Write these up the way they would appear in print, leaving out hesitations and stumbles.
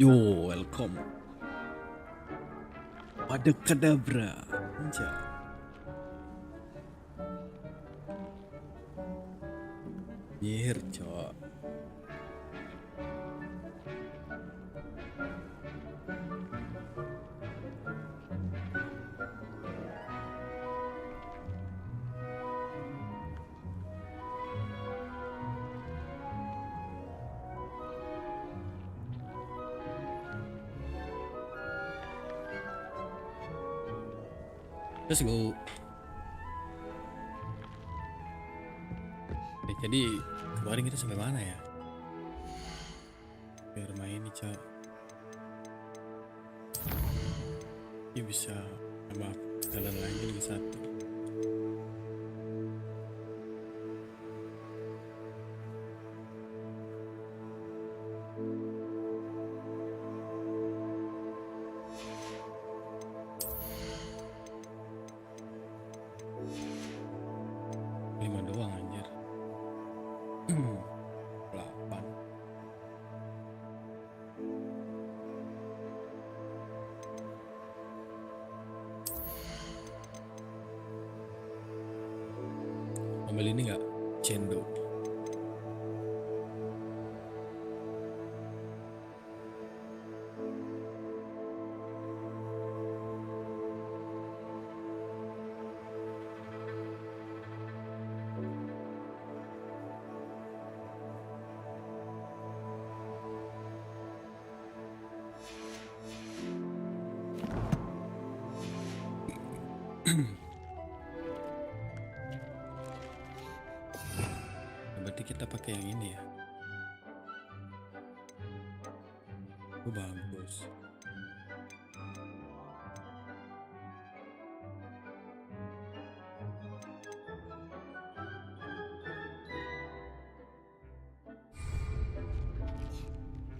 Yo, welcome pada Kadabra. Anjay. Yer, cok. Let's go. Jadi kemarin kita sampai mana ya? Biar main nih, cok. Ini bisa sama jalan lagi nih satu. Ambil ini nggak? Cendo. Berarti kita pakai yang ini ya. Oh, bagus.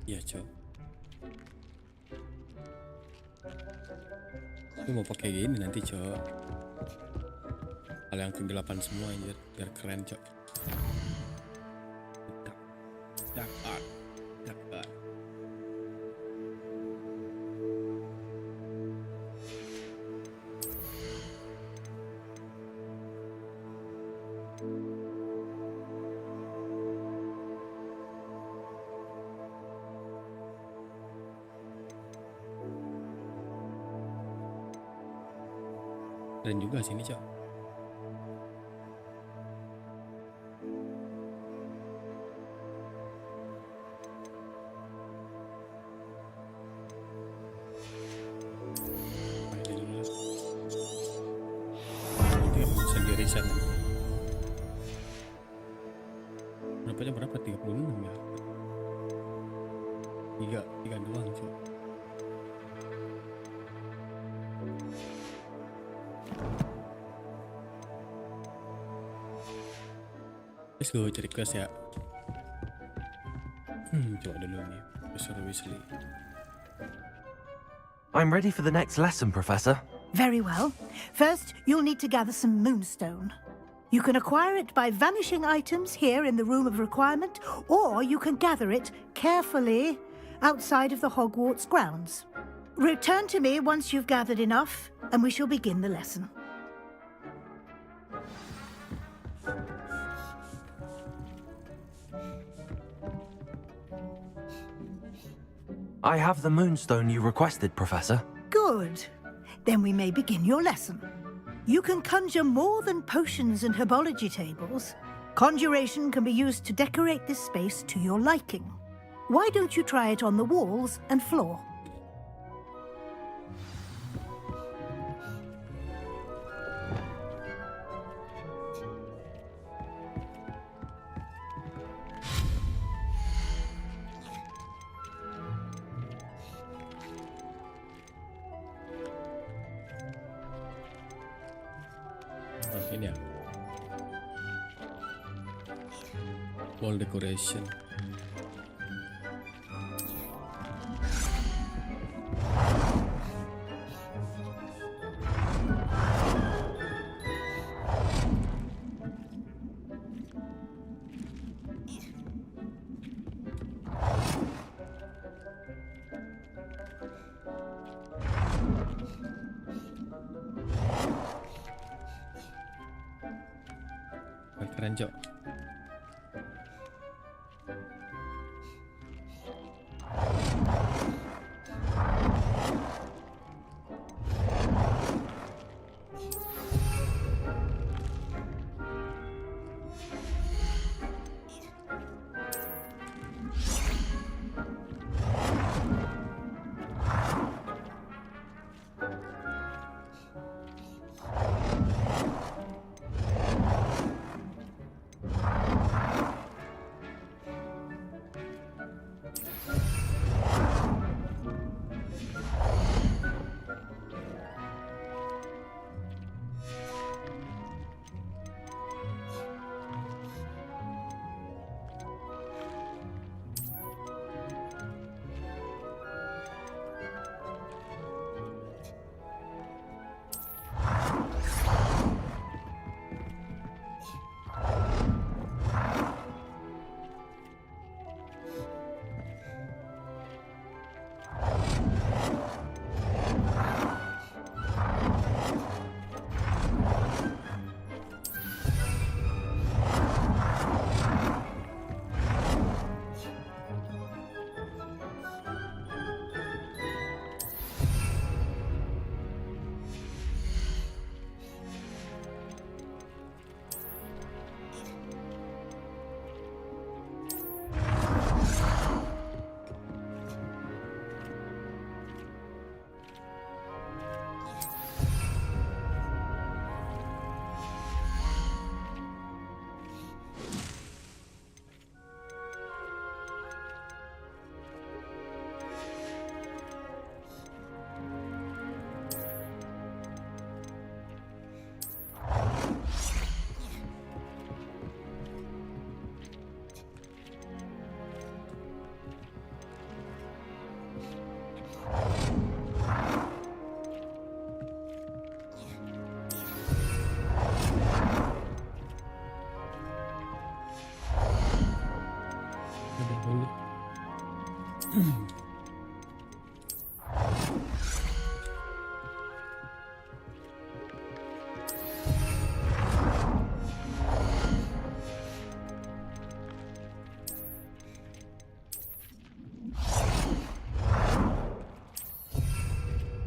Iya, cok. Aku mau pakai gini nanti, cok. Hal yang kegelapan semua anjir, biar keren, cok. Dark art. Dan juga sini, cok. Berapa 36 ya? 3 doang, cok. Let's go cari quest ya. Coba dulu nih, Professor Weasley. I'm ready for the next lesson, Professor. Very well. First, you'll need to gather some moonstone. You can acquire it by vanishing items here in the Room of Requirement, or you can gather it carefully outside of the Hogwarts grounds. Return to me once you've gathered enough, and we shall begin the lesson. I have the moonstone you requested, Professor. Good. Then we may begin your lesson. You can conjure more than potions and herbology tables. Conjuration can be used to decorate this space to your liking. Why don't you try it on the walls and floor? Ini ya, wall decoration. Keren, Cok.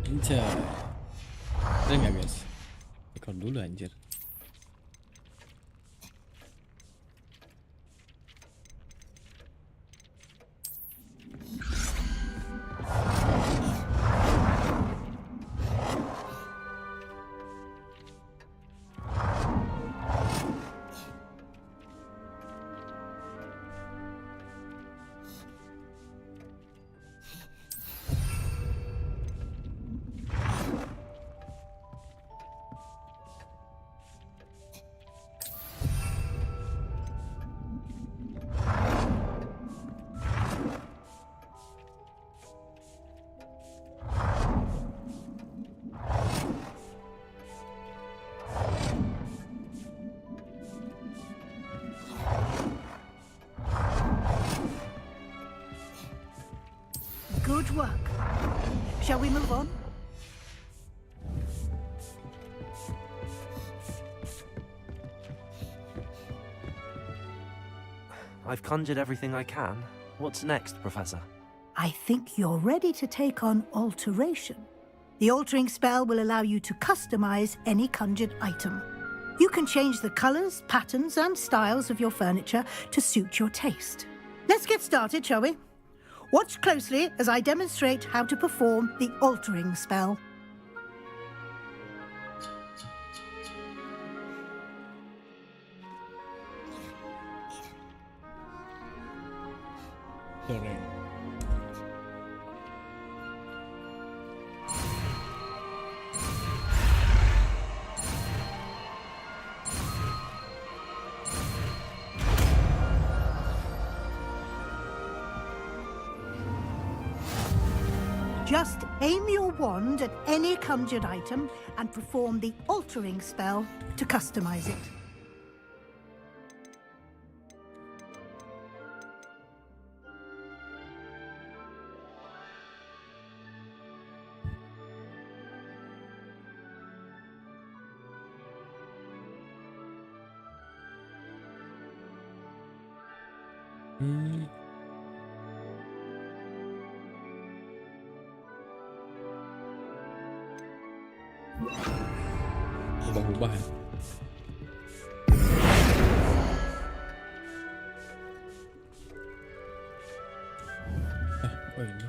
Anjay. Keren gak guys? Record dulu anjir. Good work. Shall we move on? I've conjured everything I can. What's next, Professor? I think you're ready to take on alteration. The altering spell will allow you to customize any conjured item. You can change the colors, patterns, and styles of your furniture to suit your taste. Let's get started, shall we? Watch closely as I demonstrate how to perform the altering spell. Keren. Just aim your wand at any conjured item and perform the altering spell to customize it. Hmm. Ubah-ubah ya. Oh ini.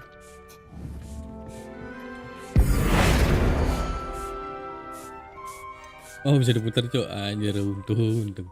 Oh bisa diputar cok, anjir untung.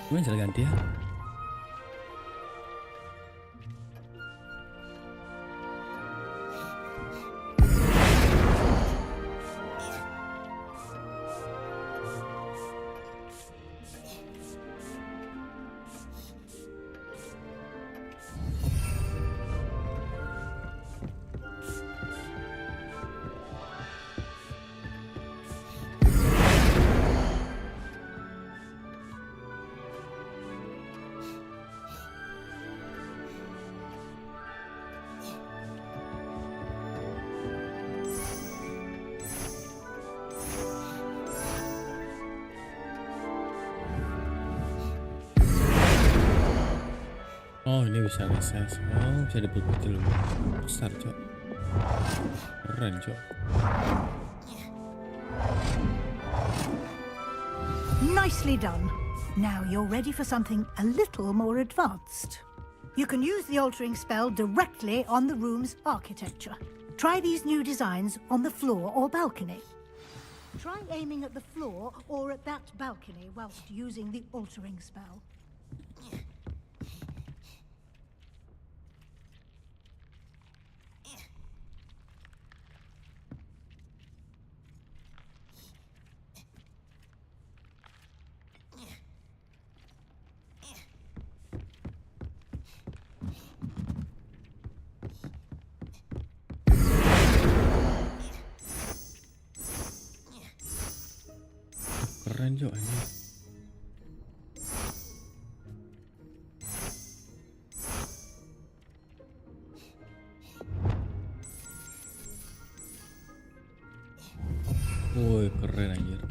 Gue jalan ganti ya. Oh ini bisa resize. Oh bisa diperkecil besar cok. Keren cok. Nicely done. Now you're ready for something a little more advanced. You can use the altering spell directly on the room's architecture. Try these new designs on the floor or balcony. Try aiming at the floor or at that balcony whilst using the altering spell. Keren cok anjir. Woi keren anjir.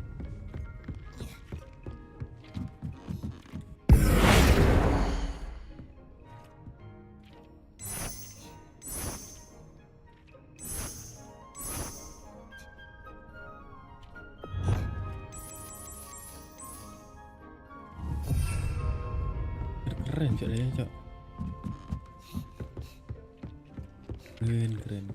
Keren cok ya cok. Keren.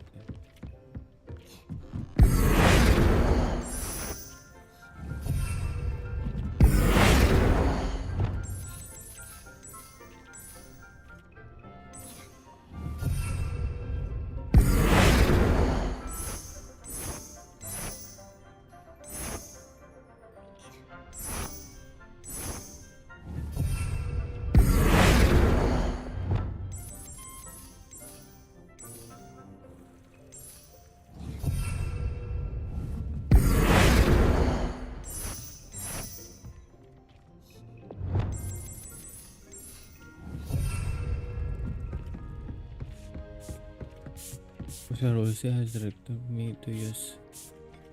Professor Weasley has directed me to use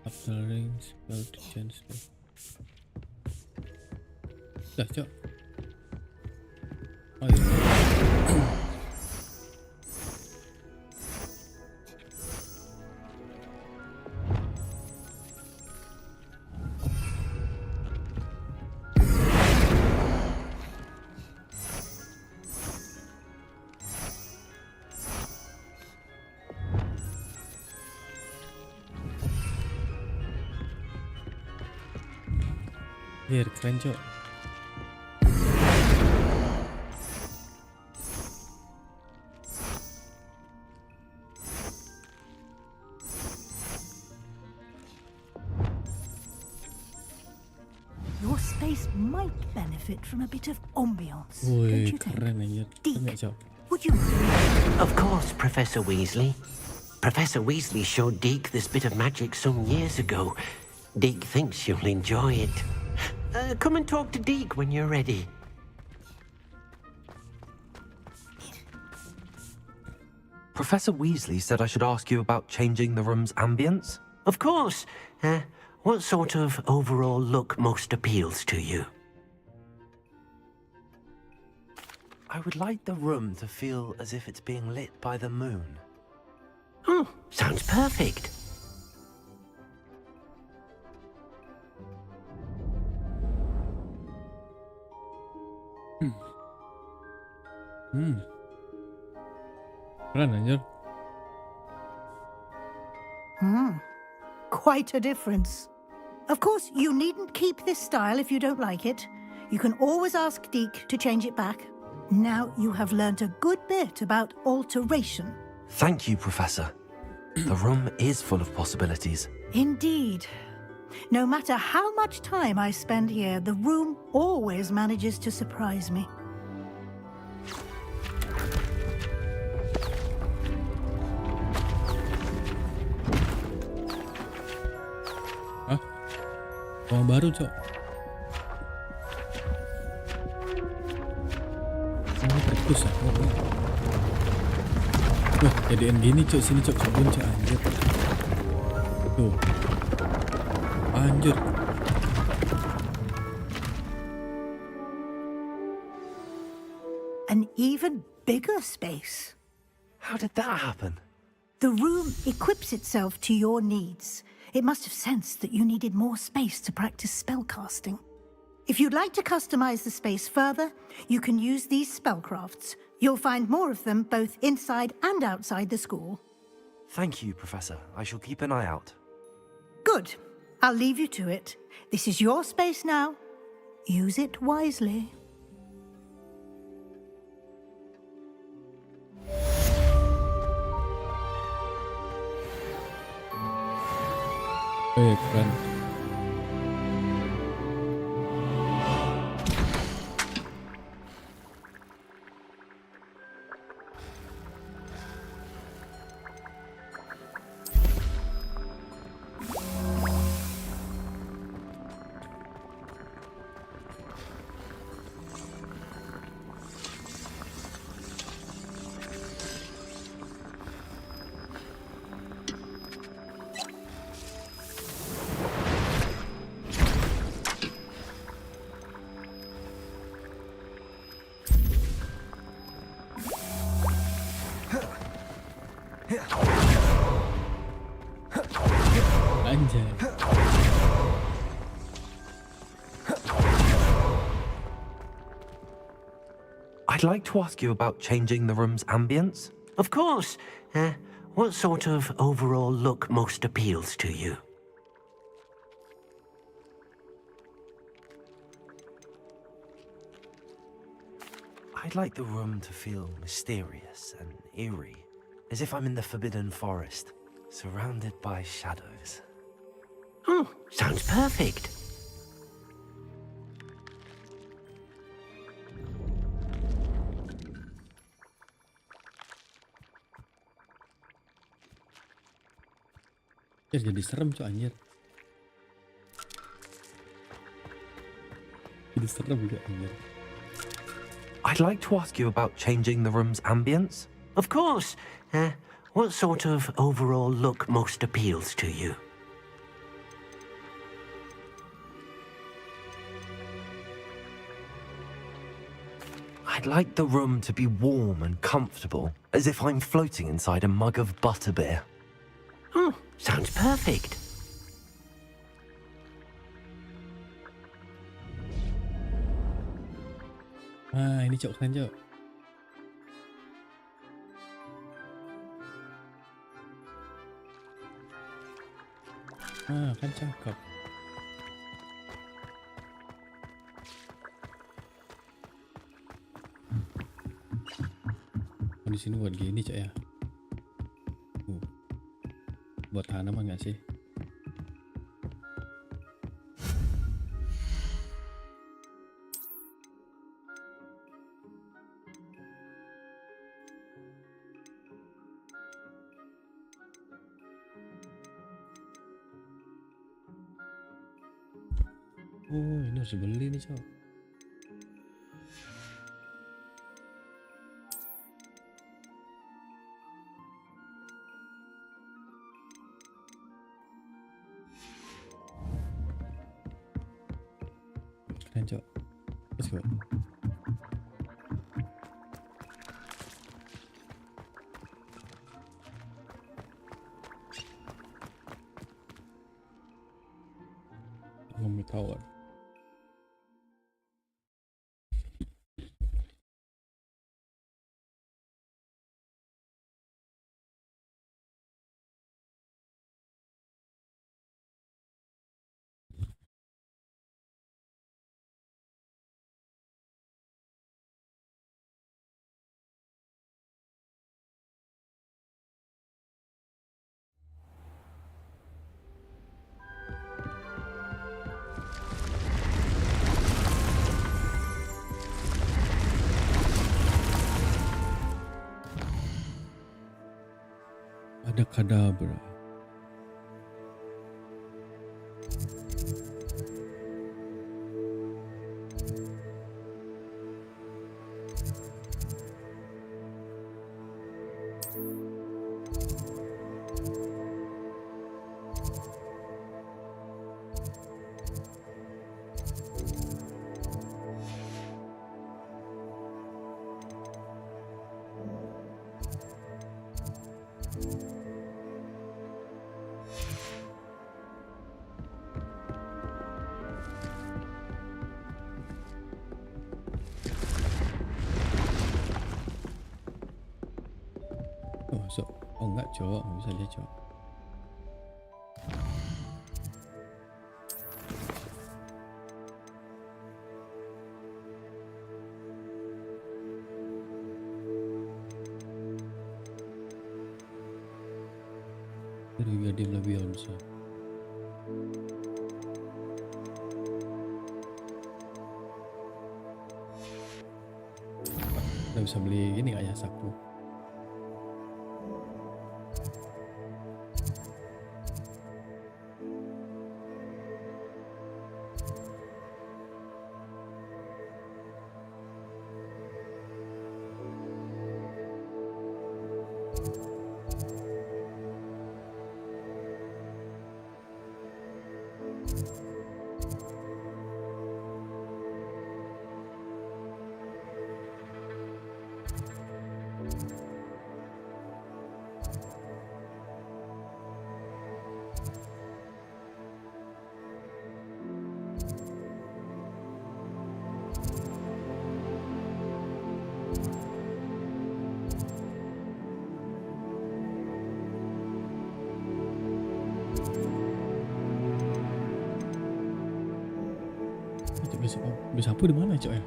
upselling spell to change the... Dah, Cok. Oh iya. Biar keren, Cok. Your space might benefit from a bit of ambiance, Woi, don't you think? keren anjir. Keren gak, Cok? Would you mind? Of course, Professor Weasley. Professor Weasley showed Deke this bit of magic some years ago. Deke thinks you'll enjoy it. Come and talk to Deke when you're ready. Professor Weasley said I should ask you about changing the room's ambience. Of course. What sort of overall look most appeals to you? I would like the room to feel as if it's being lit by the moon. Oh, sounds perfect. Keren anjir. Quite a difference. Of course, you needn't keep this style if you don't like it. You can always ask Deke to change it back. Now you have learnt a good bit about alteration. Thank you, Professor. The room is full of possibilities. Indeed. No matter how much time I spend here, the room always manages to surprise me. Hah? Ruang baru, Cok. Ini terkus ya. Wah, jadian gini, Cok. Sini, Cok. Cabun, Cok. Anjir. Tuh. Anjir. An even bigger space. How did that happen? The room equips itself to your needs. It must have sensed that you needed more space to practice spellcasting. If you'd like to customize the space further, you can use these spellcrafts. You'll find more of them both inside and outside the school. Thank you, Professor. I shall keep an eye out. Good. I'll leave you to it. This is your space now. Use it wisely. Oh iya, keren. Anjay. I'd like to ask you about changing the room's ambience. Of course. What sort of overall look most appeals to you? I'd like the room to feel mysterious and eerie, as if I'm in the Forbidden Forest, surrounded by shadows. Oh, sounds perfect. Jadi serem, Cok, anjir. Jadi serem juga, anjir. I'd like to ask you about changing the room's ambience. Of course. What sort of overall look most appeals to you? I'd like the room to be warm and comfortable, as if I'm floating inside a mug of butterbeer. Oh, sounds perfect. Ah, ini Cok, keren Cok. Ah, kan cakep. Oh, di sini buat gini Cok ya. Buat tanaman nggak sih? Oh, ini harus beli nih Cok. Keren Cok. Let's go. Ngomong tower. Ada Kadabra. Oh, oh enggak Cok, nggak bisa lihat Cok. Dari Guardian Lebionsa. Kita bisa beli ini nggak ya, sapu? Beli sapu di mana Cok ya?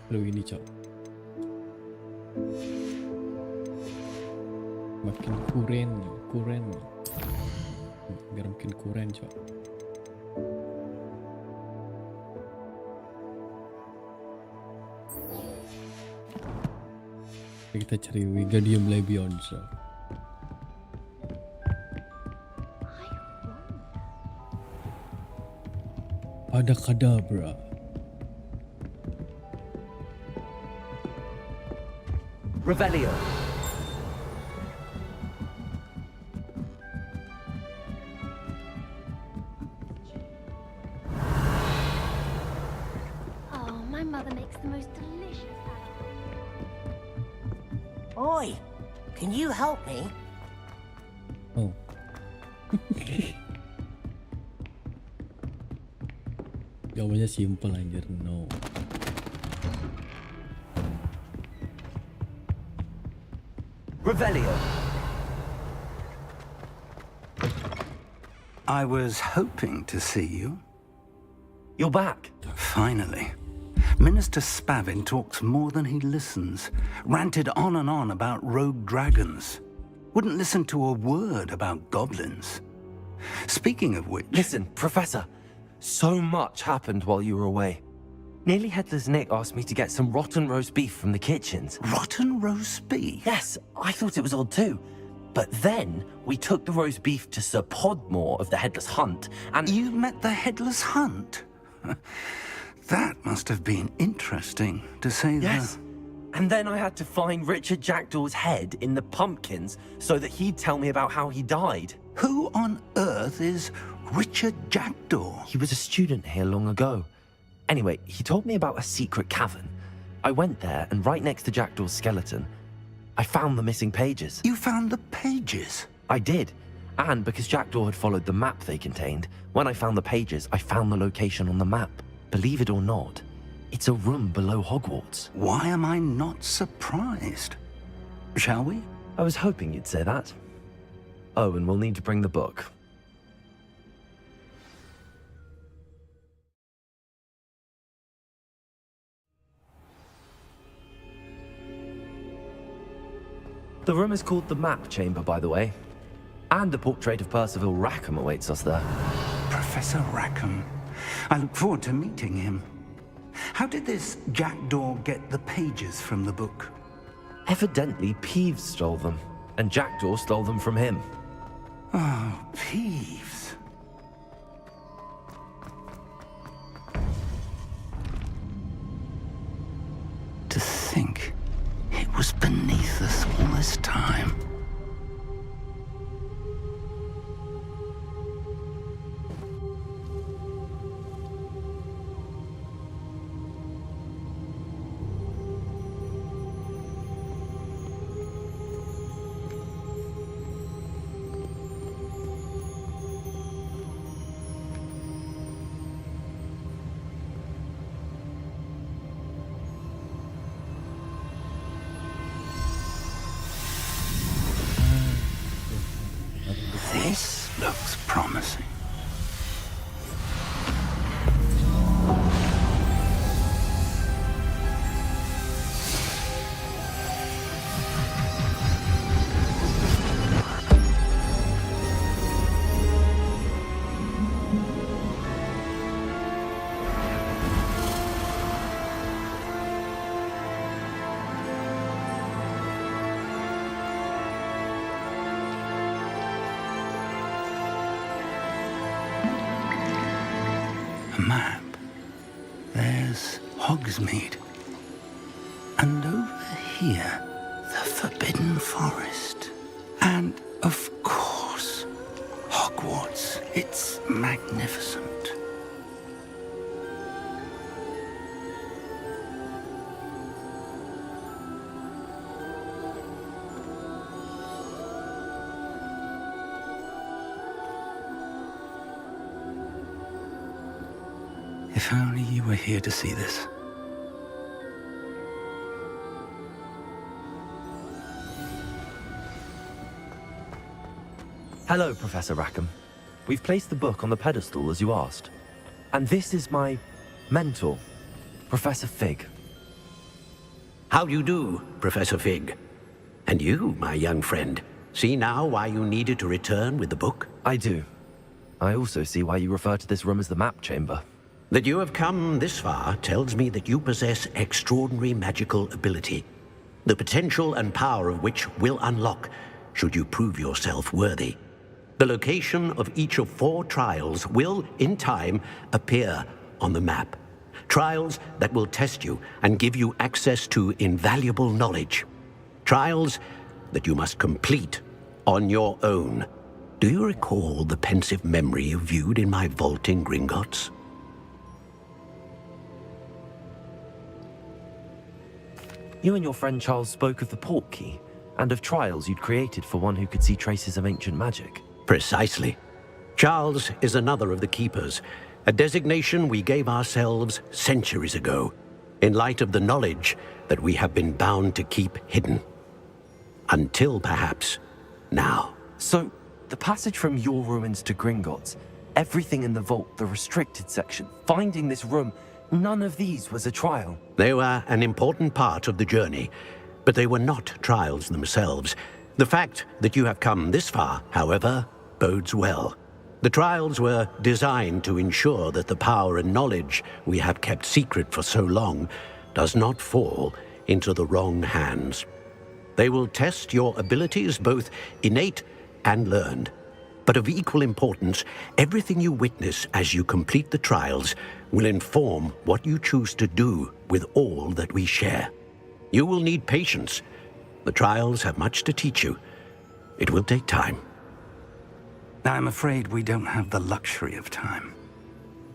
Lu ini cok. Makin kuren. Biar makin kuren cok. Kita cari Wingardium Leviosa. Ada Kadabra. Revelio. Oh, my mother makes the most delicious. Oi, can you help me? Oh. Jawabannya simple anjir, no. Revelio. I was hoping to see you. You're back. Finally. Minister Spavin talks more than he listens. Ranted on and on about rogue dragons. Wouldn't listen to a word about goblins. Speaking of which... Listen, Professor. So much happened while you were away. Nearly Headless Nick asked me to get some rotten roast beef from the kitchens. Rotten roast beef? Yes, I thought it was odd too. But then we took the roast beef to Sir Podmore of the Headless Hunt, and... You met the Headless Hunt? That must have been interesting, to say Yes. And then I had to find Richard Jackdaw's head in the pumpkins so that he'd tell me about how he died. Who on earth is Richard Jackdaw? He was a student here long ago. Anyway, he told me about a secret cavern. I went there, and right next to Jackdaw's skeleton, I found the missing pages. You found the pages? I did. And because Jackdaw had followed the map they contained, when I found the pages, I found the location on the map. Believe it or not, it's a room below Hogwarts. Why am I not surprised? Shall we? I was hoping you'd say that. Oh, and we'll need to bring the book. The room is called the Map Chamber, by the way. And a portrait of Percival Rackham awaits us there. Professor Rackham. I look forward to meeting him. How did this Jackdaw get the pages from the book? Evidently, Peeves stole them, and Jackdaw stole them from him. Oh, Peeves. To think it was beneath us all this time. This looks promising. A map. There's Hogsmeade. And over here, the Forbidden Forest. And, of course, Hogwarts. It's magnificent. If only you were here to see this. Hello, Professor Rackham. We've placed the book on the pedestal, as you asked. And this is my mentor, Professor Fig. How do you do, Professor Fig? And you, my young friend, see now why you needed to return with the book? I do. I also see why you refer to this room as the map chamber. That you have come this far tells me that you possess extraordinary magical ability, the potential and power of which will unlock should you prove yourself worthy. The location of each of 4 trials will, in time, appear on the map. Trials that will test you and give you access to invaluable knowledge. Trials that you must complete on your own. Do you recall the pensive memory you viewed in my vault in Gringotts? You and your friend Charles spoke of the port key, and of trials you'd created for one who could see traces of ancient magic. Precisely. Charles is another of the Keepers, a designation we gave ourselves centuries ago, in light of the knowledge that we have been bound to keep hidden. Until perhaps now. So, the passage from your ruins to Gringotts, everything in the vault, the restricted section, finding this room, none of these was a trial. They were an important part of the journey, but they were not trials themselves. The fact that you have come this far, however, bodes well. The trials were designed to ensure that the power and knowledge we have kept secret for so long does not fall into the wrong hands. They will test your abilities, both innate and learned. But of equal importance, everything you witness as you complete the trials will inform what you choose to do with all that we share. You will need patience. The trials have much to teach you. It will take time. I'm afraid we don't have the luxury of time.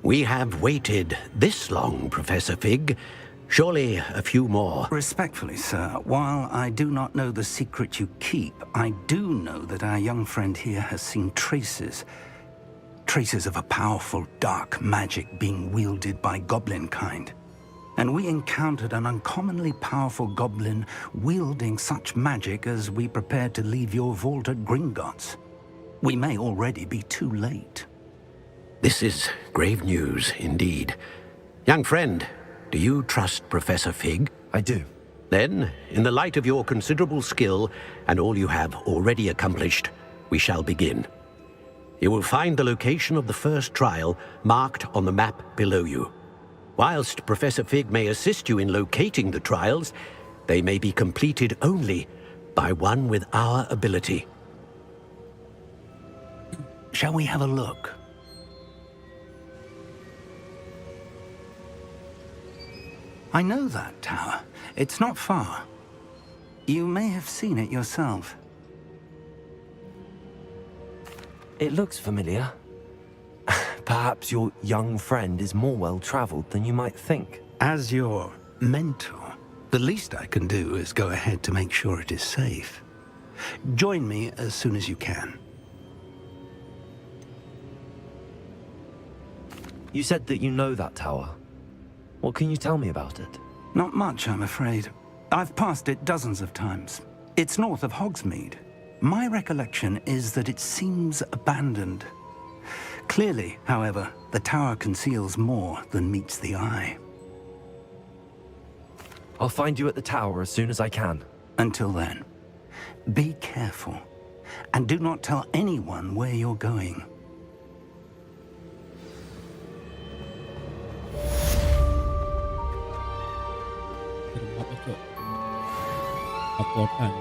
We have waited this long, Professor Fig. Surely a few more. Respectfully, sir, while I do not know the secret you keep, I do know that our young friend here has seen traces of a powerful dark magic being wielded by goblin kind. And we encountered an uncommonly powerful goblin wielding such magic as we prepared to leave your vault at Gringotts. We may already be too late. This is grave news indeed. Young friend, do you trust Professor Fig? I do. Then, in the light of your considerable skill and all you have already accomplished, we shall begin. You will find the location of the first trial marked on the map below you. Whilst Professor Fig may assist you in locating the trials, they may be completed only by one with our ability. Shall we have a look? I know that tower. It's not far. You may have seen it yourself. It looks familiar. Perhaps your young friend is more well-traveled than you might think. As your mentor, the least I can do is go ahead to make sure it is safe. Join me as soon as you can. You said that you know that tower. What can you tell me about it? Not much, I'm afraid. I've passed it dozens of times. It's north of Hogsmeade. My recollection is that it seems abandoned. Clearly, however, the tower conceals more than meets the eye. I'll find you at the tower as soon as I can. Until then, be careful, and do not tell anyone where you're going. Apa tuh? Uploadan.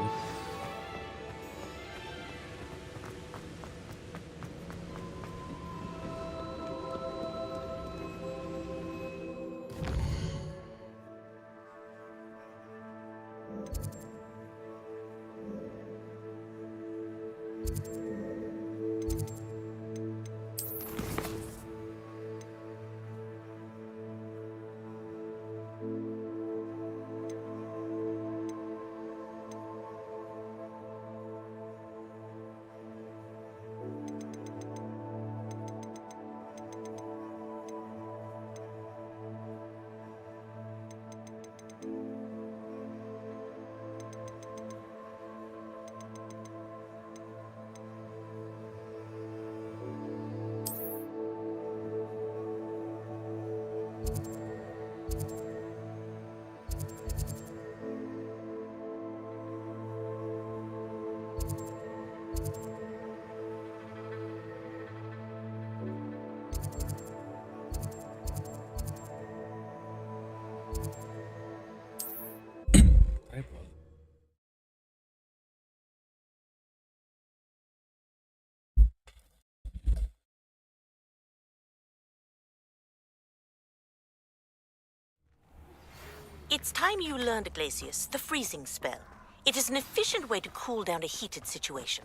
It's time you learned, Glacius, the freezing spell. It is an efficient way to cool down a heated situation.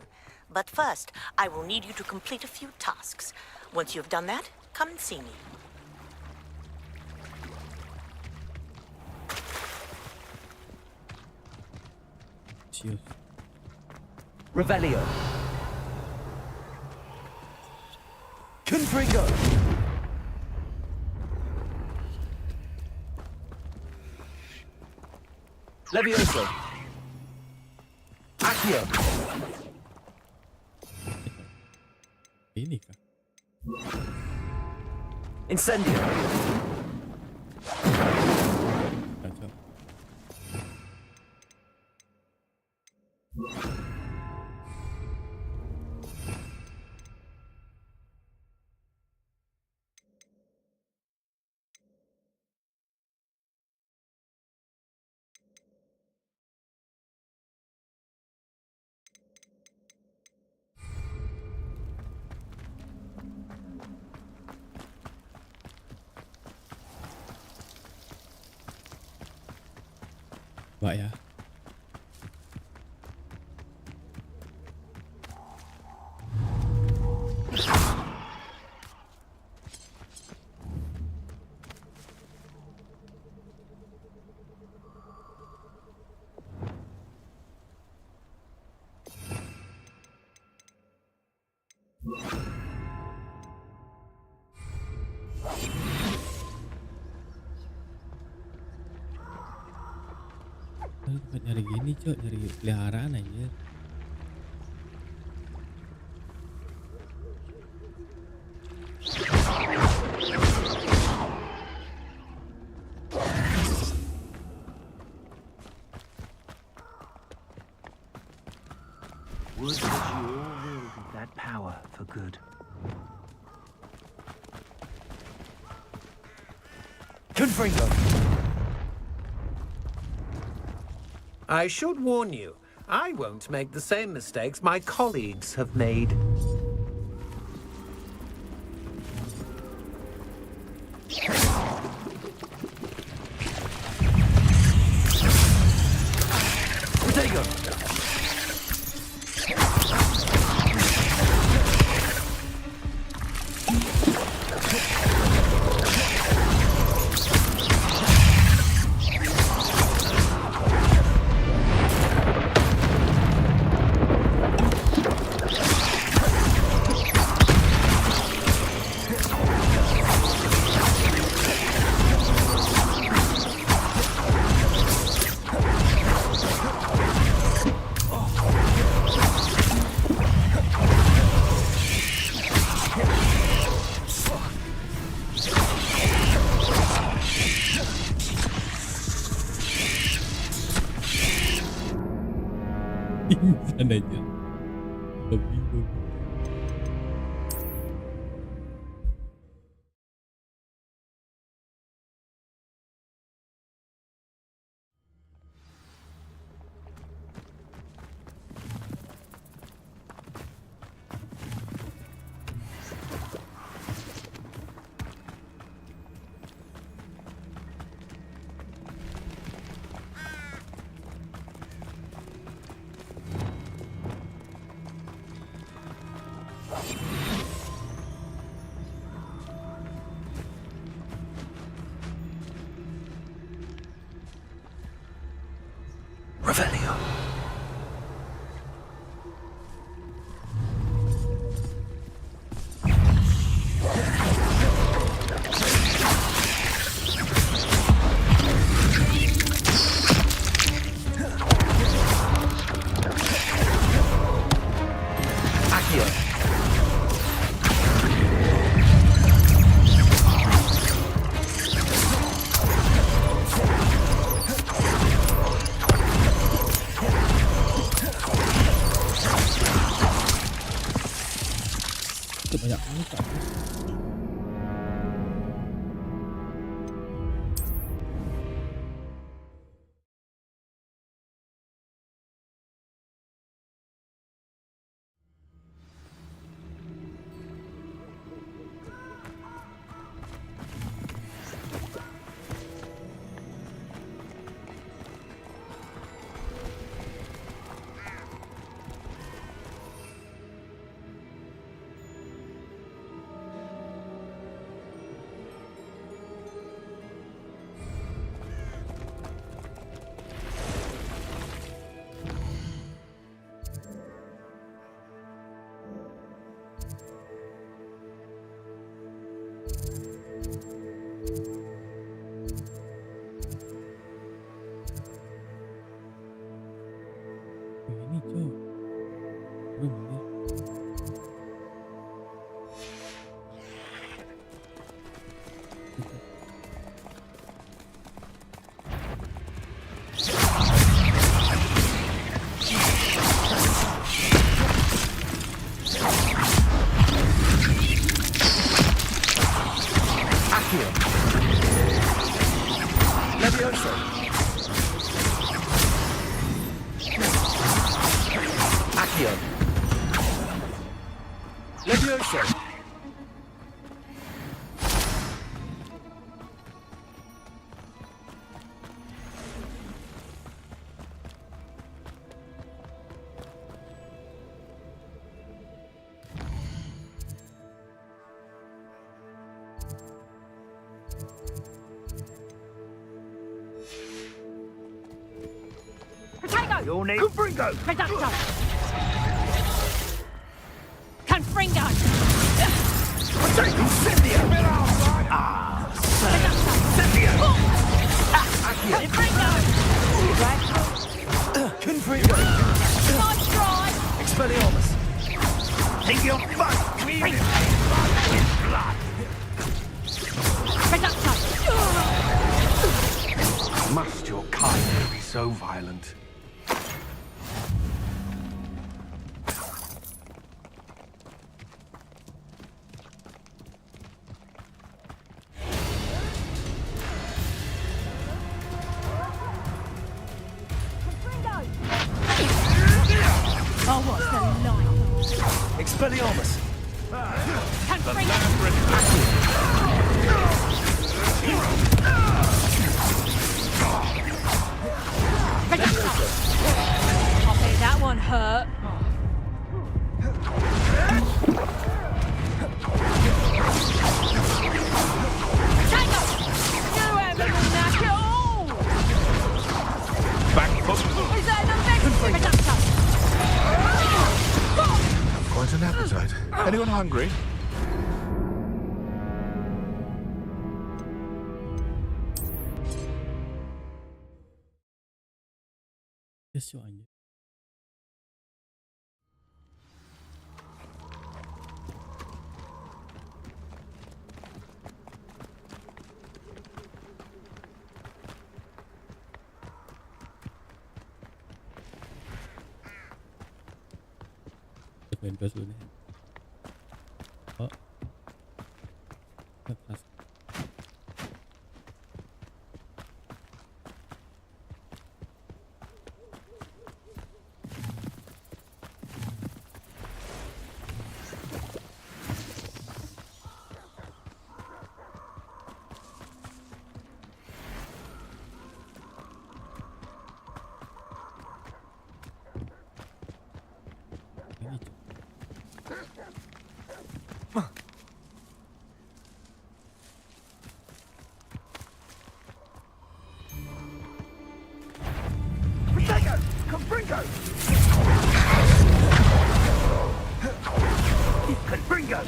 But first, I will need you to complete a few tasks. Once you've done that, come and see me. Cheers. Revelio. Confringo. Levioso. Accio. Ini kah? Incendio. Kacau. Mbak ya. Tempat nyari gini cok, nyari peliharaan aja. Would that you all wielded that power for good. Confringo. I should warn you, I won't make the same mistakes my colleagues have made. Protego. Insan aja. Hobi. Levioso! Accio! Levioso! Potato! You'll need Confringo! Reducto! Confringo! Potato! Incendio! Ah, Incendio! Confringo! Confringo! Nice try! Expelliarmus! Take your butt! Weave it! With blood! Reducto! Must your kind be so violent? Oh, what's the line? Expelliarmus! Confringo! Reducto! I bet that one hurt. Potato! You haven't been knocked at all! Back foot! Is that the next Reducto! Quite an appetite. Anyone hungry? Yes, anjir. Main gas dulu nih. Oh. Lepas. Ini tuh. Potato! Confringo! Confringo!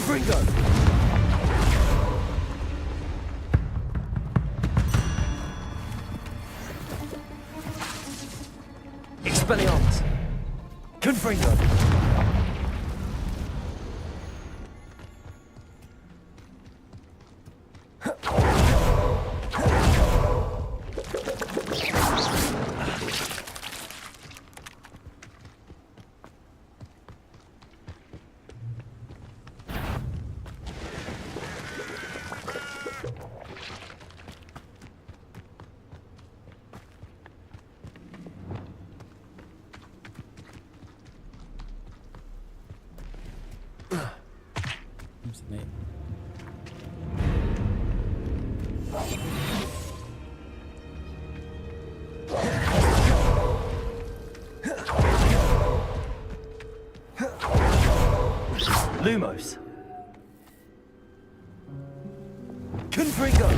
Confringo! Expelliarmus! Confringo! Bisa naik. Lumos! Confringo!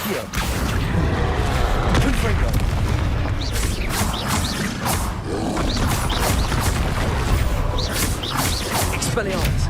Accio. Confringo. Expelliarmus.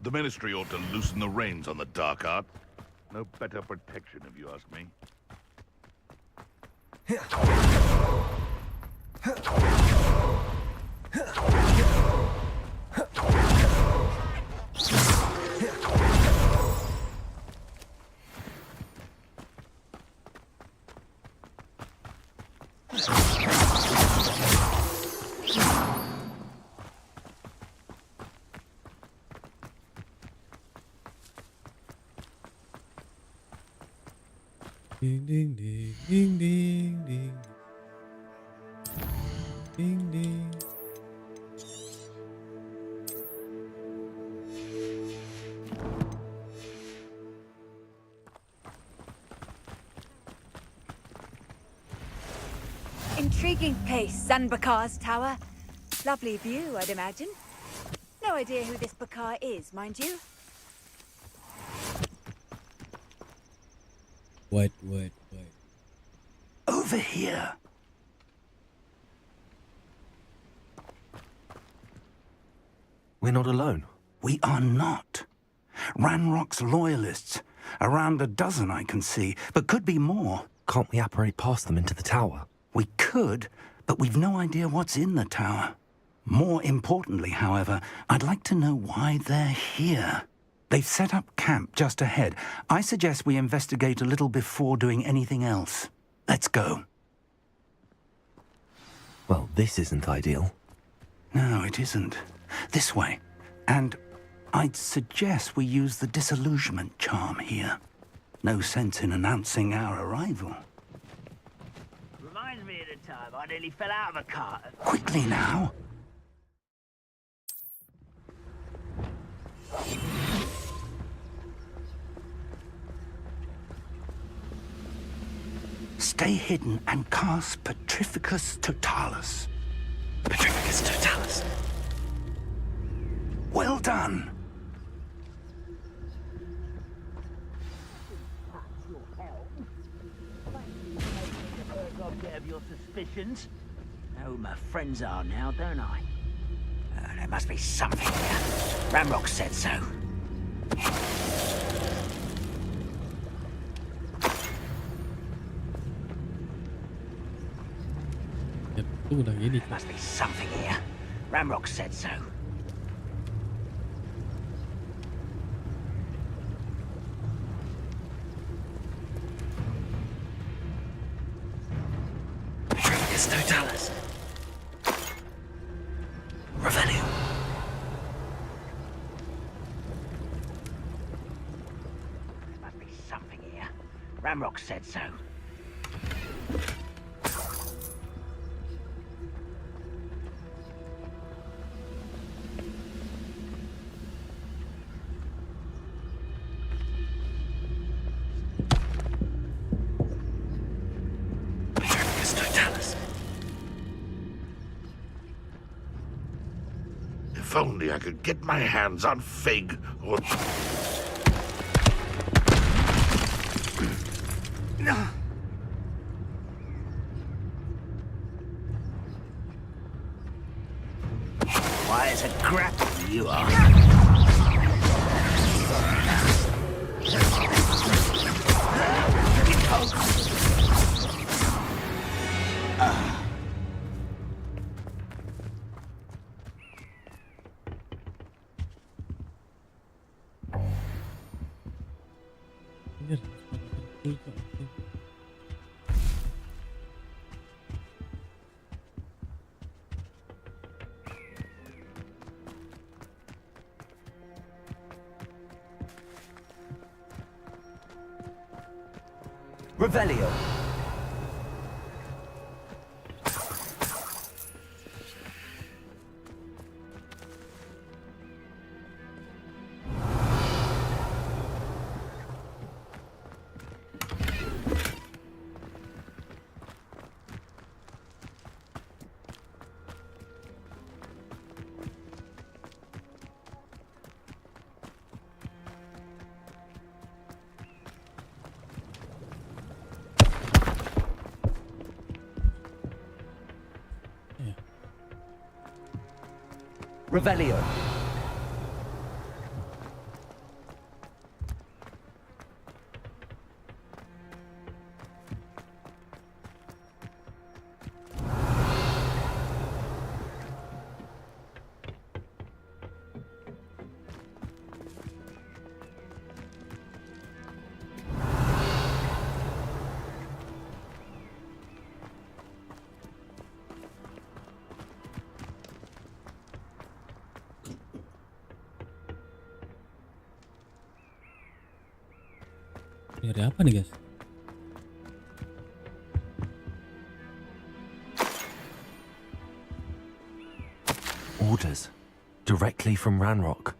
The Ministry ought to loosen the reins on the dark art. No better protection, if you ask me. Ding ding ding ding ding ding ding ding. Intriguing place, Zanbakar's tower. Lovely view, I'd imagine. No idea who this Bakar is, mind you. What? Over here. We're not alone. We are not. Ranrock's loyalists. Around a dozen I can see, but could be more. Can't we apparate past them into the tower? We could, but we've no idea what's in the tower. More importantly, however, I'd like to know why they're here. They've set up camp just ahead. I suggest we investigate a little before doing anything else. Let's go. Well, this isn't ideal. No, it isn't. This way. And I'd suggest we use the disillusionment charm here. No sense in announcing our arrival. Reminds me of the time I nearly fell out of a cart. Quickly now. Stay hidden and cast Petrificus Totalis. Petrificus Totalis. Well done. Of your suspicions. Know who my friends are now, don't I? There must be something here. Ramrock said so. Must be something here. Ramrock said so. Petrificus Totalis. Revelio. Must be something here. Ramrock said so. If only I could get my hands on Fig or... Why, it's a grapple you are. Anjir, betul kok. Revelio. Revelio. Nyari apa nih, guys? Orders. Directly from Ranrock.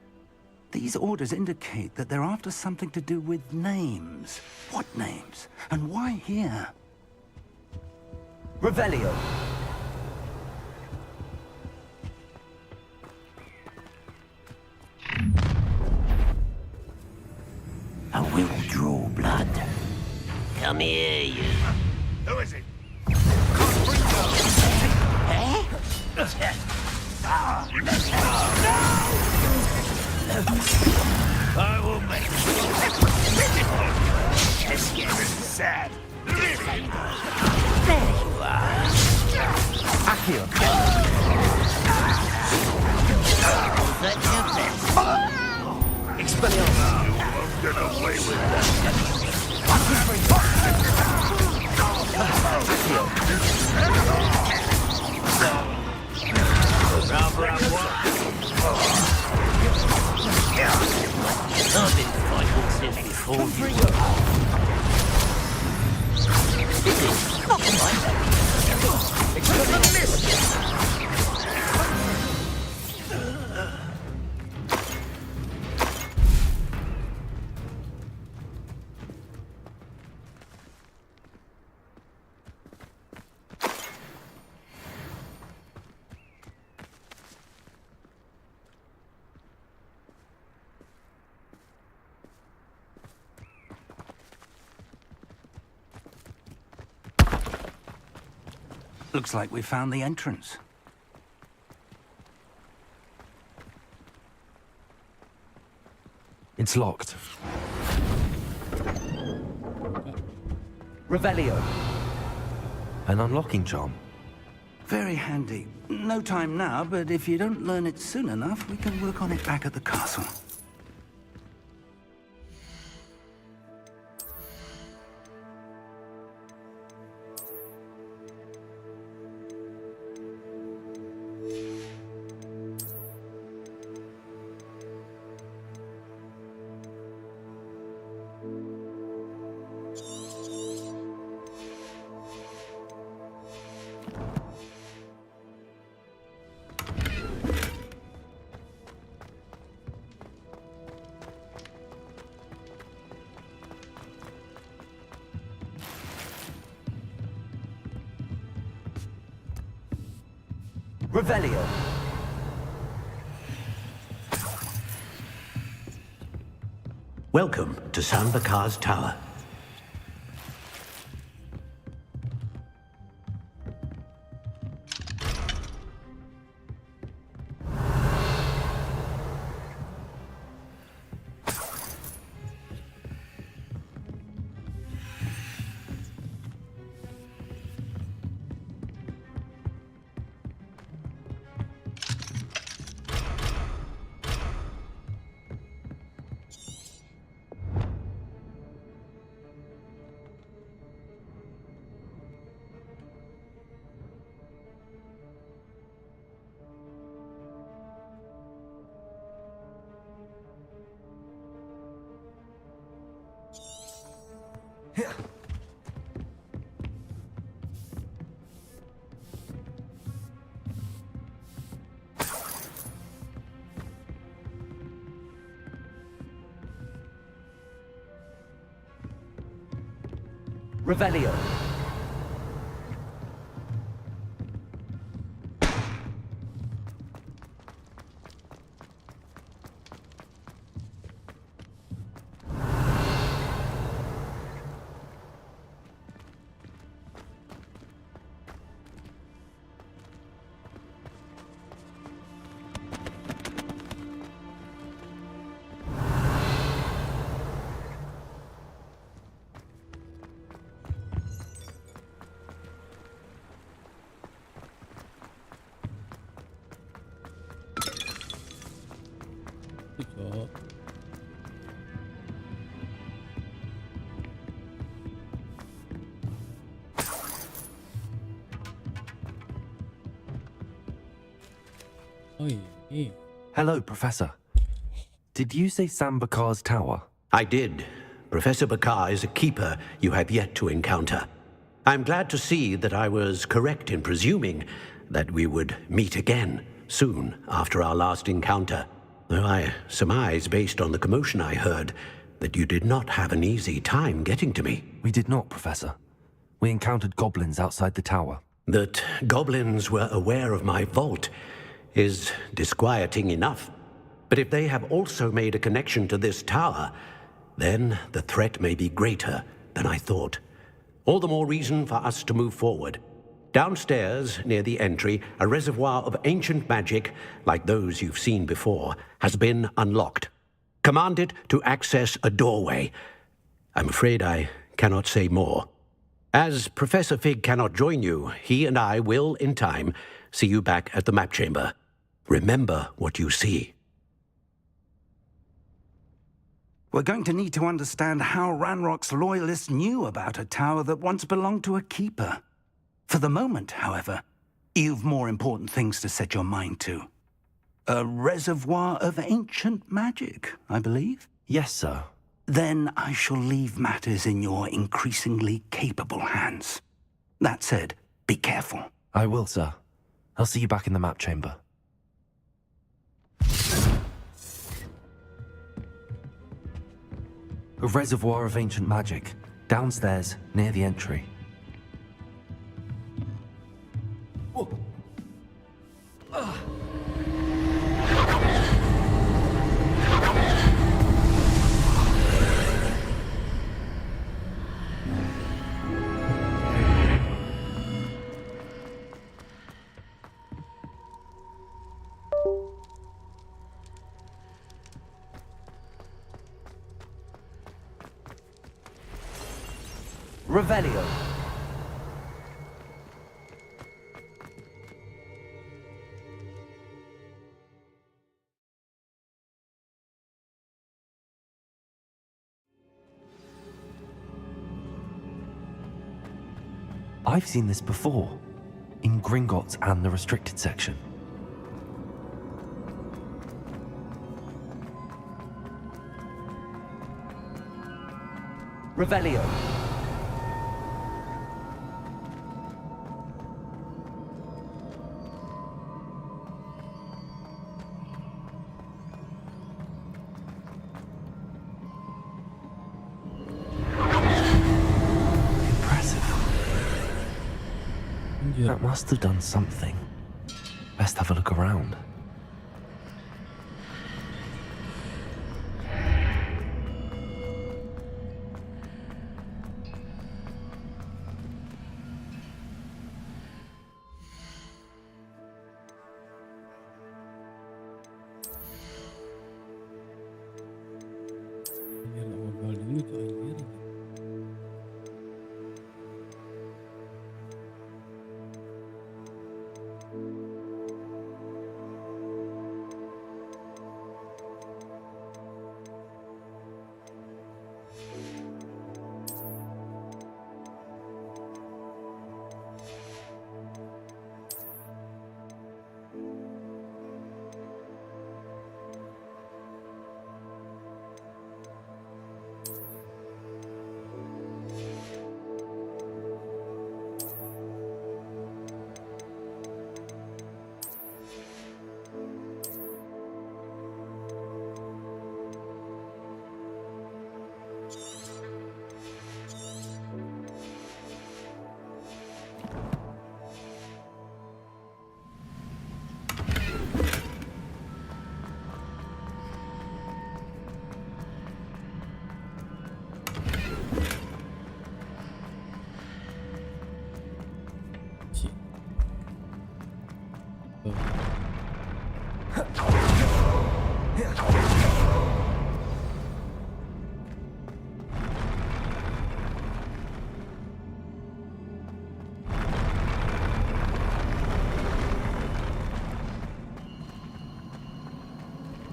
These orders indicate that they're after something to do with names. What names? And why here? Revelio. I will draw blood. Come here, you. Who is it? I will make this game is sad. There you are. Accio. That's your best. Expelliarmus. Get away with that. I've been fighting since before you. This is not quite. Expelliarmus. Looks like we found the entrance. It's locked. Revelio. An unlocking charm. Very handy. No time now, but if you don't learn it soon enough, we can work on it back at the castle. Revelio. Welcome to San Bakar's Tower. Revelio. 그죠. 어이. Hello, Professor. Did you say San Bakar's Tower? I did. Professor Bakar is a keeper you have yet to encounter. I'm glad to see that I was correct in presuming that we would meet again soon after our last encounter. Though I surmise, based on the commotion I heard, that you did not have an easy time getting to me. We did not, Professor. We encountered goblins outside the tower. That goblins were aware of my vault is disquieting enough. But if they have also made a connection to this tower, then the threat may be greater than I thought. All the more reason for us to move forward. Downstairs, near the entry, a reservoir of ancient magic, like those you've seen before, has been unlocked. Command it to access a doorway. I'm afraid I cannot say more. As Professor Fig cannot join you, he and I will, in time, see you back at the map chamber. Remember what you see. We're going to need to understand how Ranrock's loyalists knew about a tower that once belonged to a keeper. For the moment, however, you've more important things to set your mind to. A reservoir of ancient magic, I believe? Yes, sir. Then I shall leave matters in your increasingly capable hands. That said, be careful. I will, sir. I'll see you back in the map chamber. A reservoir of ancient magic, downstairs, near the entry. Revelio. I've seen this before, in Gringotts and the restricted section. Revelio. That must have done something. Best have a look around.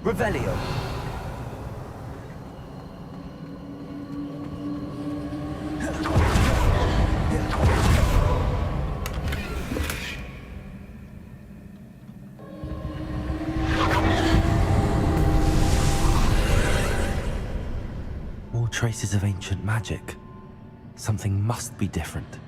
Revelio. More traces of ancient magic. Something must be different.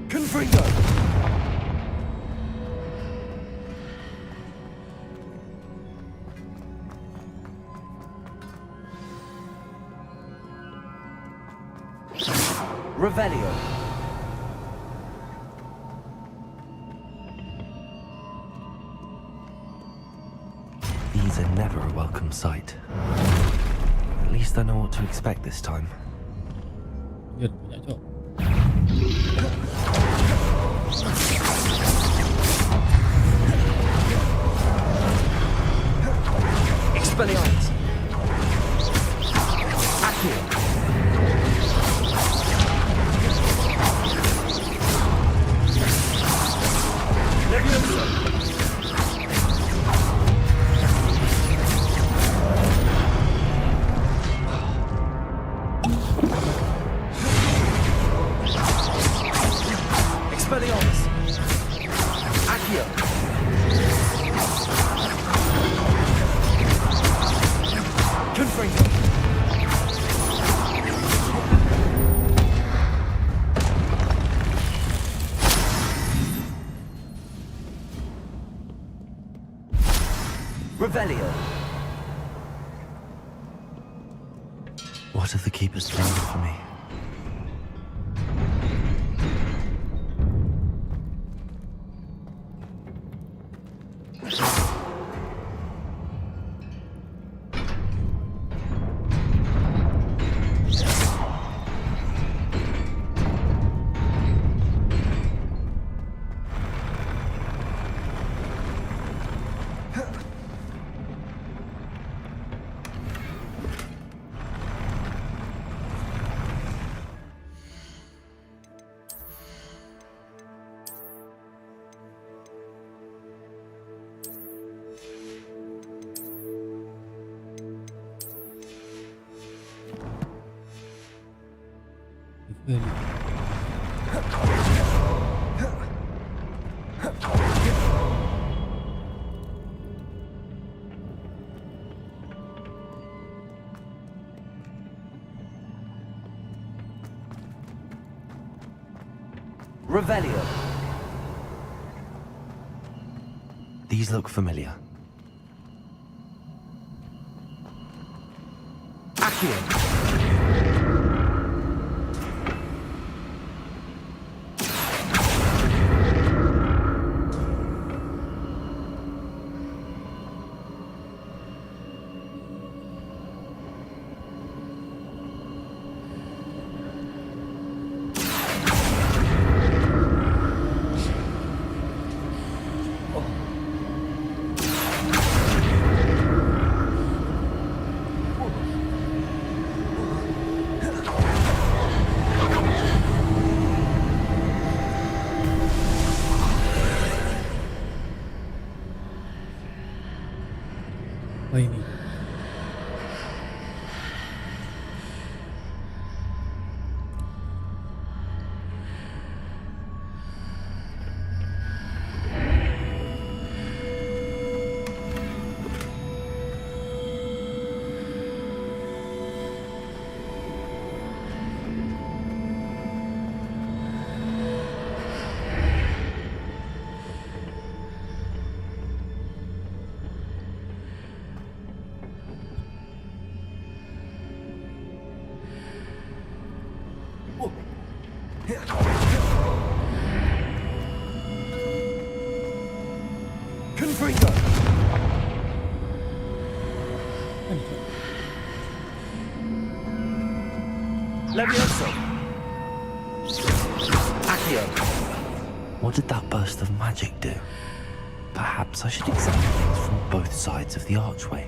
Confringo! Revelio. These are never a welcome sight. At least I know what to expect this time. Good, banyak cok. Expelliarmus. Accio. Leviosa. Expelliarmus. Accio. Confringo. Revelio. What have the Keepers planned for me? Revelio. These look familiar. Accio. Levioso. Accio. What did that burst of magic do? Perhaps I should examine things from both sides of the archway.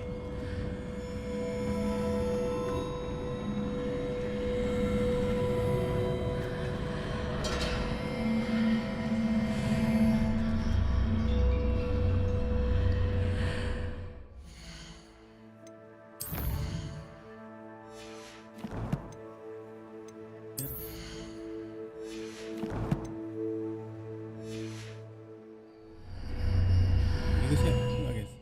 Ini guys ya, enggak guys.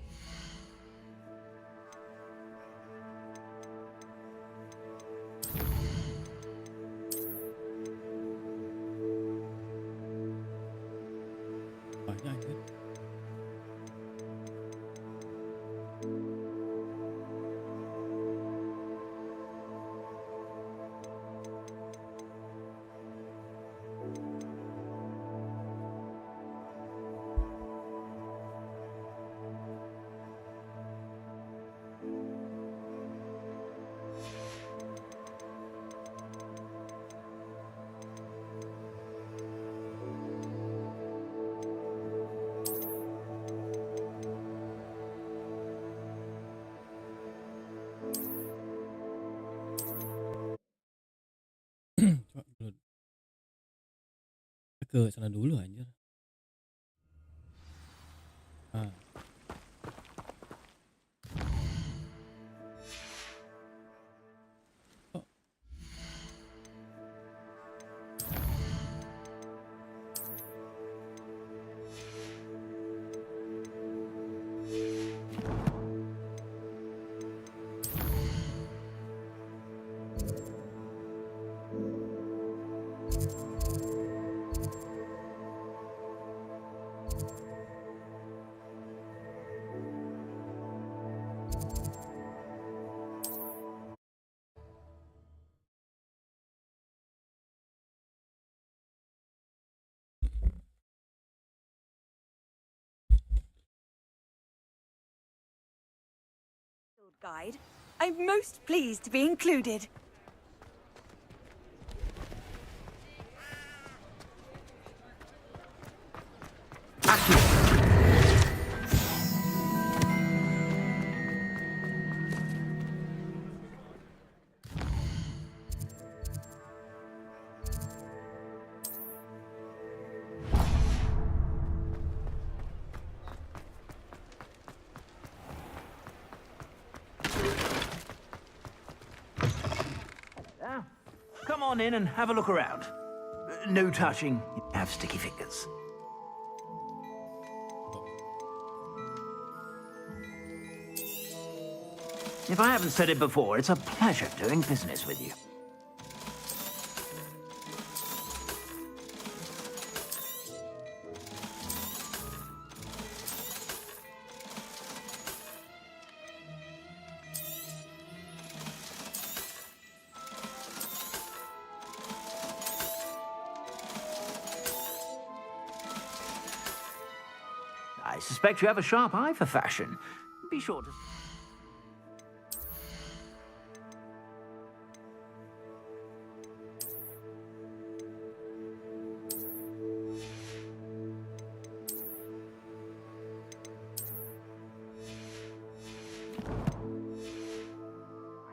Banyak anjir. Coba dulu. Ke sana dulu anjir. Ah, kok Guide. I'm most pleased to be included. Come on in and have a look around. No touching. You have sticky fingers. If I haven't said it before, it's a pleasure doing business with you. I suspect you have a sharp eye for fashion. Be sure to...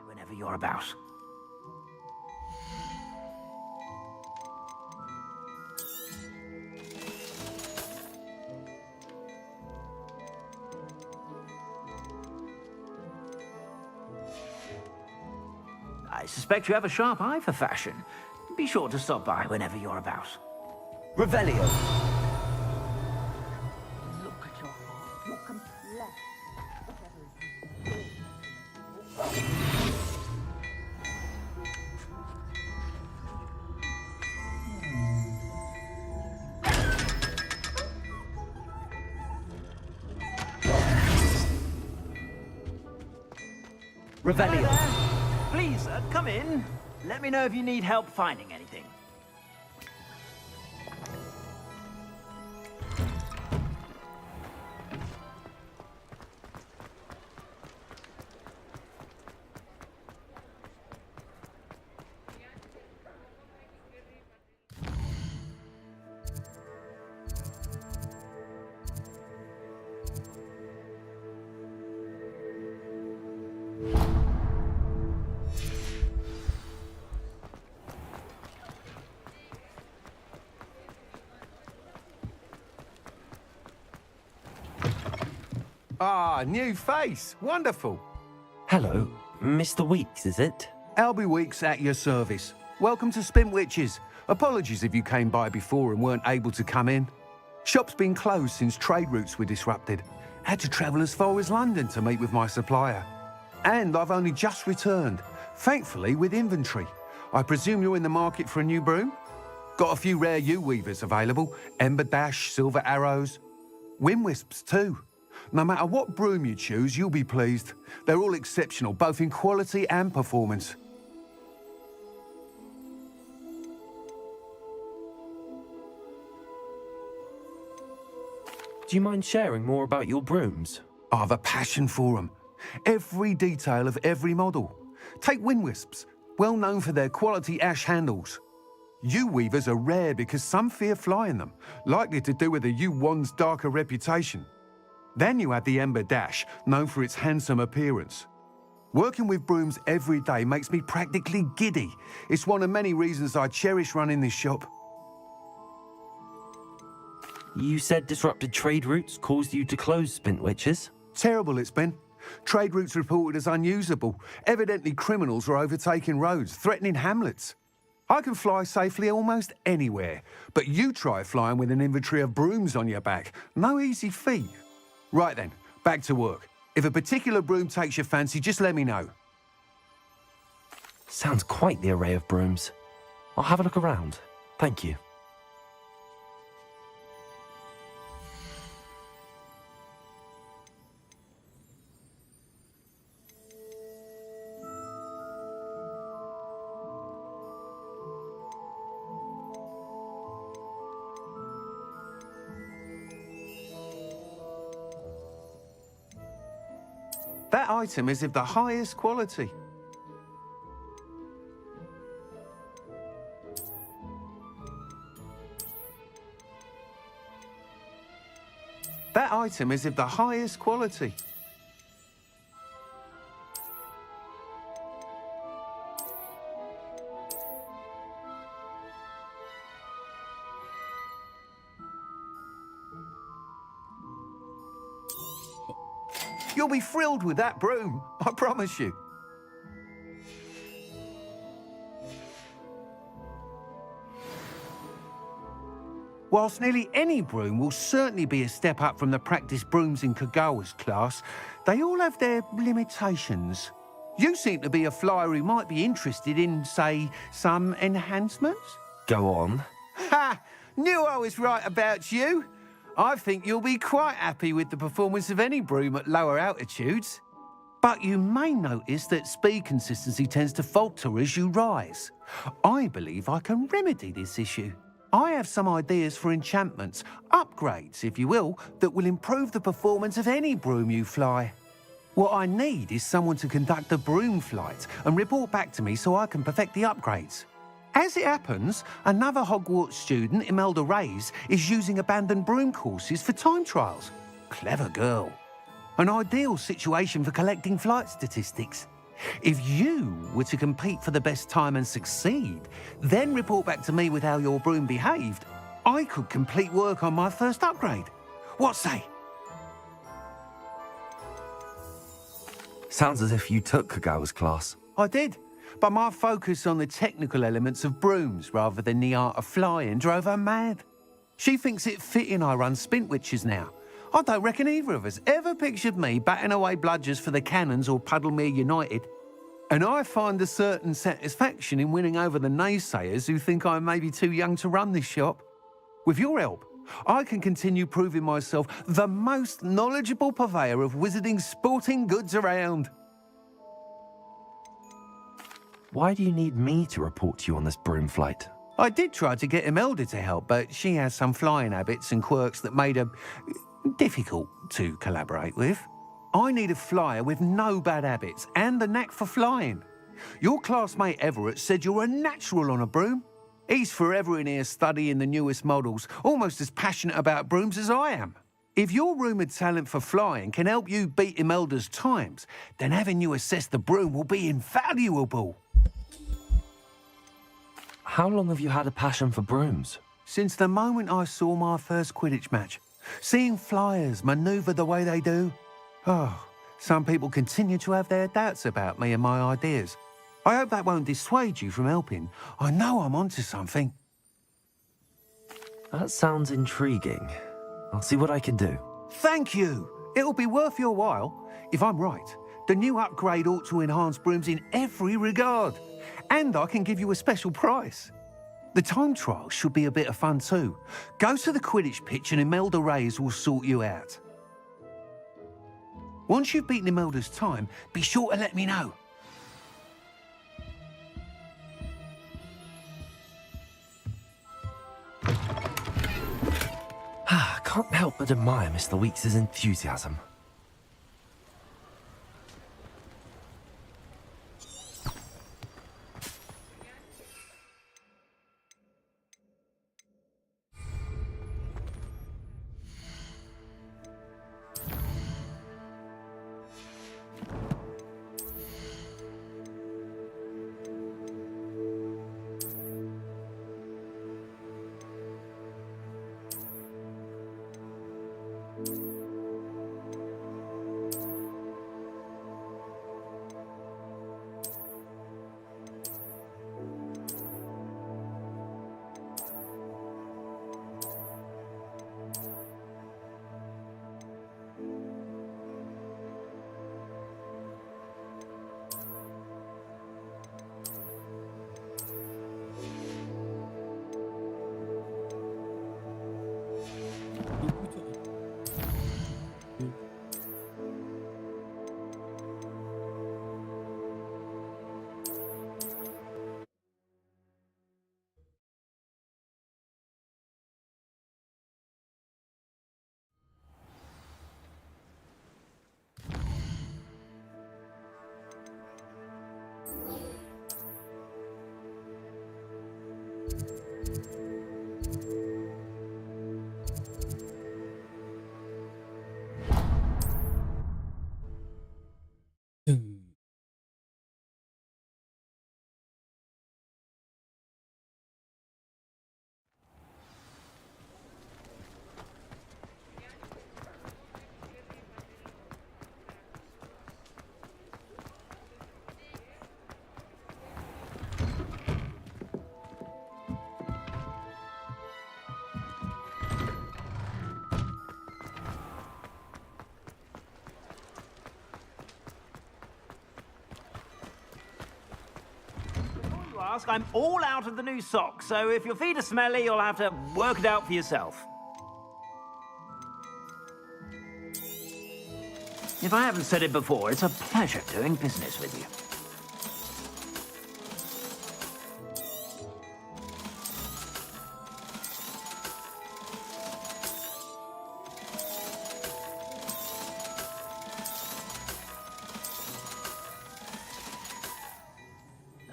whenever you're about. I suspect you have a sharp eye for fashion. Be sure to stop by whenever you're about. Revelio. Look at your heart. Look and left. Revelio. Please, come in. Let me know if you need help finding anything. Ah, new face. Wonderful. Hello, Mr. Weeks, is it? Albie Weeks at your service. Welcome to Spintwitches. Apologies if you came by before and weren't able to come in. Shop's been closed since trade routes were disrupted. Had to travel as far as London to meet with my supplier. And I've only just returned, thankfully with inventory. I presume you're in the market for a new broom? Got a few rare U-weavers available. Ember Dash, Silver Arrows. Wind Wisps too. No matter what broom you choose, you'll be pleased. They're all exceptional, both in quality and performance. Do you mind sharing more about your brooms? I've a passion for them. Every detail of every model. Take Wind Wisps, well known for their quality ash handles. U-weavers are rare because some fear flying them, likely to do with the U-wand's darker reputation. Then you have the Ember Dash, known for its handsome appearance. Working with brooms every day makes me practically giddy. It's one of many reasons I cherish running this shop. You said disrupted trade routes caused you to close Spintwitches? Terrible it's been. Trade routes reported as unusable. Evidently criminals are overtaking roads, threatening hamlets. I can fly safely almost anywhere, but you try flying with an inventory of brooms on your back. No easy feat. Right then, back to work. If a particular broom takes your fancy, just let me know. Sounds quite the array of brooms. I'll have a look around. Thank you. That item is of the highest quality. That item is of the highest quality. You'll be thrilled with that broom, I promise you. Whilst nearly any broom will certainly be a step up from the practice brooms in Kagawa's class, they all have their limitations. You seem to be a flyer who might be interested in, say, some enhancements? Go on. Ha! Knew I was right about you. I think you'll be quite happy with the performance of any broom at lower altitudes. But you may notice that speed consistency tends to falter as you rise. I believe I can remedy this issue. I have some ideas for enchantments, upgrades, if you will, that will improve the performance of any broom you fly. What I need is someone to conduct a broom flight and report back to me so I can perfect the upgrades. As it happens, another Hogwarts student, Imelda Reyes, is using abandoned broom courses for time trials. Clever girl. An ideal situation for collecting flight statistics. If you were to compete for the best time and succeed, then report back to me with how your broom behaved, I could complete work on my first upgrade. What say? Sounds as if you took Kagawa's class. I did. But my focus on the technical elements of brooms rather than the art of flying drove her mad. She thinks it fitting I run Spintwitches now. I don't reckon either of us ever pictured me batting away bludgers for the Cannons or Puddlemere United. And I find a certain satisfaction in winning over the naysayers who think I may be too young to run this shop. With your help, I can continue proving myself the most knowledgeable purveyor of wizarding sporting goods around. Why do you need me to report to you on this broom flight? I did try to get Imelda to help, but she has some flying habits and quirks that made her difficult to collaborate with. I need a flyer with no bad habits and the knack for flying. Your classmate Everett said you're a natural on a broom. He's forever in here studying the newest models, almost as passionate about brooms as I am. If your rumoured talent for flying can help you beat Imelda's times, then having you assess the broom will be invaluable. How long have you had a passion for brooms? Since the moment I saw my first Quidditch match. Seeing flyers manoeuvre the way they do. Oh, some people continue to have their doubts about me and my ideas. I hope that won't dissuade you from helping. I know I'm onto something. That sounds intriguing. I'll see what I can do. Thank you. It'll be worth your while. If I'm right, the new upgrade ought to enhance brooms in every regard. And I can give you a special price. The time trial should be a bit of fun too. Go to the Quidditch pitch and Imelda Reyes will sort you out. Once you've beaten Imelda's time, be sure to let me know. Can't help but admire Mr. Weeks' enthusiasm. I'm all out of the new socks, so if your feet are smelly, you'll have to work it out for yourself. If I haven't said it before, it's a pleasure doing business with you.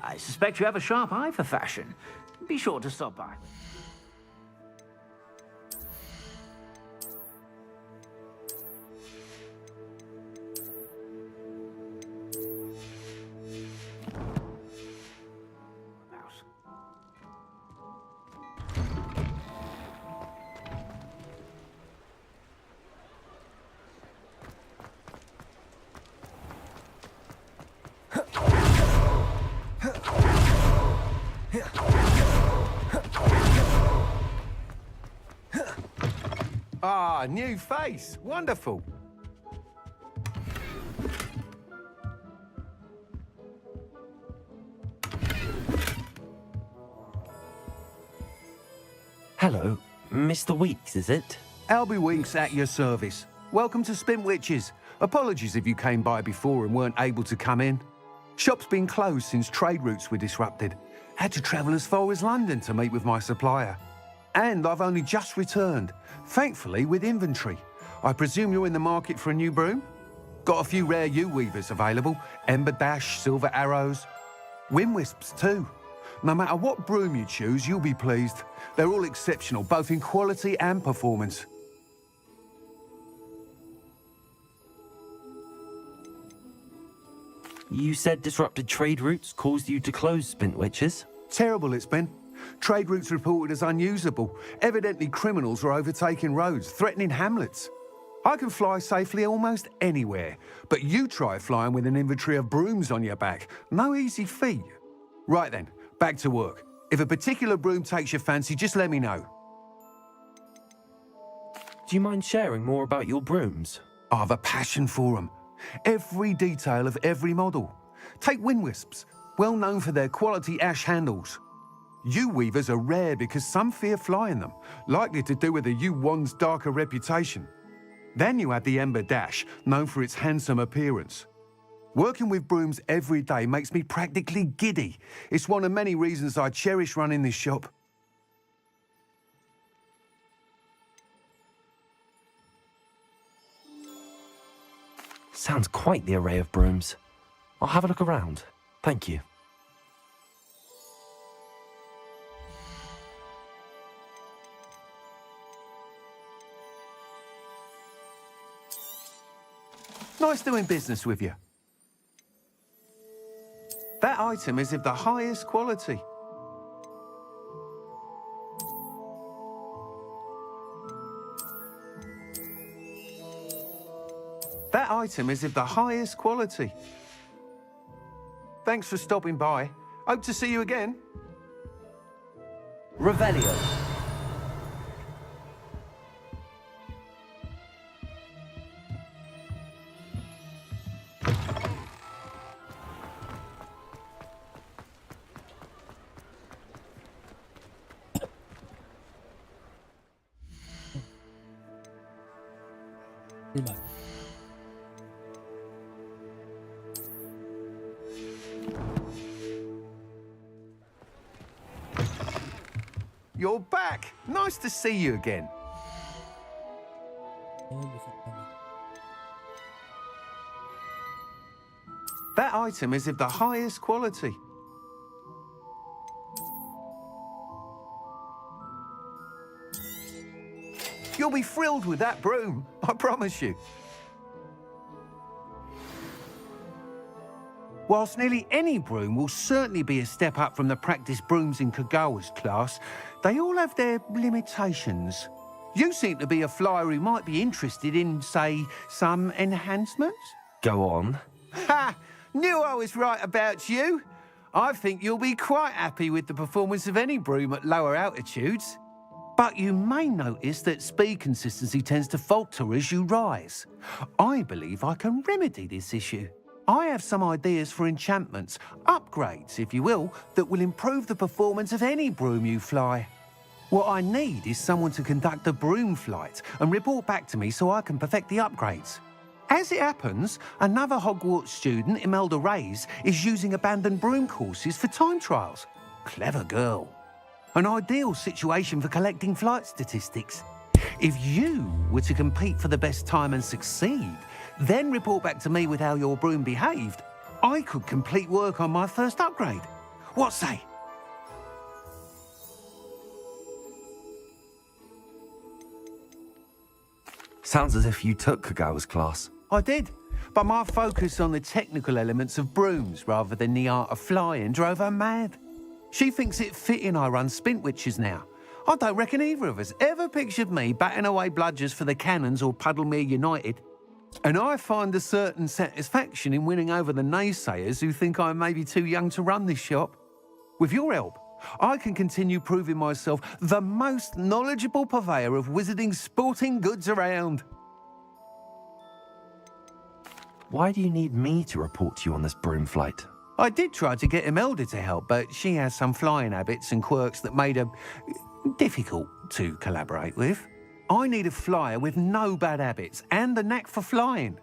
I suspect you have a sharp eye for fashion. Be sure to stop by. Ah, new face. Wonderful. Hello, Mr. Weeks, is it? Albie Weeks at your service. Welcome to Spintwitches. Apologies if you came by before and weren't able to come in. Shop's been closed since trade routes were disrupted. Had to travel as far as London to meet with my supplier. And I've only just returned, thankfully with inventory. I presume you're in the market for a new broom? Got a few rare U-weavers available. Ember Dash, Silver Arrows. Wind Wisps too. No matter what broom you choose, you'll be pleased. They're all exceptional, both in quality and performance. You said disrupted trade routes caused you to close Spintwitches? Terrible it's been. Trade routes reported as unusable. Evidently criminals were overtaking roads, threatening hamlets. I can fly safely almost anywhere, but you try flying with an inventory of brooms on your back. No easy feat. Right then, back to work. If a particular broom takes your fancy, just let me know. Do you mind sharing more about your brooms? I have a passion for them. Every detail of every model. Take wind wisps, well known for their quality ash handles. Yew weavers are rare because some fear flying them, likely to do with the yew wand's darker reputation. Then you have the Ember Dash, known for its handsome appearance. Working with brooms every day makes me practically giddy. It's one of many reasons I cherish running this shop. Sounds quite the array of brooms. I'll have a look around. Thank you. Nice doing business with you. That item is of the highest quality. That item is of the highest quality. Thanks for stopping by. Hope to see you again. Revelio. Rumah. You're back. Nice to see you again. Oh, besok pagi. That item is of the highest quality. You'll be thrilled with that broom, I promise you. Whilst nearly any broom will certainly be a step up from the practice brooms in Kagawa's class, they all have their limitations. You seem to be a flyer who might be interested in, say, some enhancements? Go on. Ha! Knew I was right about you. I think you'll be quite happy with the performance of any broom at lower altitudes. But you may notice that speed consistency tends to falter as you rise. I believe I can remedy this issue. I have some ideas for enchantments, upgrades, if you will, that will improve the performance of any broom you fly. What I need is someone to conduct a broom flight and report back to me so I can perfect the upgrades. As it happens, another Hogwarts student, Imelda Reyes, is using abandoned broom courses for time trials. Clever girl. An ideal situation for collecting flight statistics. If you were to compete for the best time and succeed, then report back to me with how your broom behaved, I could complete work on my first upgrade. What say? Sounds as if you took Kagawa's class. I did, but my focus on the technical elements of brooms rather than the art of flying drove her mad. She thinks it fitting I run Spintwitches now. I don't reckon either of us ever pictured me batting away bludgers for the Cannons or Puddlemere United. And I find a certain satisfaction in winning over the naysayers who think I may be too young to run this shop. With your help, I can continue proving myself the most knowledgeable purveyor of wizarding sporting goods around. Why do you need me to report to you on this broom flight? I did try to get Imelda to help, but she has some flying habits and quirks that made her difficult to collaborate with. I need a flyer with no bad habits and the knack for flying.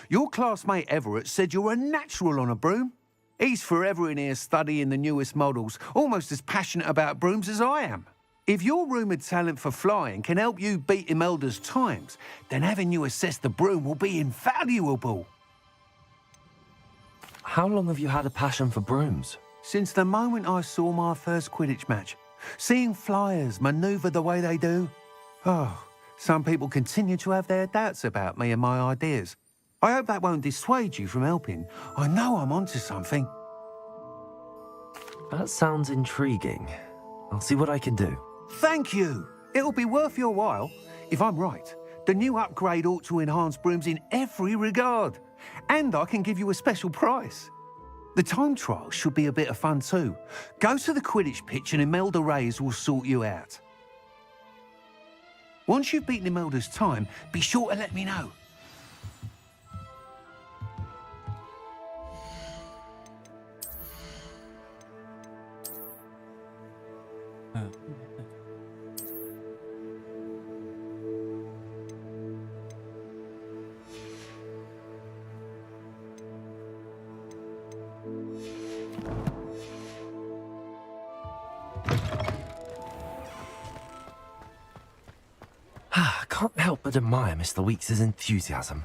Your classmate Everett said you're a natural on a broom. He's forever in here studying the newest models, almost as passionate about brooms as I am. If your rumoured talent for flying can help you beat Imelda's times, then having you assess the broom will be invaluable. How long have you had a passion for brooms? Since the moment I saw my first Quidditch match. Seeing flyers manoeuvre the way they do. Oh, some people continue to have their doubts about me and my ideas. I hope that won't dissuade you from helping. I know I'm onto something. That sounds intriguing. I'll see what I can do. Thank you. It'll be worth your while. If I'm right, The new upgrade ought to enhance brooms in every regard. And I can give you a special price. The time trial should be a bit of fun too. Go to the Quidditch pitch and Imelda Reyes will sort you out. Once you've beaten Imelda's time, be sure to let me know. I can't help but admire Mr. Weeks' enthusiasm.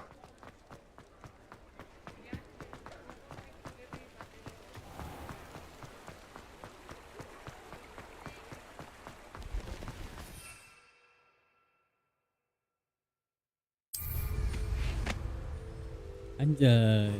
Anjay.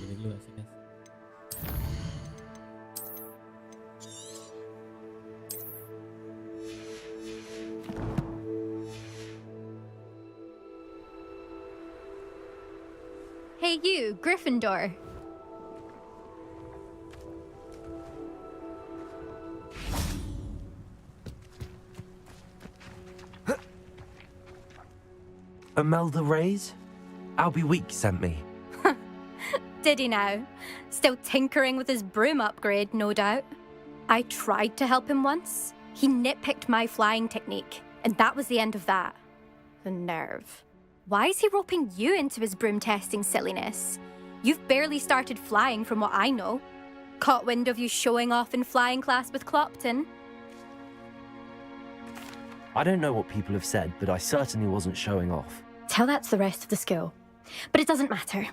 Gini dulu asik guys. Hey you, Gryffindor. Imelda Reyes? Albie Weeks sent me. Did he now? Still tinkering with his broom upgrade, no doubt. I tried to help him once. He nitpicked my flying technique, and that was the end of that. The nerve. Why is he roping you into his broom testing silliness? You've barely started flying from what I know. Caught wind of you showing off in flying class with Clopton. I don't know what people have said, but I certainly wasn't showing off. Tell that to the rest of the school. But it doesn't matter.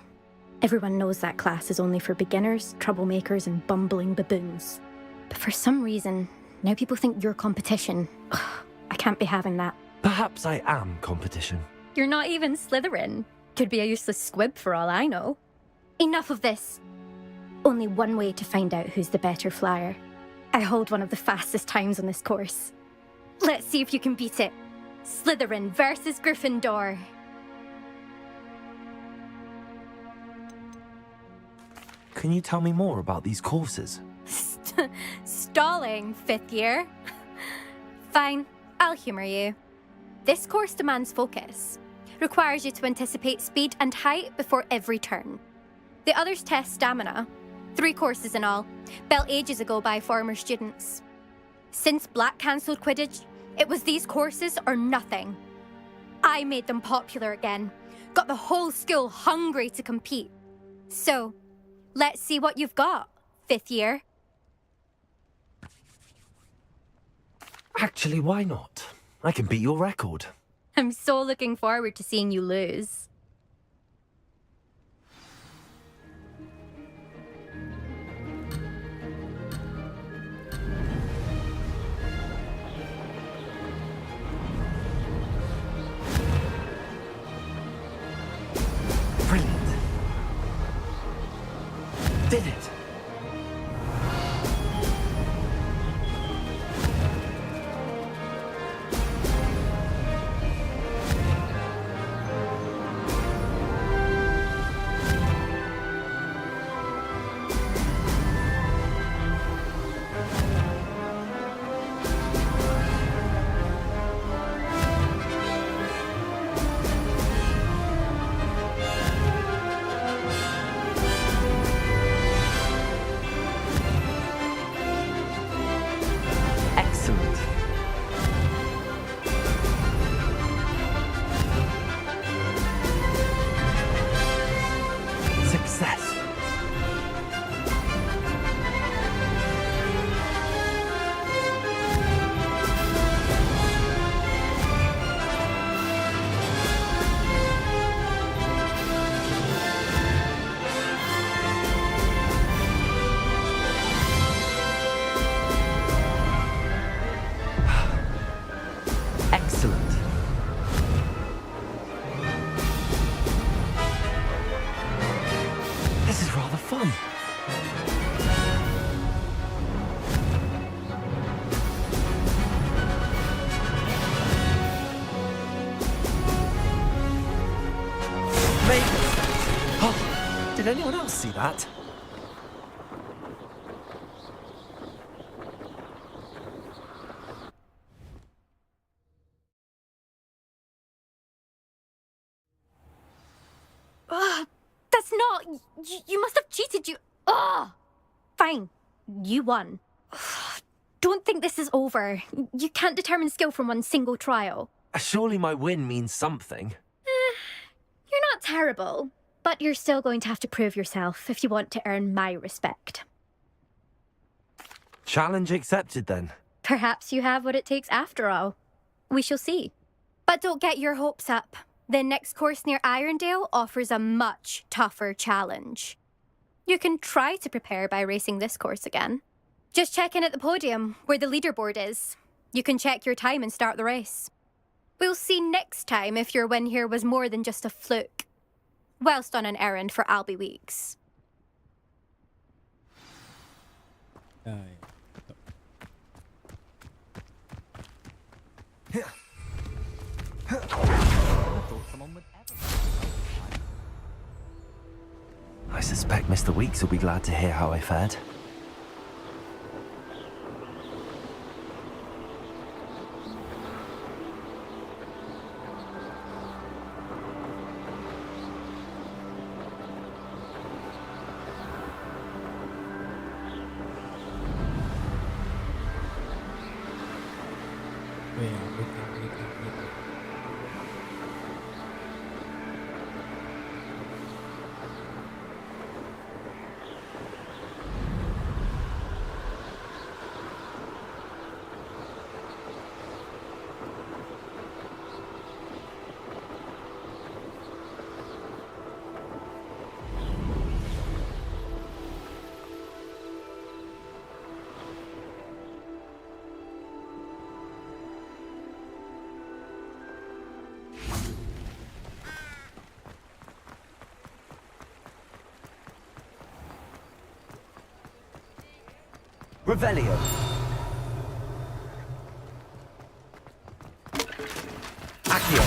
Everyone knows that class is only for beginners, troublemakers, and bumbling baboons. But for some reason, now people think you're competition. Ugh, I can't be having that. Perhaps I am competition. You're not even Slytherin. Could be a useless squib for all I know. Enough of this. Only one way to find out who's the better flyer. I hold one of the fastest times on this course. Let's see if you can beat it. Slytherin versus Gryffindor. Can you tell me more about these courses? Stalling, fifth year. Fine, I'll humour you. This course demands focus. Requires you to anticipate speed and height before every turn. The others test stamina. 3 courses in all, built ages ago by former students. Since Black cancelled Quidditch, it was these courses or nothing. I made them popular again. Got the whole school hungry to compete. So, let's see what you've got, fifth year. Actually, why not? I can beat your record. I'm so looking forward to seeing you lose. Brilliant. Did it. Come. Maybe. Oh, did anyone else see that? That's not... You must have cheated, you... Ugh! Fine. You won. Don't think this is over. You can't determine skill from one single trial. Surely my win means something. You're not terrible, but you're still going to have to prove yourself if you want to earn my respect. Challenge accepted, then. Perhaps you have what it takes after all. We shall see. But don't get your hopes up. The next course near Irondale offers a much tougher challenge. You can try to prepare by racing this course again. Just check in at the podium, where the leaderboard is. You can check your time and start the race. We'll see next time if your win here was more than just a fluke. Whilst on an errand for Albie Weeks. I suspect Mr. Weeks will be glad to hear how I fared. Revelio. Accio.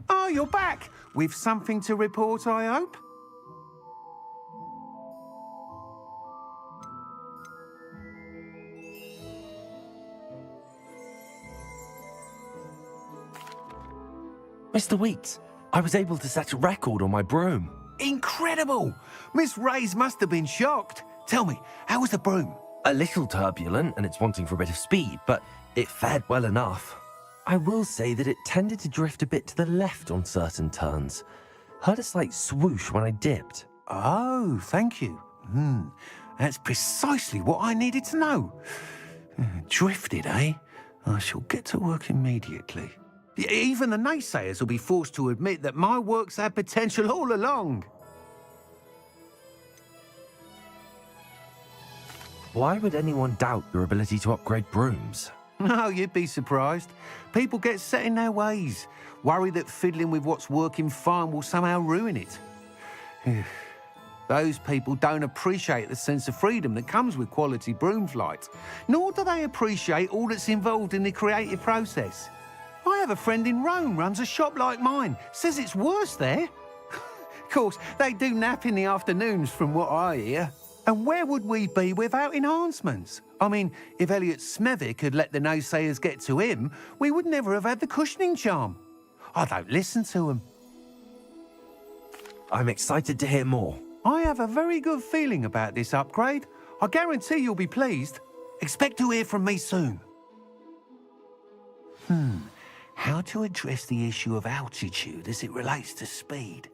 Oh, you're back! With something to report, I hope? Mr. Weeks, I was able to set a record on my broom. Incredible! Miss Reyes must have been shocked. Tell me, how was the broom? A little turbulent, and it's wanting for a bit of speed, but it fared well enough. I will say that it tended to drift a bit to the left on certain turns. Heard a slight swoosh when I dipped. Oh, thank you. That's precisely what I needed to know. Drifted, eh? I shall get to work immediately. Even the naysayers will be forced to admit that my work's had potential all along. Why would anyone doubt your ability to upgrade brooms? No, you'd be surprised. People get set in their ways, worry that fiddling with what's working fine will somehow ruin it. Those people don't appreciate the sense of freedom that comes with quality broom flight, nor do they appreciate all that's involved in the creative process. I have a friend in Rome runs a shop like mine, says it's worse there. Of course, they do nap in the afternoons from what I hear. And where would we be without enhancements? I mean, if Elliot Smethwick had let the naysayers get to him, we would never have had the cushioning charm. I don't listen to them. I'm excited to hear more. I have a very good feeling about this upgrade. I guarantee you'll be pleased. Expect to hear from me soon. How to address the issue of altitude as it relates to speed?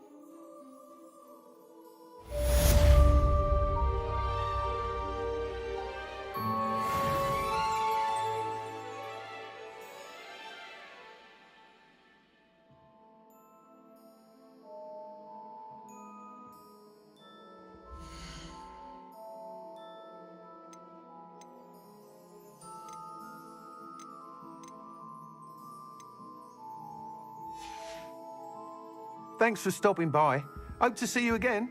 Thanks for stopping by. Hope to see you again.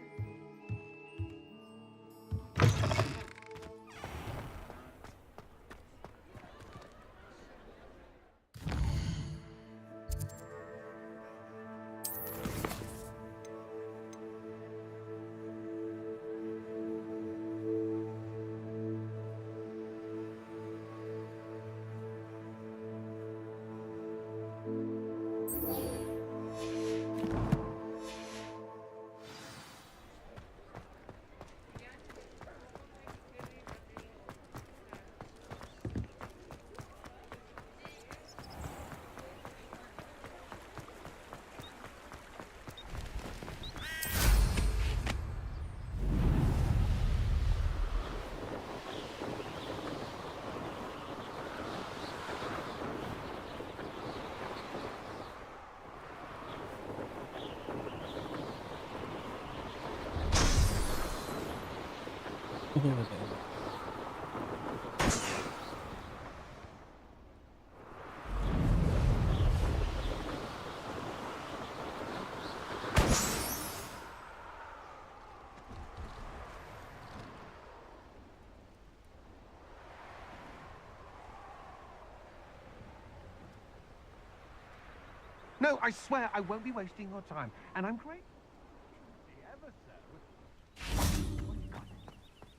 No, I swear I won't be wasting your time, and I'm great.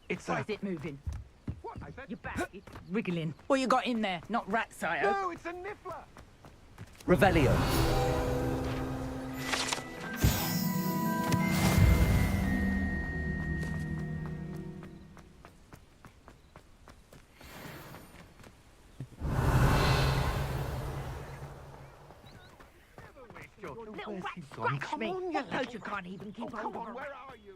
It's Why is it moving? What? I said... Your back, it's wriggling. What you got in there? Not rat sire. No, it's a niffler! Revelio. Little rat scratch me. What knows you can't even keep hold of a Where are you?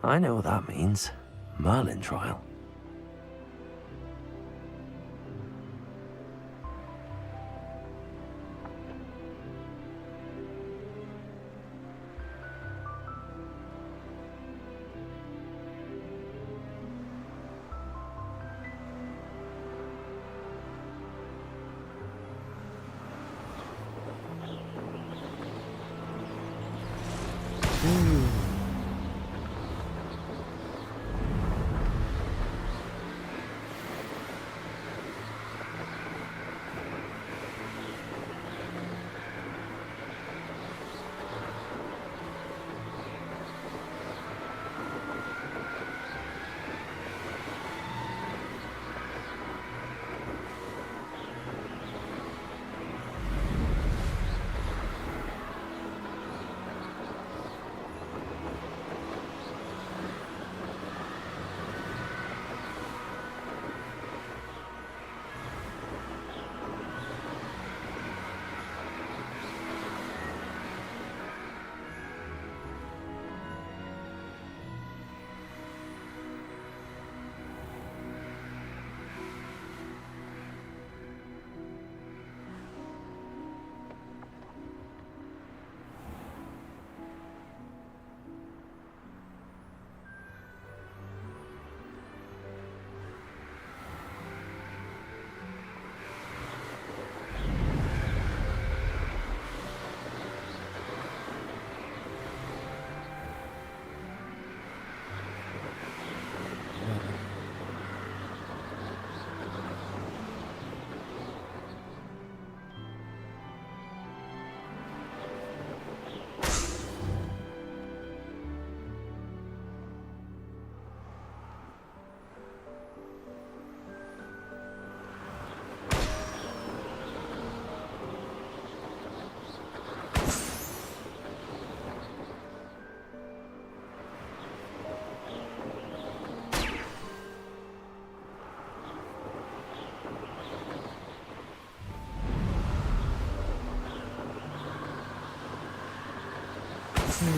I know what that means. Merlin trial.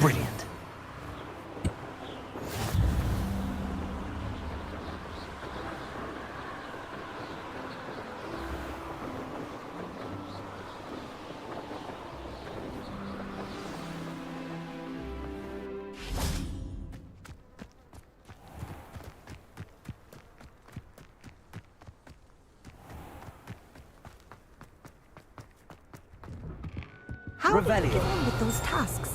Brilliant. How did you Revelio. get on with those tasks?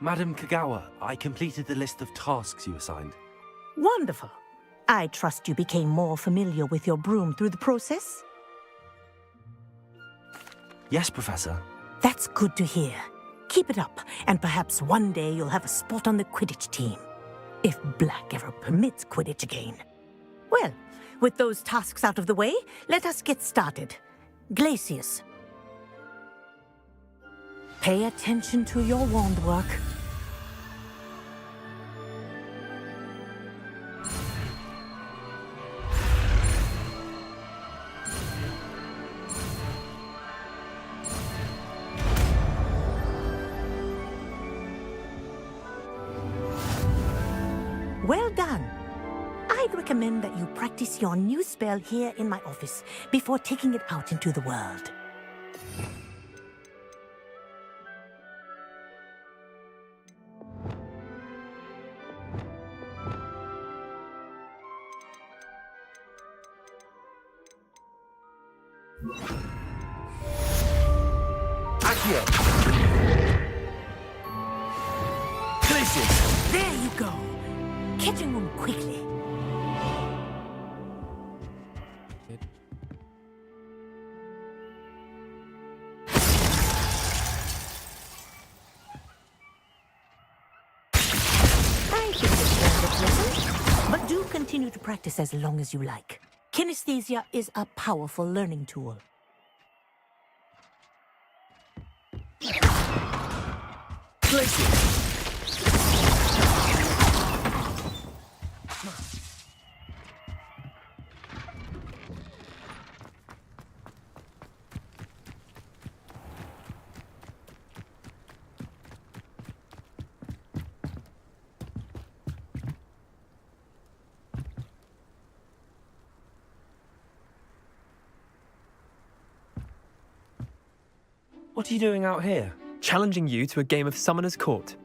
Madam Kagawa, I completed the list of tasks you assigned. Wonderful. I trust you became more familiar with your broom through the process? Yes, Professor. That's good to hear. Keep it up, and perhaps one day you'll have a spot on the Quidditch team. If Black ever permits Quidditch again. Well, with those tasks out of the way, let us get started. Glacius. Pay attention to your wand work. Well done. I'd recommend that you practice your new spell here in my office before taking it out into the world. Accio! Glacius! There you go. Catching them quickly. Thank you for sharing this lesson. But do continue to practice as long as you like. Kinesthesia is a powerful learning tool. Glacius! What are you doing out here? Challenging you to a game of Summoner's Court.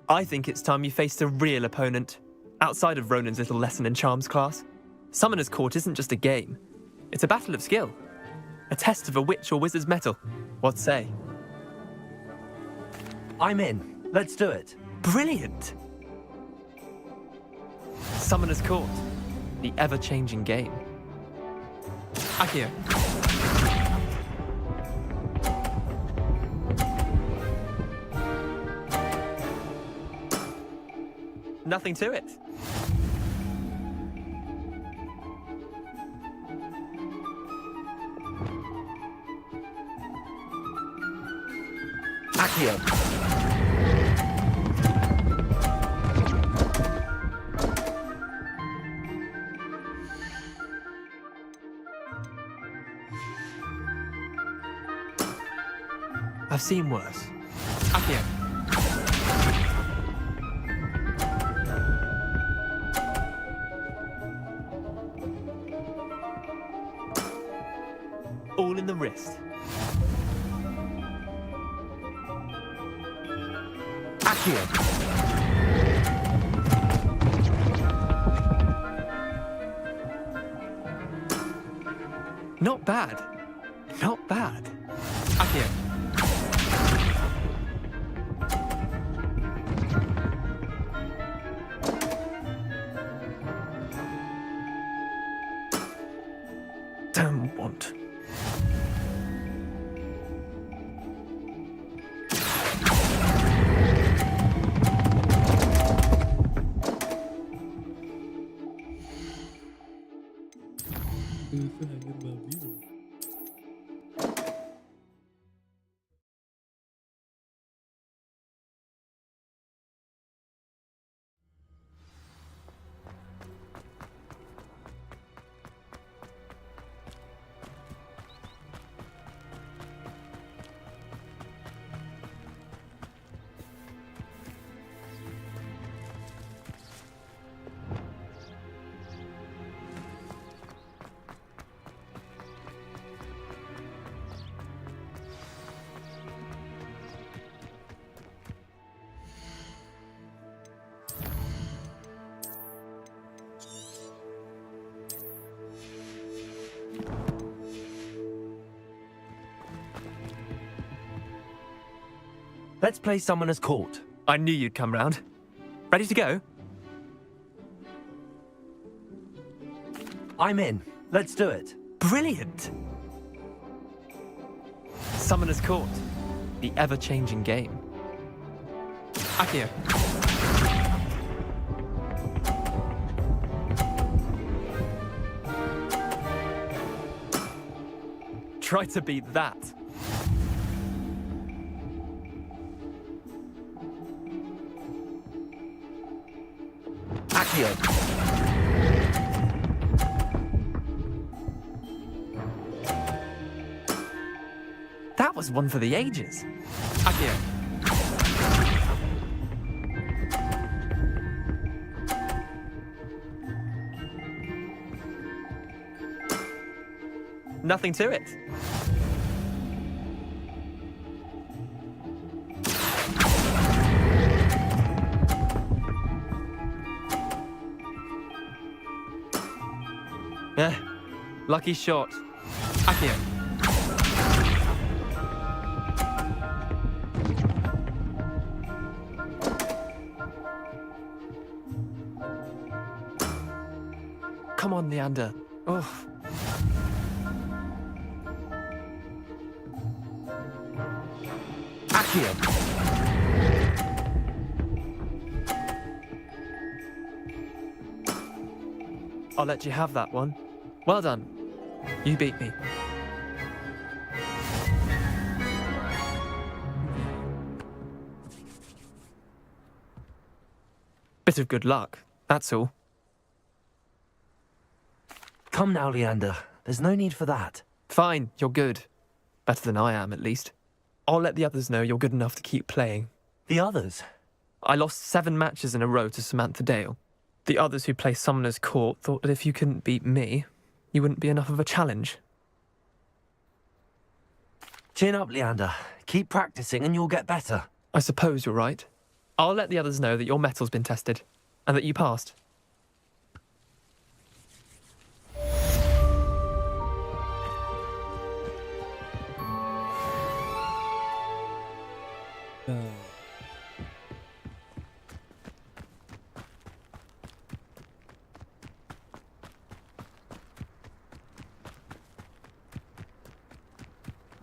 I think it's time you faced a real opponent, outside of Ronan's little lesson in charms class. Summoner's Court isn't just a game. It's a battle of skill. A test of a witch or wizard's mettle. What say? I'm in. Let's do it. Brilliant! Summoner's Court. The ever-changing game. Accio. Nothing to it. Accio! I've seen worse. Accio. All in the wrist. Accio! Not bad. Not bad. Accio. Damn want. Let's play Summoner's Court. I knew you'd come round. Ready to go? I'm in. Let's do it. Brilliant! Summoner's Court. The ever-changing game. Accio. Try to beat that. Accio. That was one for the ages. Accio. Nothing to it. Lucky shot. Accio. Come on, Leander. Oh. Accio. I'll let you have that one. Well done. You beat me. Bit of good luck, that's all. Come now, Leander. There's no need for that. Fine, you're good. Better than I am, at least. I'll let the others know you're good enough to keep playing. The others? I lost 7 matches in a row to Samantha Dale. The others who play Summoner's Court thought that if you couldn't beat me, you wouldn't be enough of a challenge. Chin up, Leander. Keep practicing and you'll get better. I suppose you're right. I'll let the others know that your metal's been tested, and that you passed.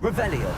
Revelio.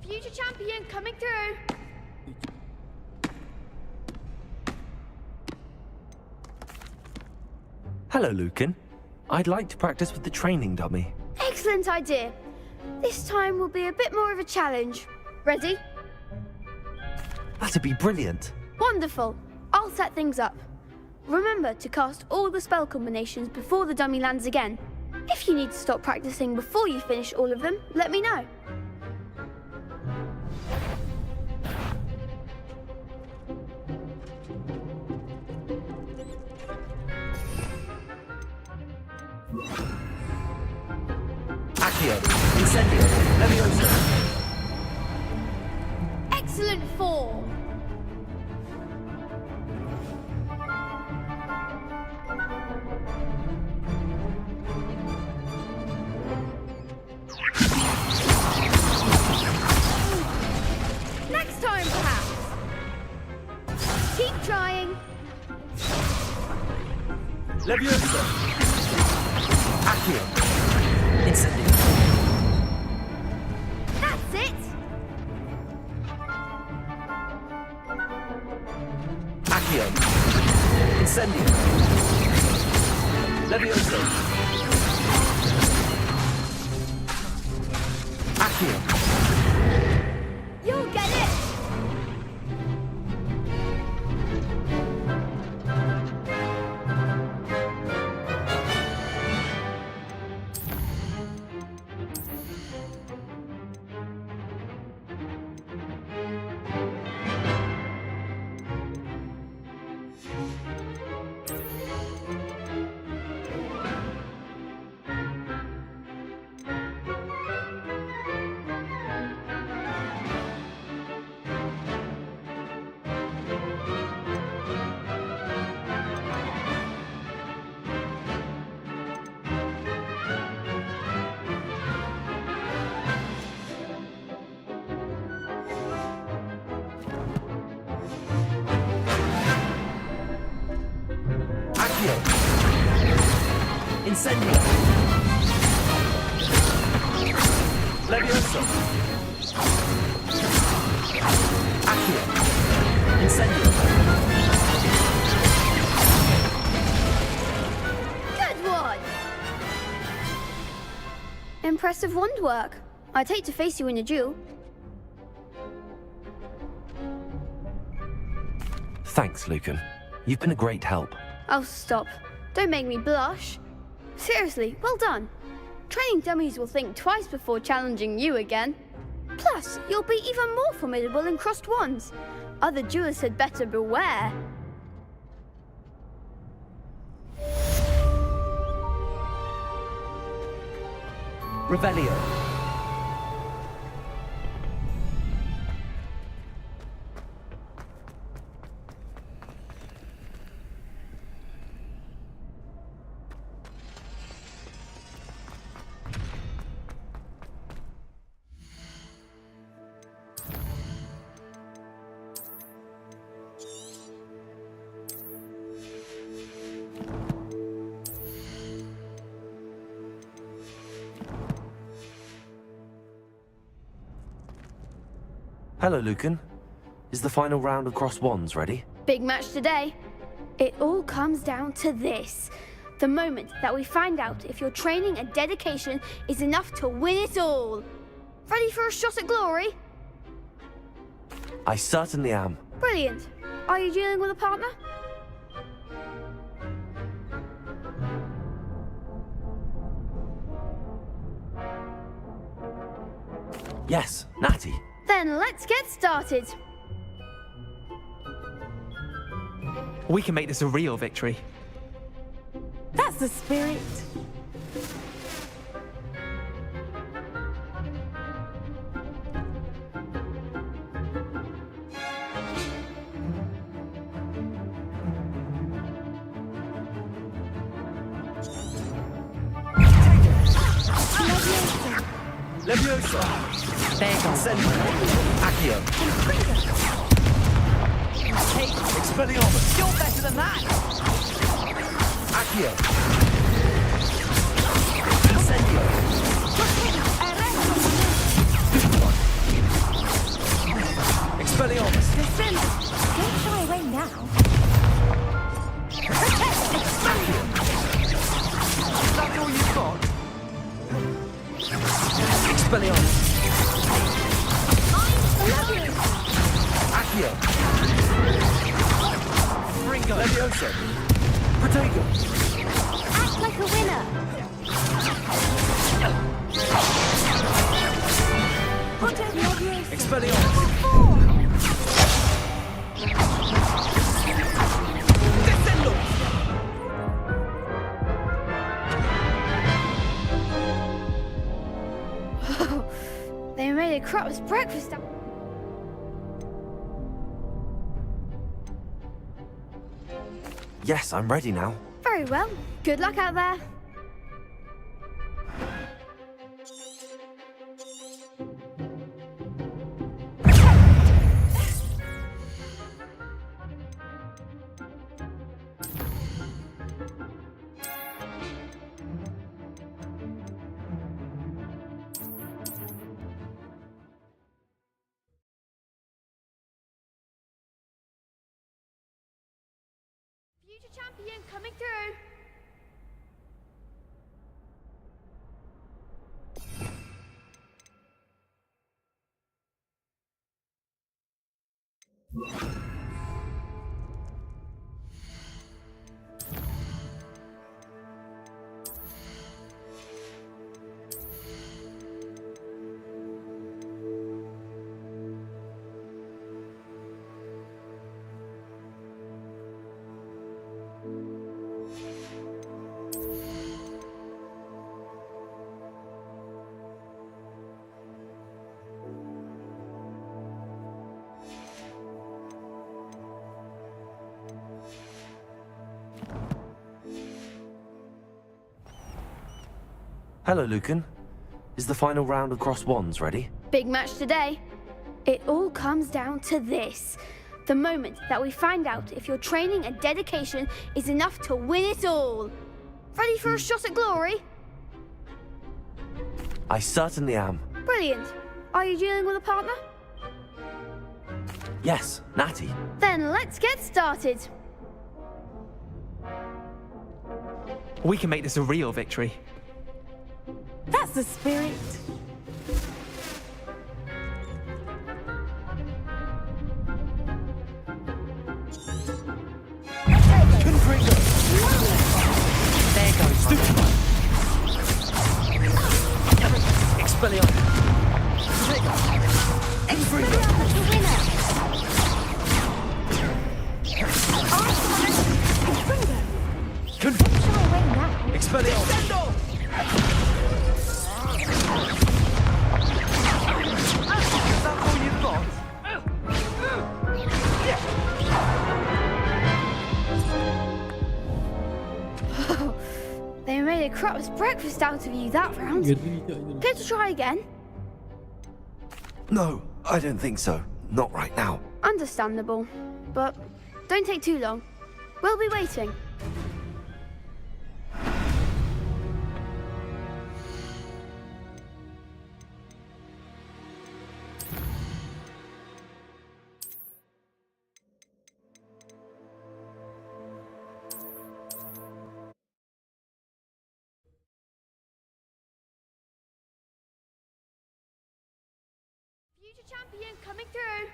Future champion coming through. Hello, Lucan. I'd like to practice with the training dummy. Excellent idea. This time will be a bit more of a challenge. Ready? That'd be brilliant. Wonderful. I'll set things up. Remember to cast all the spell combinations before the dummy lands again. If you need to stop practicing before you finish all of them, let me know. Incendio. Levioso. Excellent form. Next time, perhaps. Keep trying. Levioso. Accio. Incendio. That's it. Accio. Incendio. Levioso. Accio. You'll get it. Accio. Incendio. Levioso. Accio. Incendio. Good one. Impressive wand work. I'd hate to face you in a duel. Thanks, Lucan. You've been a great help. Oh, stop. Don't make me blush. Seriously, well done. Training dummies will think twice before challenging you again. Plus, you'll be even more formidable in crossed wands. Other duelists had better beware. Revelio. Hello, Lucan. Is the final round of cross wands ready? Big match today. It all comes down to this. The moment that we find out if your training and dedication is enough to win it all. Ready for a shot at glory? I certainly am. Brilliant. Are you dealing with a partner? Yes, Natty. Then let's get started. We can make this a real victory. That's the spirit. Levioso. Incendio. Accio. Expelliarmus. You're better than that! Accio. Incendio. Expelliarmus. Don't shy away now. Accio. Is that all you've got? Expelliarmus. Accio. Ringo. Levioso. Protego. Act like a winner. Expelliarmus. Descendo. us breakfast. Yes, I'm ready now. Very well. Good luck out there. Future champion coming through. Hello, Lucan. Is the final round of Cross Wands ready? Big match today. It all comes down to this. The moment that we find out if your training and dedication is enough to win it all. Ready for a shot at glory? I certainly am. Brilliant. Are you dealing with a partner? Yes, Natty. Then let's get started. We can make this a real victory. That's the spirit. There goes Expelliarmus. They made a crap's breakfast out of you that round. Care to try again? No, I don't think so. Not right now. Understandable. But don't take too long. We'll be waiting. Future champion coming through.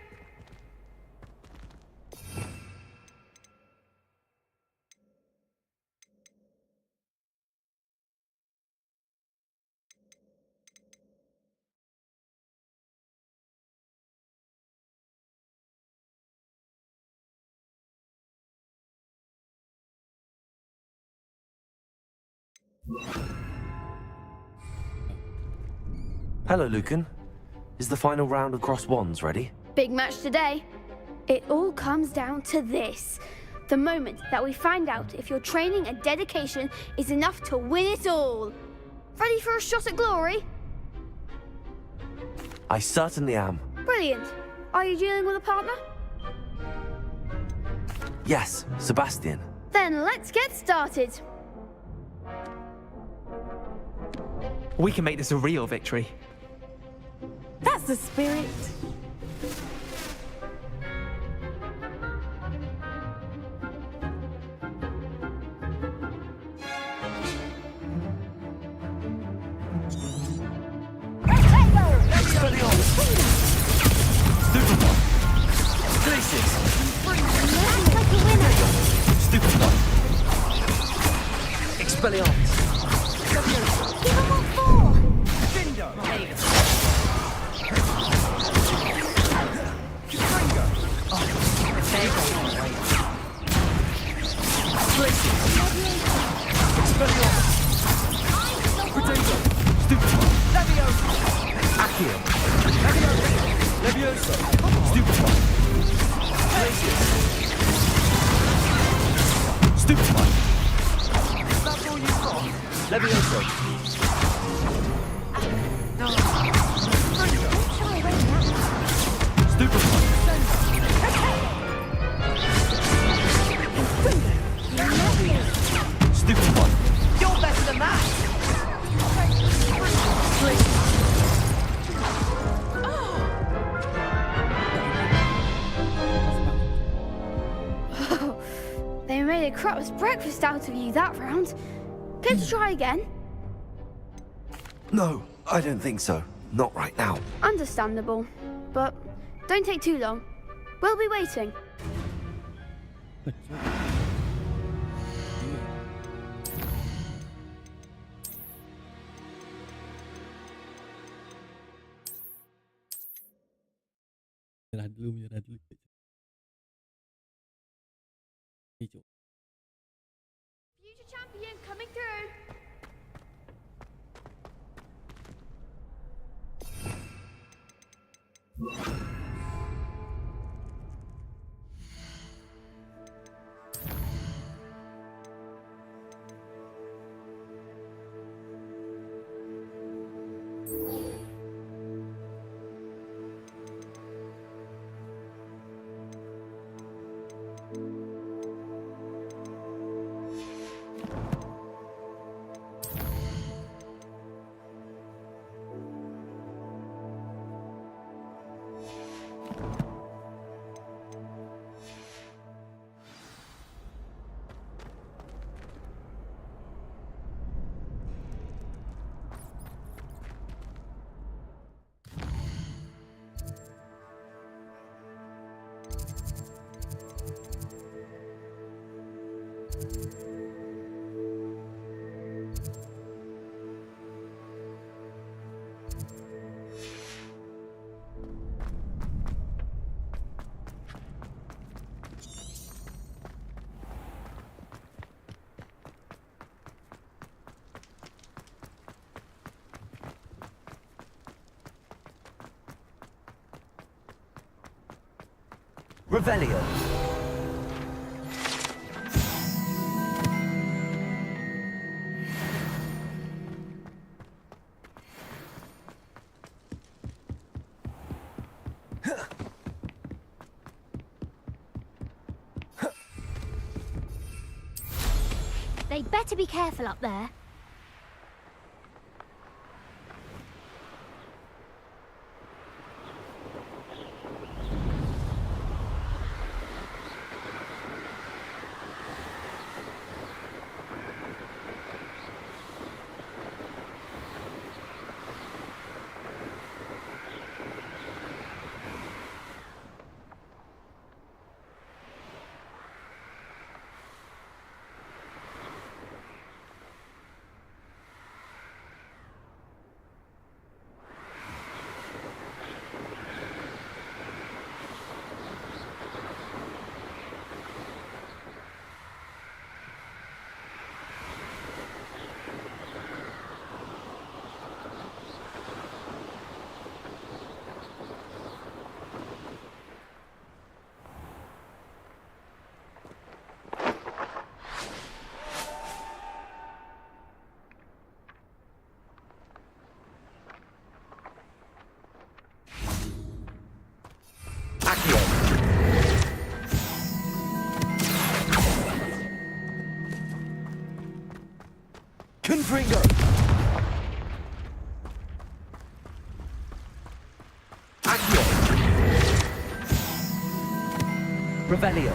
Hello, Lucan. Is the final round of Cross Wands ready? Big match today. It all comes down to this. The moment that we find out if your training and dedication is enough to win it all. Ready for a shot at glory? I certainly am. Brilliant. Are you dealing with a partner? Yes, Sebastian. Then let's get started. We can make this a real victory. That's the spirit. Expelliarmus. Give him what for? Accio. Levioso. Stupefy. Stupefy. You're better than that! They made a crap's breakfast out of you that round. Care to try again? No, I don't think so. Not right now. Understandable. But don't take too long. We'll be waiting. Menyerah dulu. Hijau. Future champion coming through. Revelio. They'd better be careful up there. Confringo. Accio. Revelio.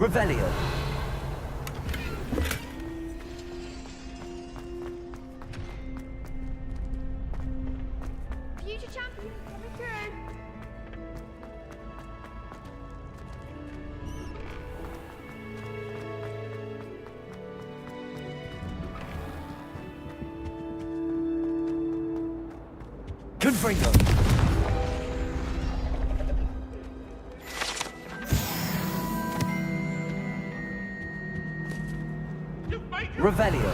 Revelio. Future champion coming through. Confringo. Revelio.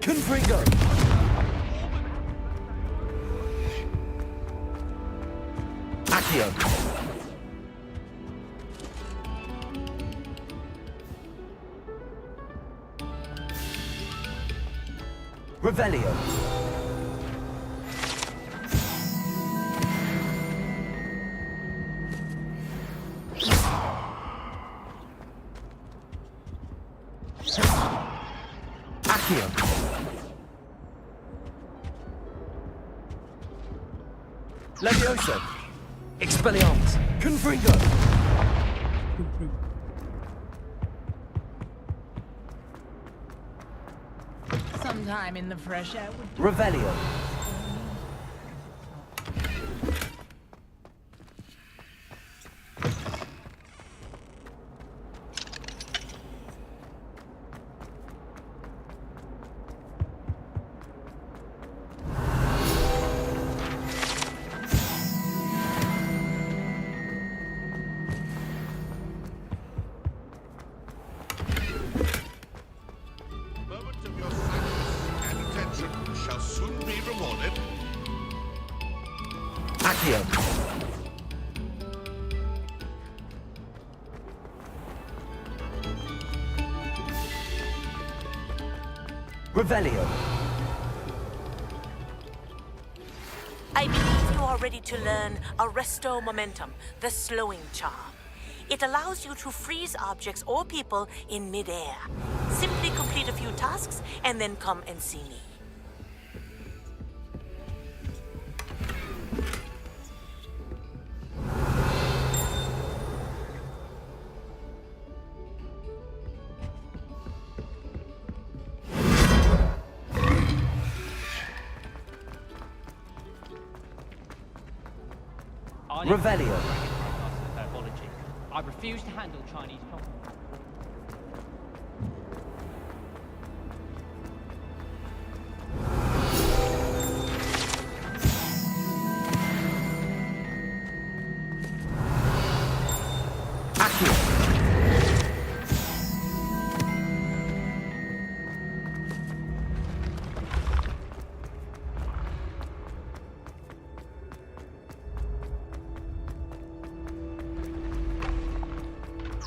Confringo. Accio. Revelio. Accio. Levioso. Expelliarmus. Confringo. Sometime in the fresh air would... Revelio. Moment of your silence and attention shall soon be rewarded. Accio. Revelio. I believe you are ready to learn Arresto Momentum, the slowing charm. It allows you to freeze objects or people in midair. Simply complete a few tasks and then come and see me. Revelio. I refuse to handle Chinese problems. Accio.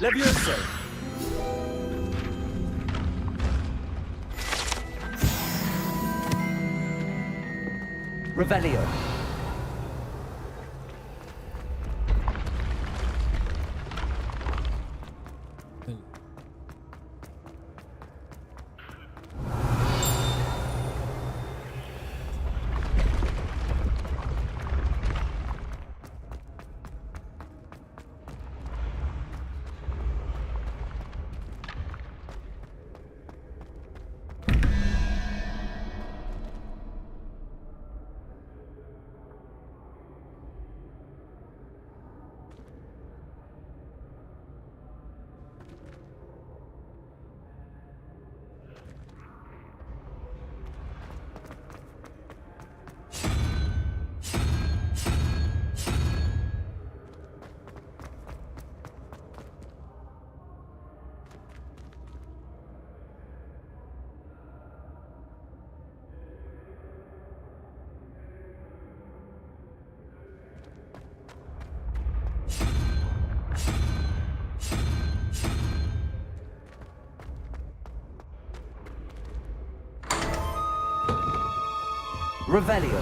Levioso. Revelio. Revelio.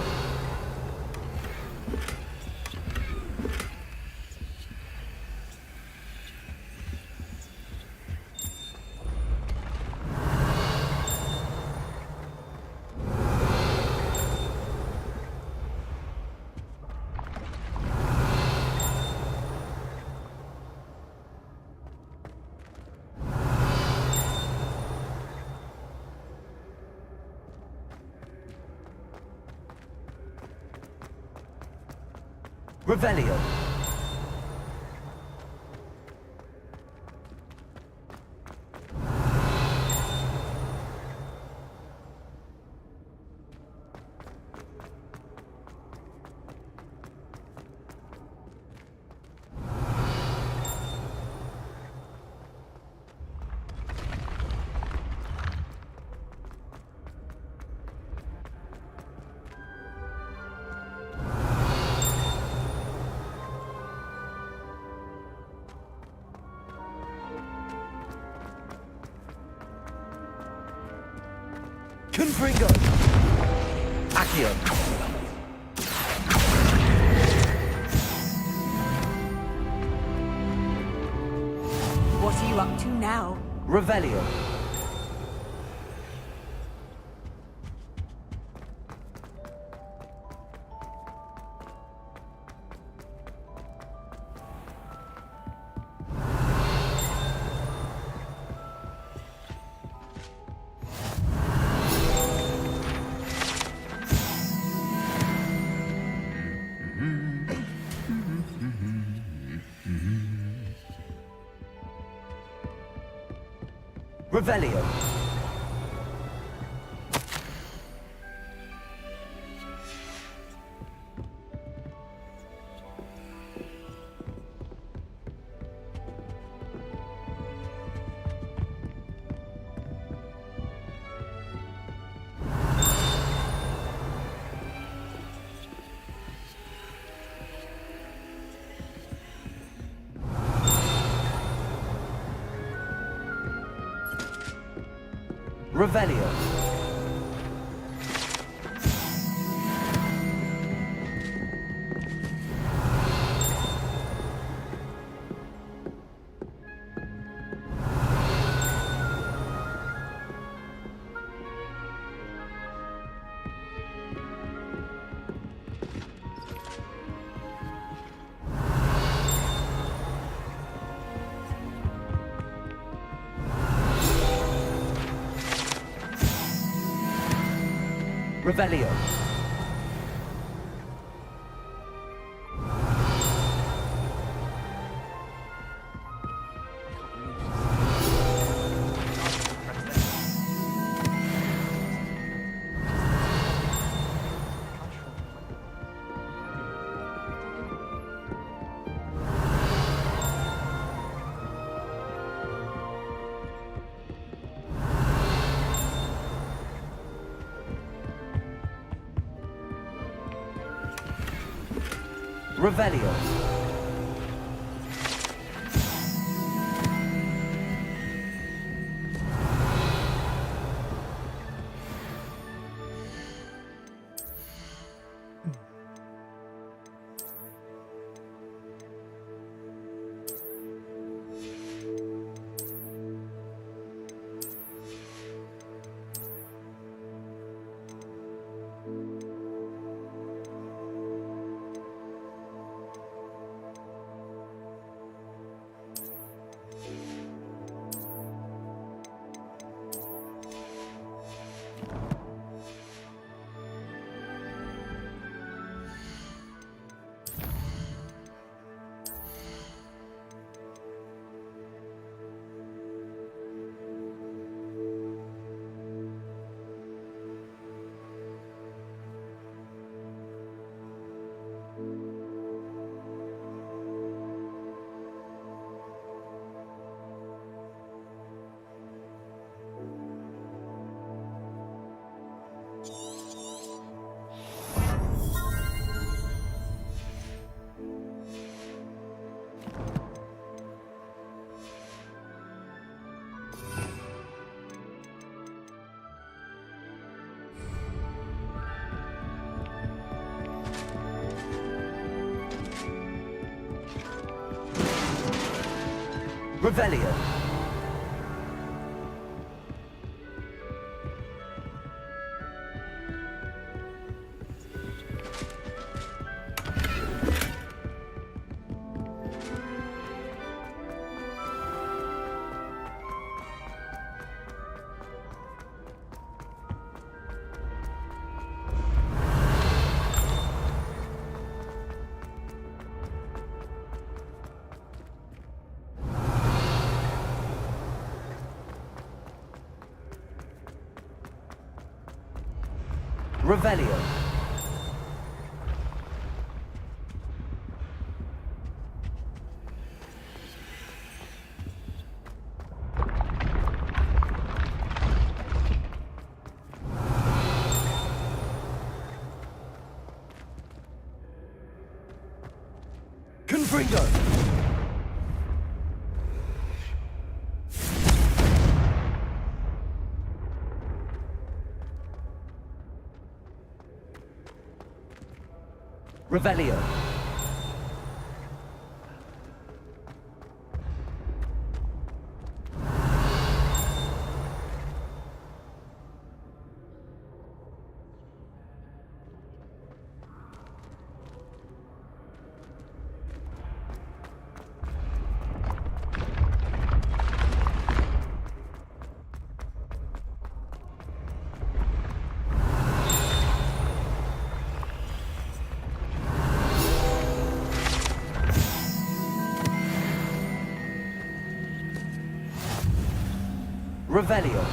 Revelio. Confringo. Accio. What are you up to now? Revelio. Revelio. Revelio. Revelio. Revelio. Revelio. Revelio. Confringo. Revelio. Revelio.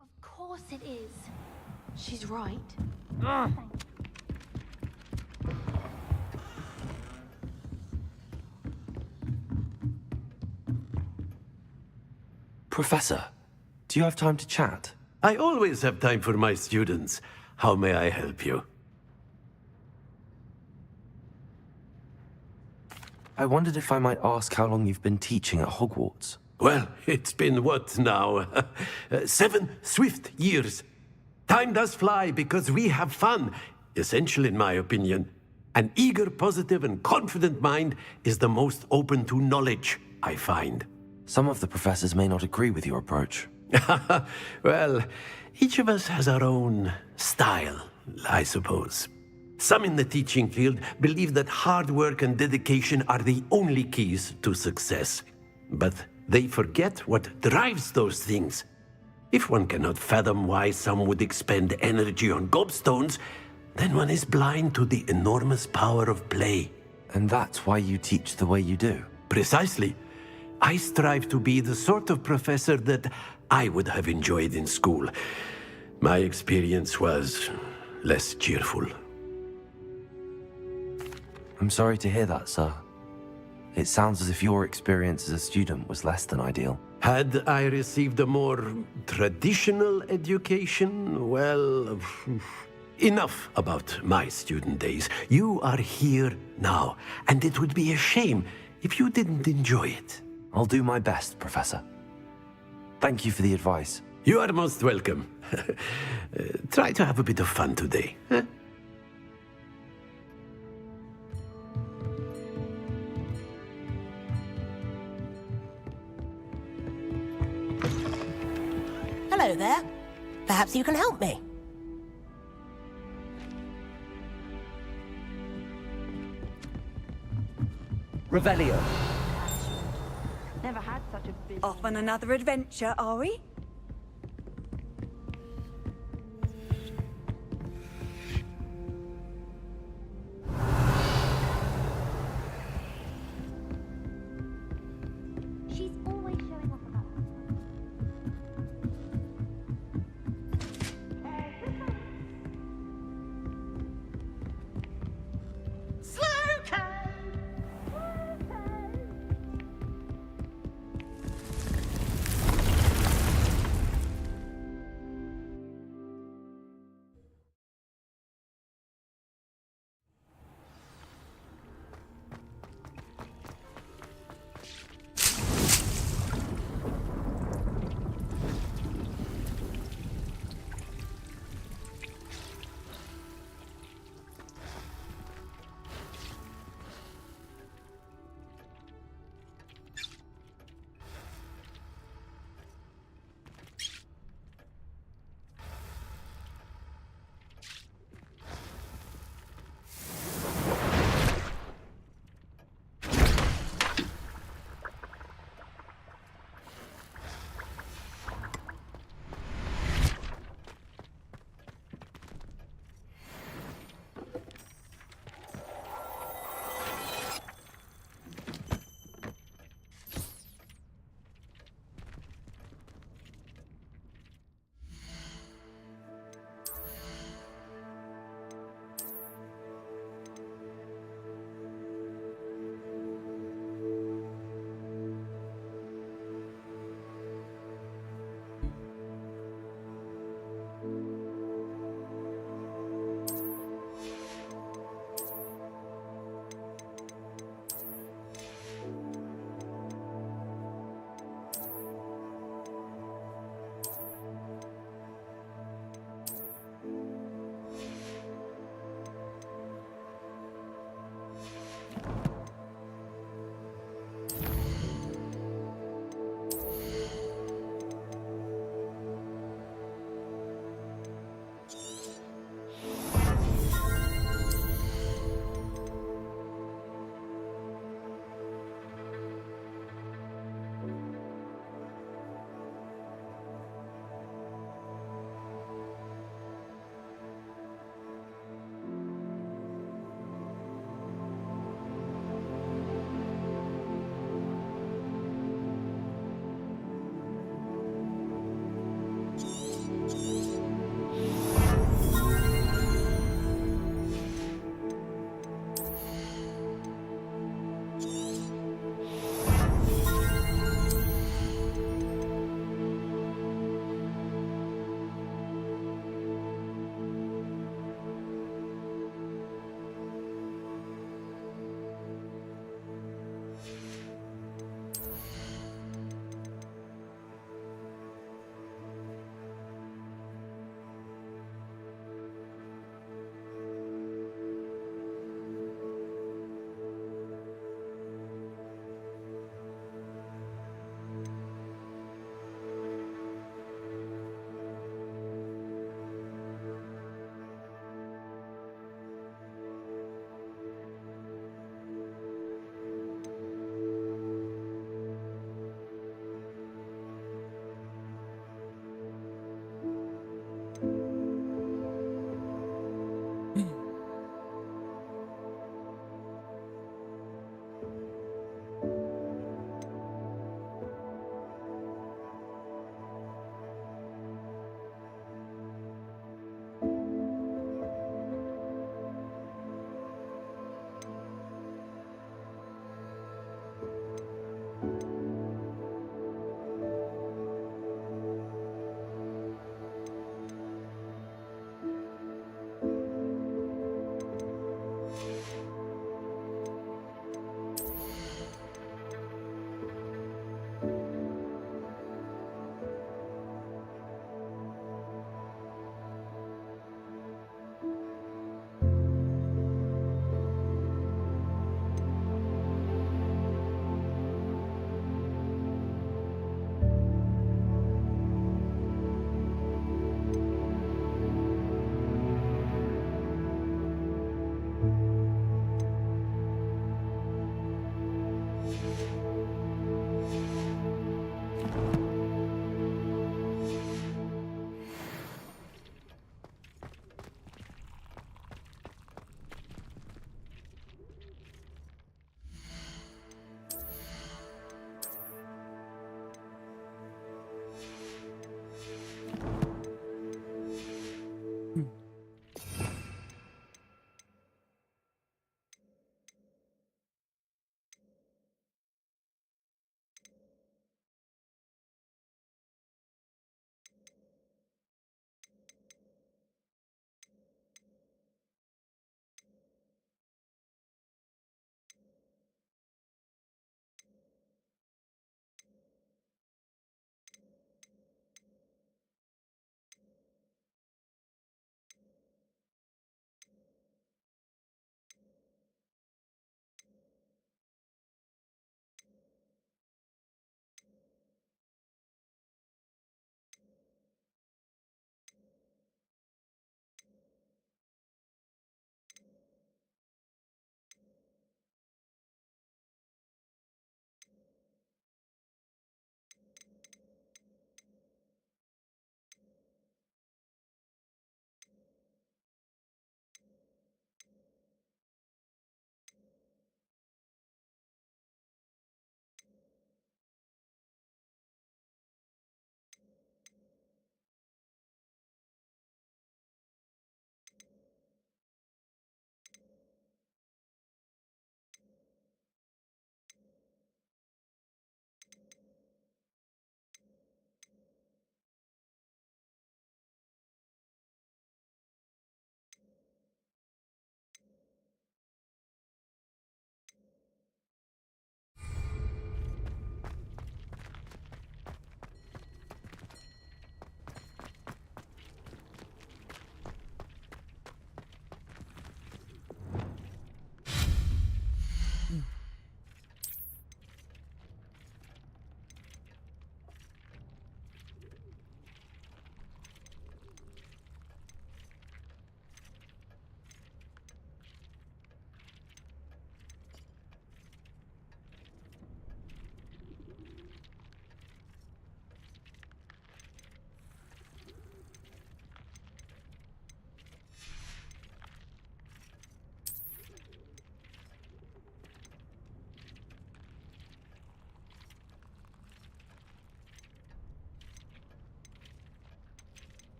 Of course it is. She's right. Professor, do you have time to chat? I always have time for my students. How may I help you? I wondered if I might ask how long you've been teaching at Hogwarts. Well, it's been what now? 7 swift years. Time does fly because we have fun. Essential in my opinion. An eager, positive, and confident mind is the most open to knowledge, I find. Some of the professors may not agree with your approach. Well, each of us has our own style, I suppose. Some in the teaching field believe that hard work and dedication are the only keys to success. But they forget what drives those things. If one cannot fathom why some would expend energy on gobstones, then one is blind to the enormous power of play. And that's why you teach the way you do? Precisely. I strive to be the sort of professor that I would have enjoyed in school. My experience was less cheerful. I'm sorry to hear that, sir. It sounds as if your experience as a student was less than ideal. Had I received a more traditional education, well, enough about my student days. You are here now, and it would be a shame if you didn't enjoy it. I'll do my best, Professor. Thank you for the advice. You are most welcome. Try to have a bit of fun today. Huh? Hello there. Perhaps you can help me. Revelio. Never had such a big... Off on another adventure, are we? She's always showing off about her.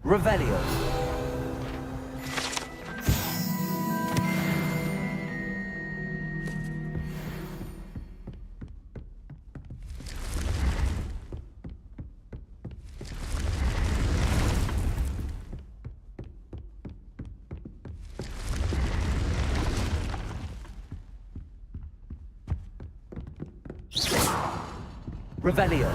Revelio. Revelio.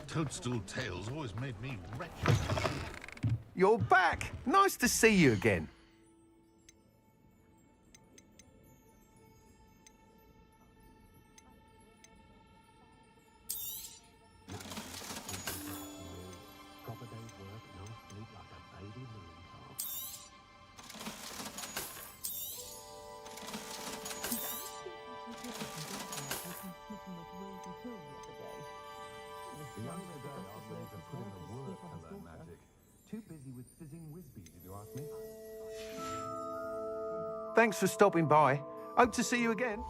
Toadstool tales always made me wretched. You're back! Nice to see you again. Too busy with fizzing whiz-bees, if you ask me. Thanks for stopping by. Hope to see you again.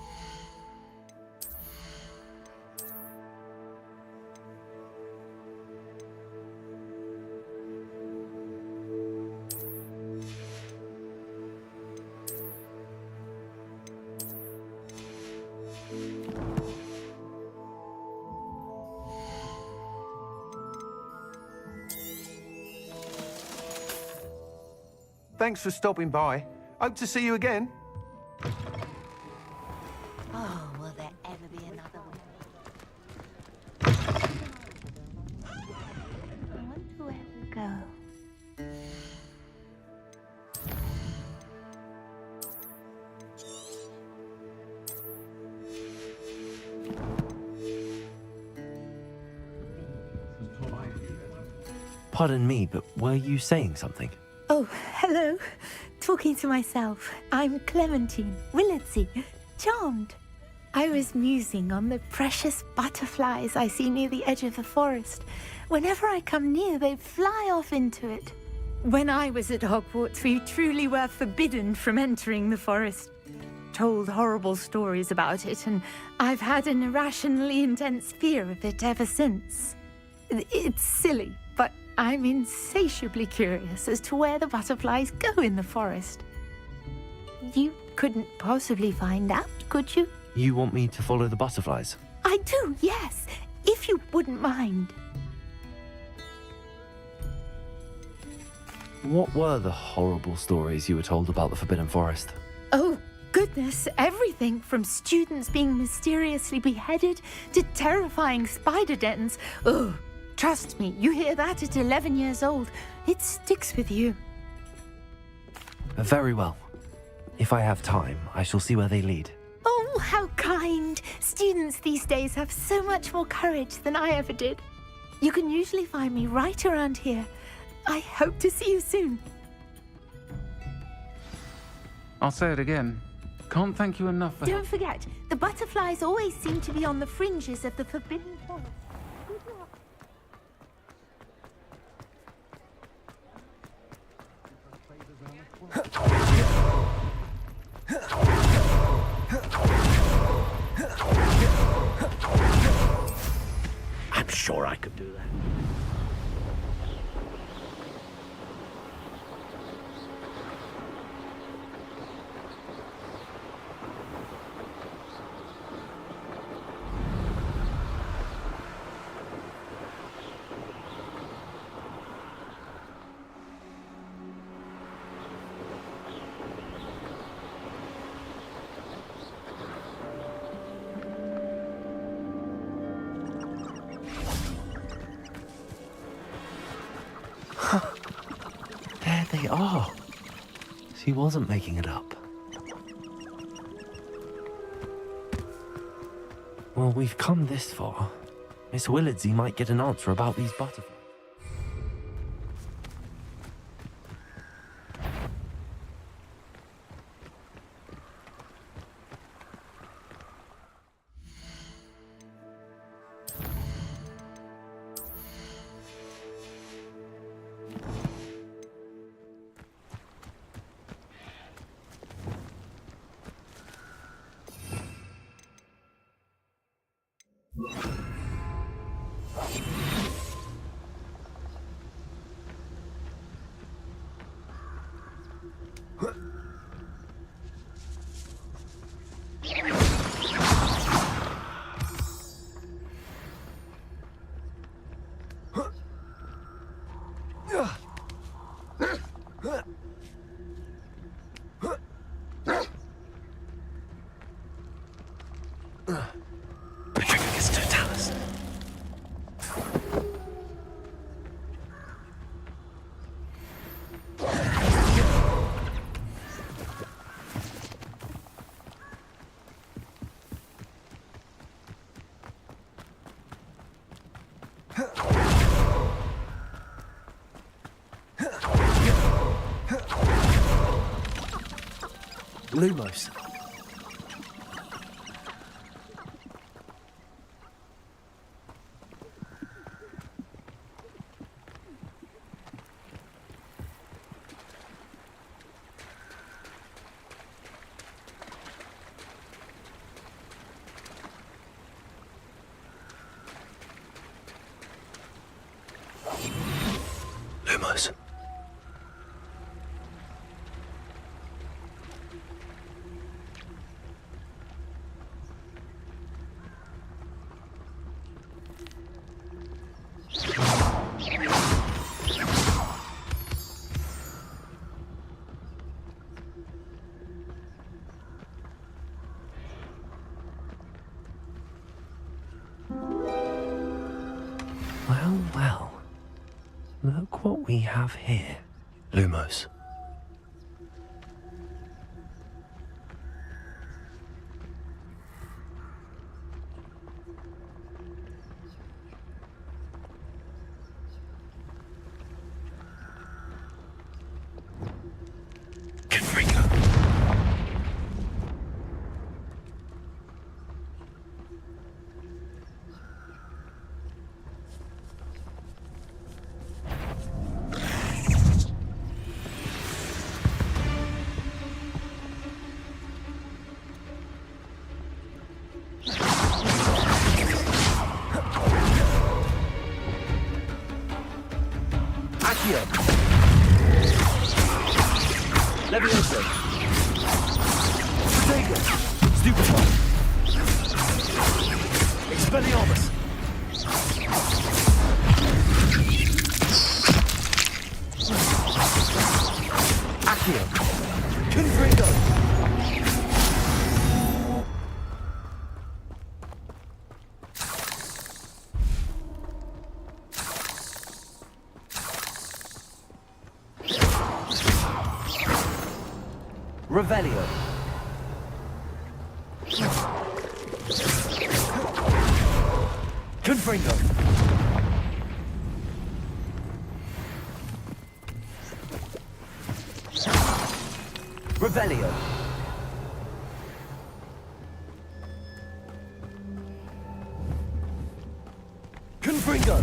Thanks for stopping by. Hope to see you again. Oh, will there ever be another one? I wonder where we go. Pardon me, but were you saying something? Oh, hello. Talking to myself. I'm Clementine Willardsey. Charmed. I was musing on the precious butterflies I see near the edge of the forest. Whenever I come near, they fly off into it. When I was at Hogwarts, we truly were forbidden from entering the forest. Told horrible stories about it, and I've had an irrationally intense fear of it ever since. It's silly, but I'm insatiably curious as to where the butterflies go in the forest. You couldn't possibly find out, could you? You want me to follow the butterflies? I do, yes, if you wouldn't mind. What were the horrible stories you were told about the Forbidden Forest? Oh, goodness, everything from students being mysteriously beheaded to terrifying spider dens. Ugh. Trust me, you hear that at 11 years old, it sticks with you. Very well. If I have time, I shall see where they lead. Oh, how kind. Students these days have so much more courage than I ever did. You can usually find me right around here. I hope to see you soon. I'll say it again. Can't thank you enough for... Don't forget, the butterflies always seem to be on the fringes of the Forbidden Forest. I'm sure I could do that. they are. She wasn't making it up. Well, we've come this far. Miss Willardsey might get an answer about these butterflies. Lumos. Lumos. Well, well. Look what we have here. Lumos. Levioso. Protego. Stupefy. Expelliarmus. Accio. Confringo. Revelio. Confringo. Revelio. Confringo.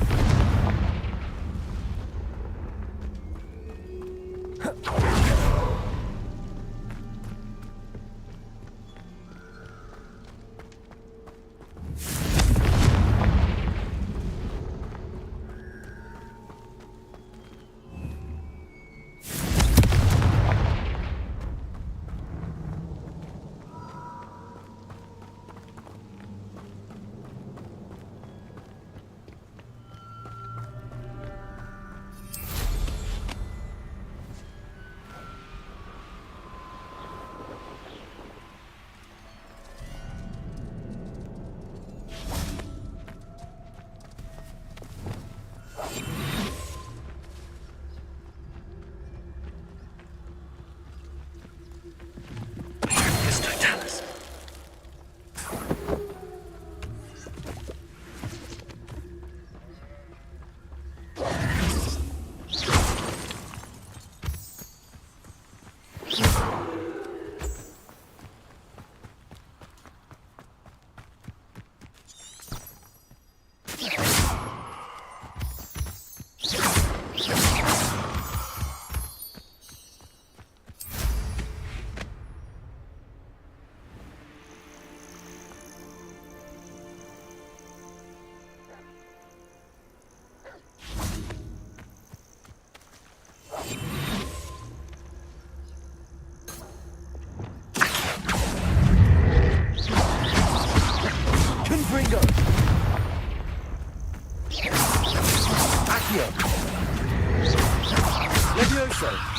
so.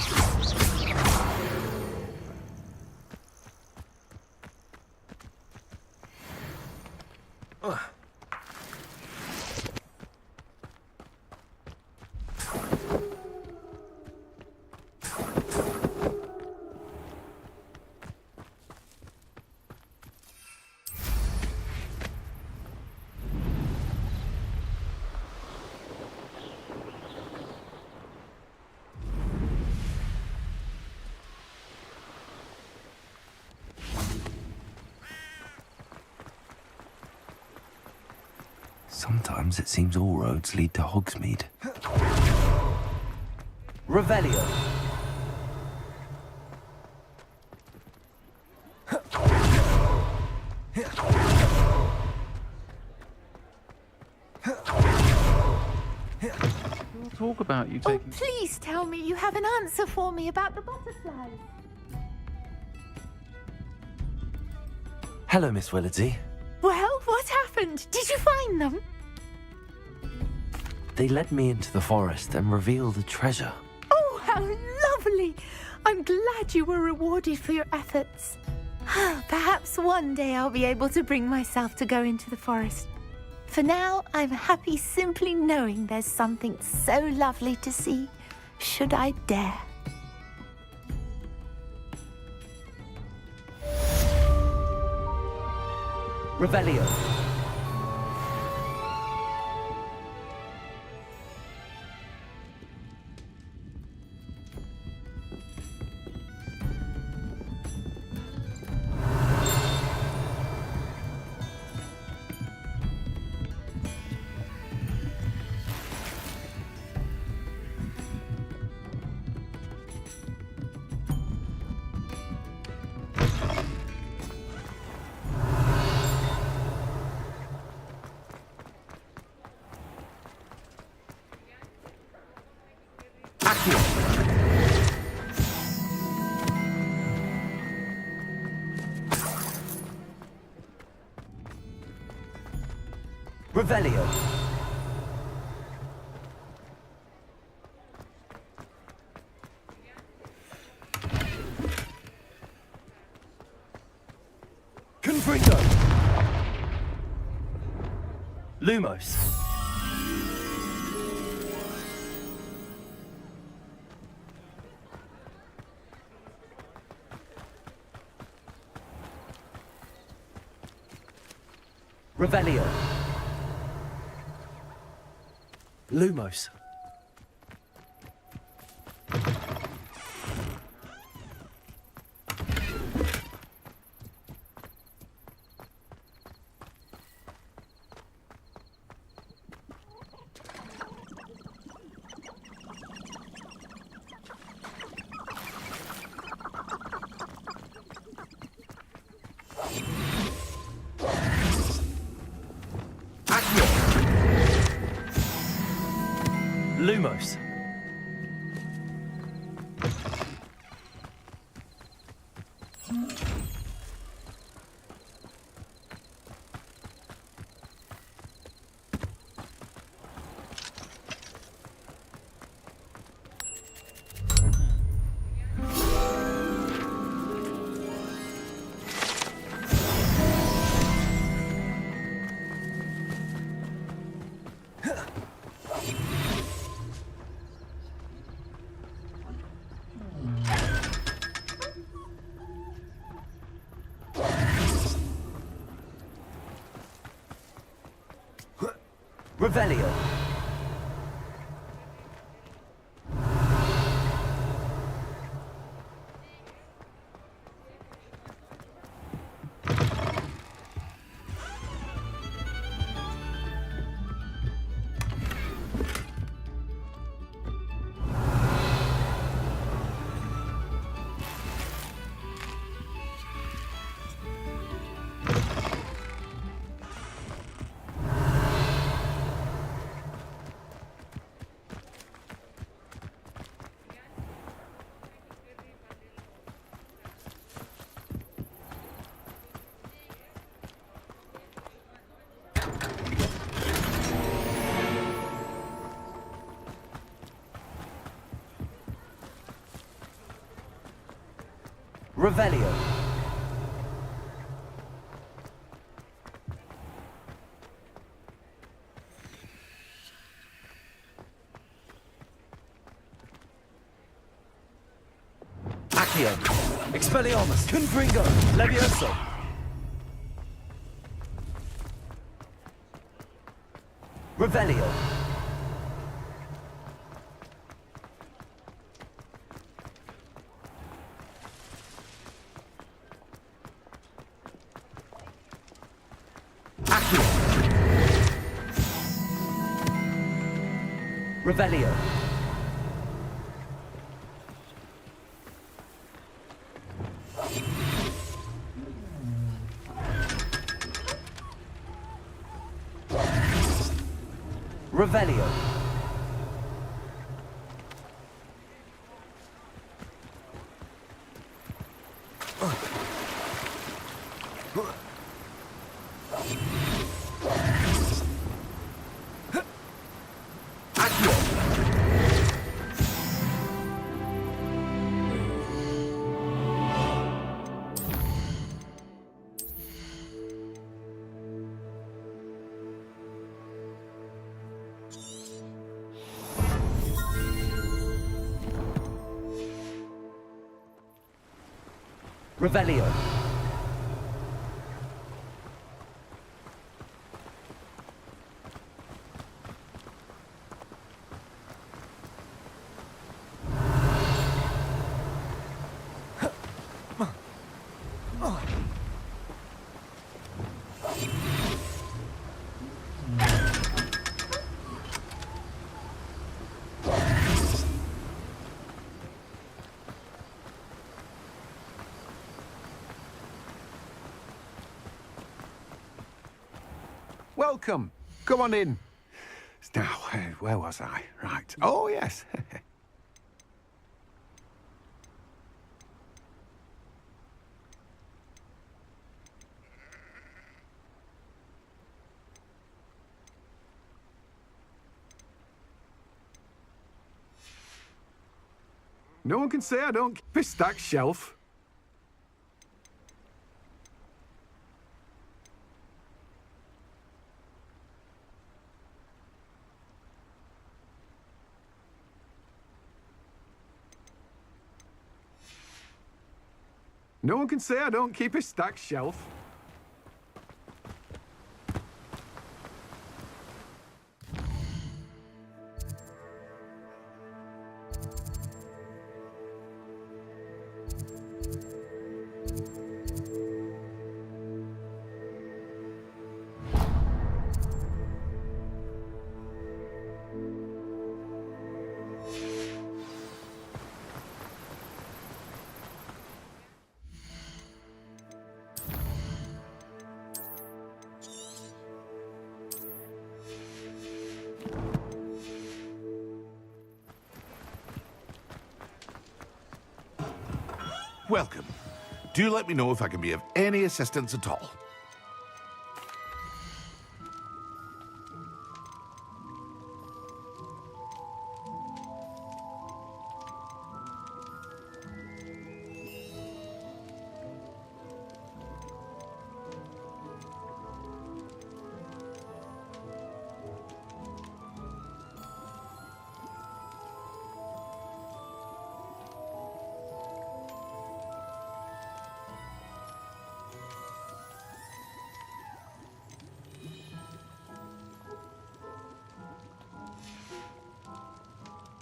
Sometimes it seems all roads lead to Hogsmeade. Revelio. We'll talk about you Oh, taking... please tell me you have an answer for me about the butterflies. Hello, Miss Willardsey. Well, what happened? Did you find them? They led me into the forest and revealed a treasure. Oh, how lovely! I'm glad you were rewarded for your efforts. Perhaps one day I'll be able to bring myself to go into the forest. For now, I'm happy simply knowing there's something so lovely to see, should I dare. Revelio. Revelio. Confringo. Lumos. Revelio. Lumos. Lumos. Revelio. Revelio. Accio. Expelliarmus. Confringo. Levioso. Revelio. Accio. Revelio. Revelio. Revelio. Welcome. Come on in. Now, where was I? Right. Oh, yes. No one can say I don't keep a stacked shelf. No one can say I don't keep a stacked shelf. Welcome. Do let me know if I can be of any assistance at all.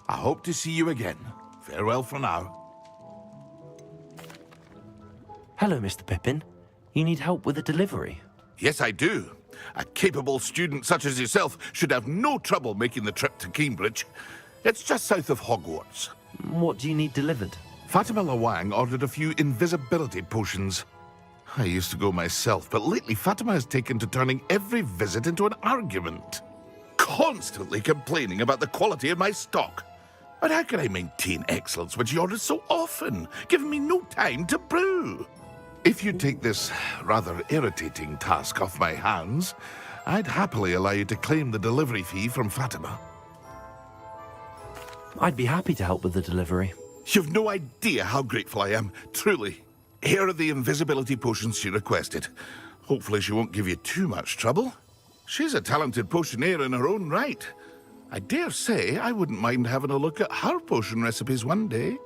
I hope to see you again. Farewell for now. Hello, Mr. Pippin. You need help with a delivery? Yes, I do. A capable student such as yourself should have no trouble making the trip to Cambridge. It's just south of Hogwarts. What do you need delivered? Fatima Lawang ordered a few invisibility potions. I used to go myself, but lately Fatima has taken to turning every visit into an argument. Constantly complaining about the quality of my stock. But how can I maintain excellence when she orders so often, giving me no time to brew? If you take this rather irritating task off my hands, I'd happily allow you to claim the delivery fee from Fatima. I'd be happy to help with the delivery. You've no idea how grateful I am, truly. Here are the invisibility potions she requested. Hopefully she won't give you too much trouble. She's a talented potioneer in her own right. I dare say I wouldn't mind having a look at her potion recipes one day.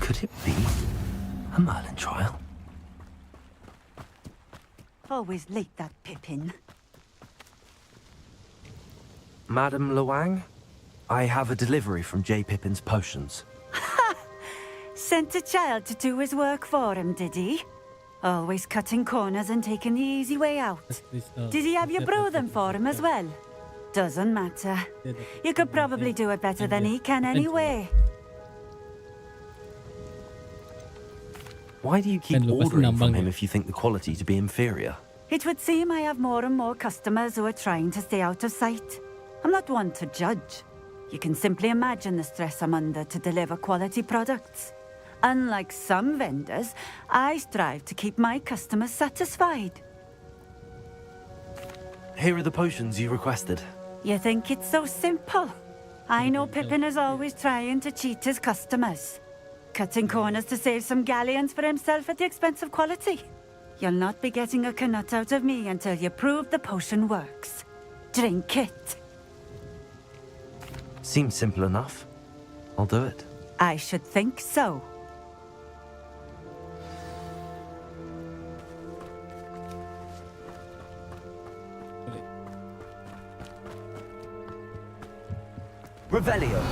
Could it be a Merlin trial? Always late, that Pippin. Madam Luang, I have a delivery from J. Pippin's Potions. Sent a child to do his work for him, did he? Always cutting corners and taking the easy way out. Did he have you brew them for him as well? Doesn't matter. You could probably do it better than he can anyway. Why do you keep ordering from him if you think the quality to be inferior? It would seem I have more and more customers who are trying to stay out of sight. I'm not one to judge. You can simply imagine the stress I'm under to deliver quality products. Unlike some vendors, I strive to keep my customers satisfied. Here are the potions you requested. You think it's so simple? I know Pippin is always trying to cheat his customers. Cutting corners to save some galleons for himself at the expense of quality. You'll not be getting a canut out of me until you prove the potion works. Drink it. Seems simple enough. I'll do it. I should think so. Revelio.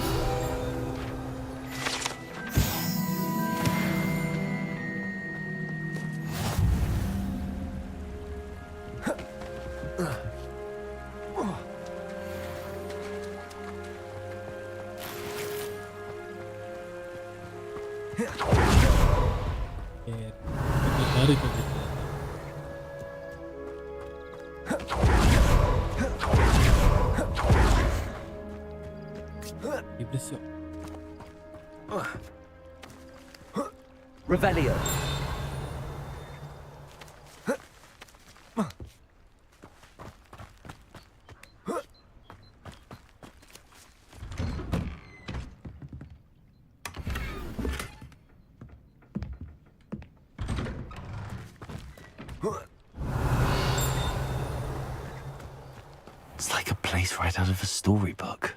Ya, tertarik aku. Iblis yuk. Revelio. It's like a place right out of a storybook.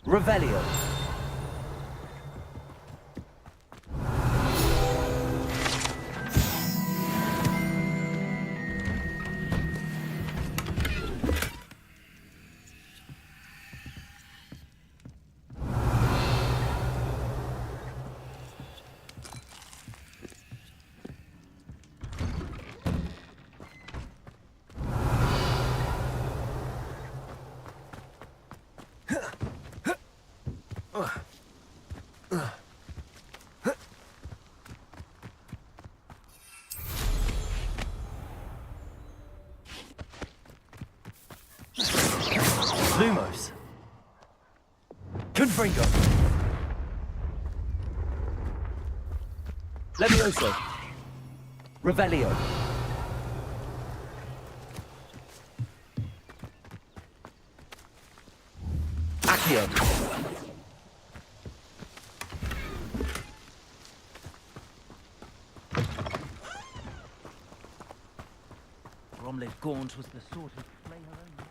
Revelio. Lumos. Confringo. Levioso. Revelio. Accio. Bromley Gaunt was the sort of flay her own mother.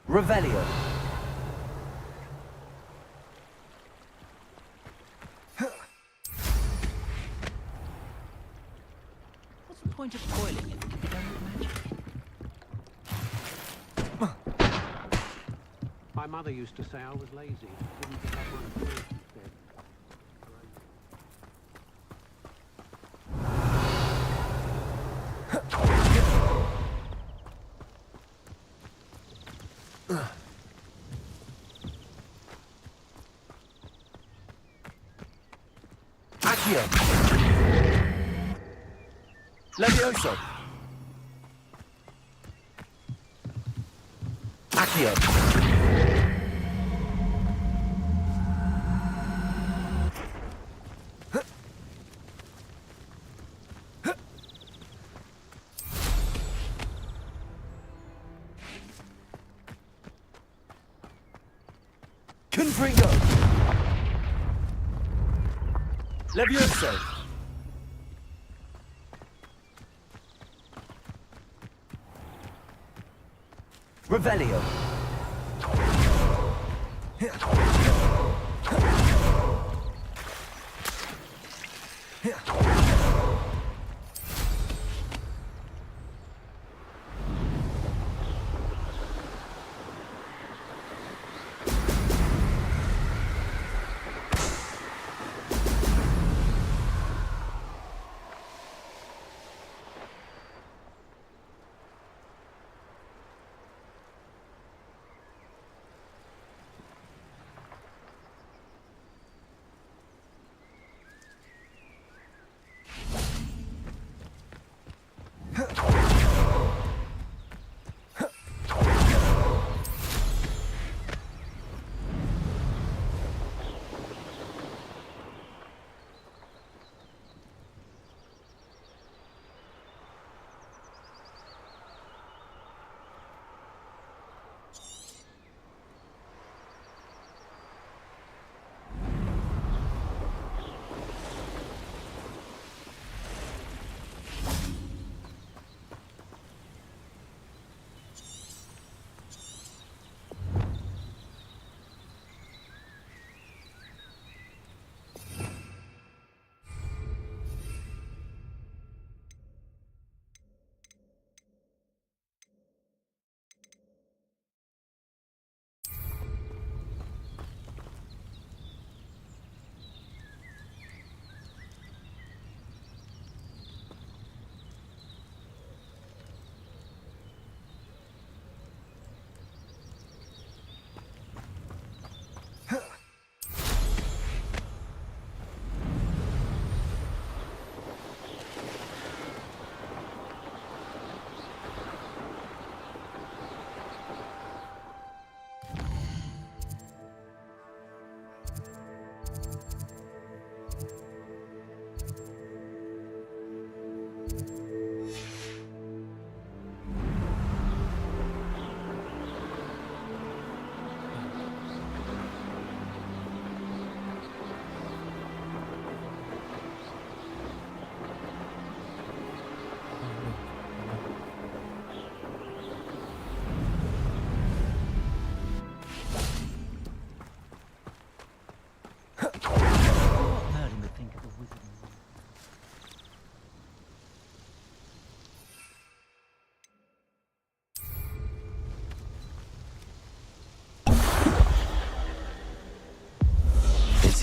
Revelio. What's the point of toiling if it can be done with magic? My mother used to say I was lazy. Didn't pick up on food instead. Accio. Levioso. Accio. Confringo. Levioso. Revelio.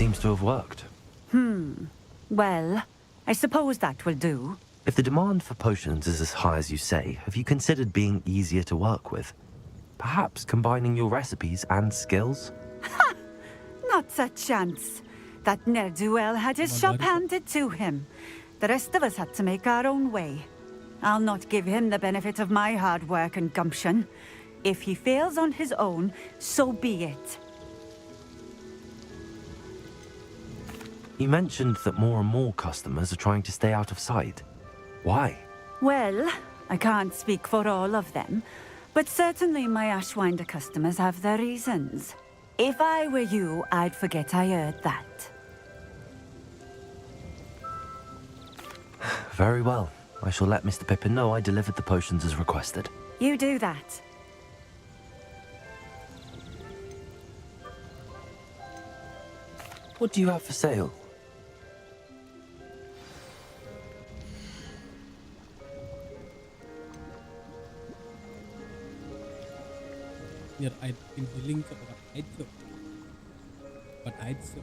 seems to have worked. Well, I suppose that will do. If the demand for potions is as high as you say, have you considered being easier to work with? Perhaps combining your recipes and skills? Not a chance. That ne'er-do-well had his shop handed to him. The rest of us had to make our own way. I'll not give him the benefit of my hard work and gumption. If he fails on his own, so be it. You mentioned that more and more customers are trying to stay out of sight. Why? Well, I can't speak for all of them, but certainly my Ashwinder customers have their reasons. If I were you, I'd forget I heard that. Very well. I shall let Mr. Pippin know I delivered the potions as requested. You do that. What do you have for sale? Biar item healing ke orang itu. Buat itu.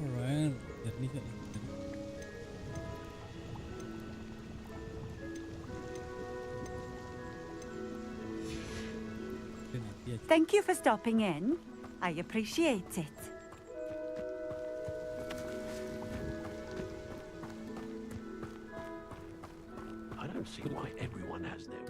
Alright, jernih kan. Thank you for stopping in. I appreciate it. I don't see why everyone has their...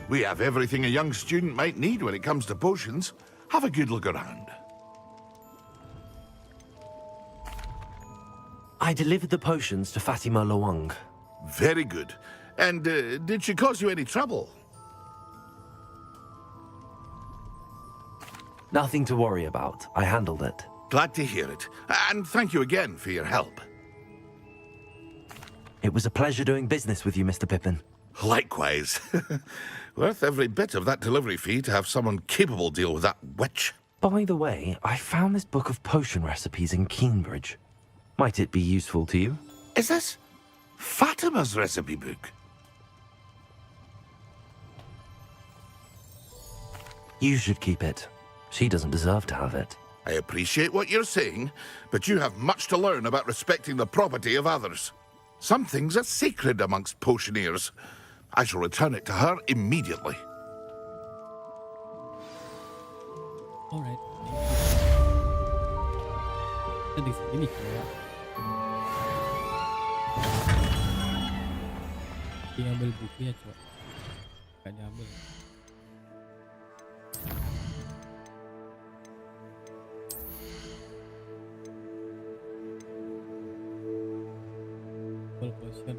We have everything a young student might need when it comes to potions. Have a good look around. I delivered the potions to Fatima Lawang. Very good. And did she cause you any trouble? Nothing to worry about. I handled it. Glad to hear it. And thank you again for your help. It was a pleasure doing business with you, Mr. Pippin. Likewise. Worth every bit of that delivery fee to have someone capable deal with that witch. By the way, I found this book of potion recipes in Keenbridge. Might it be useful to you? Is this Fatima's recipe book? You should keep it. She doesn't deserve to have it. I appreciate what you're saying, but you have much to learn about respecting the property of others. Some things are sacred amongst potioneers. I shall return it to her immediately. All right. Tadi sini kayak dia ambil bukunya coba. Gak diambil. Full potion.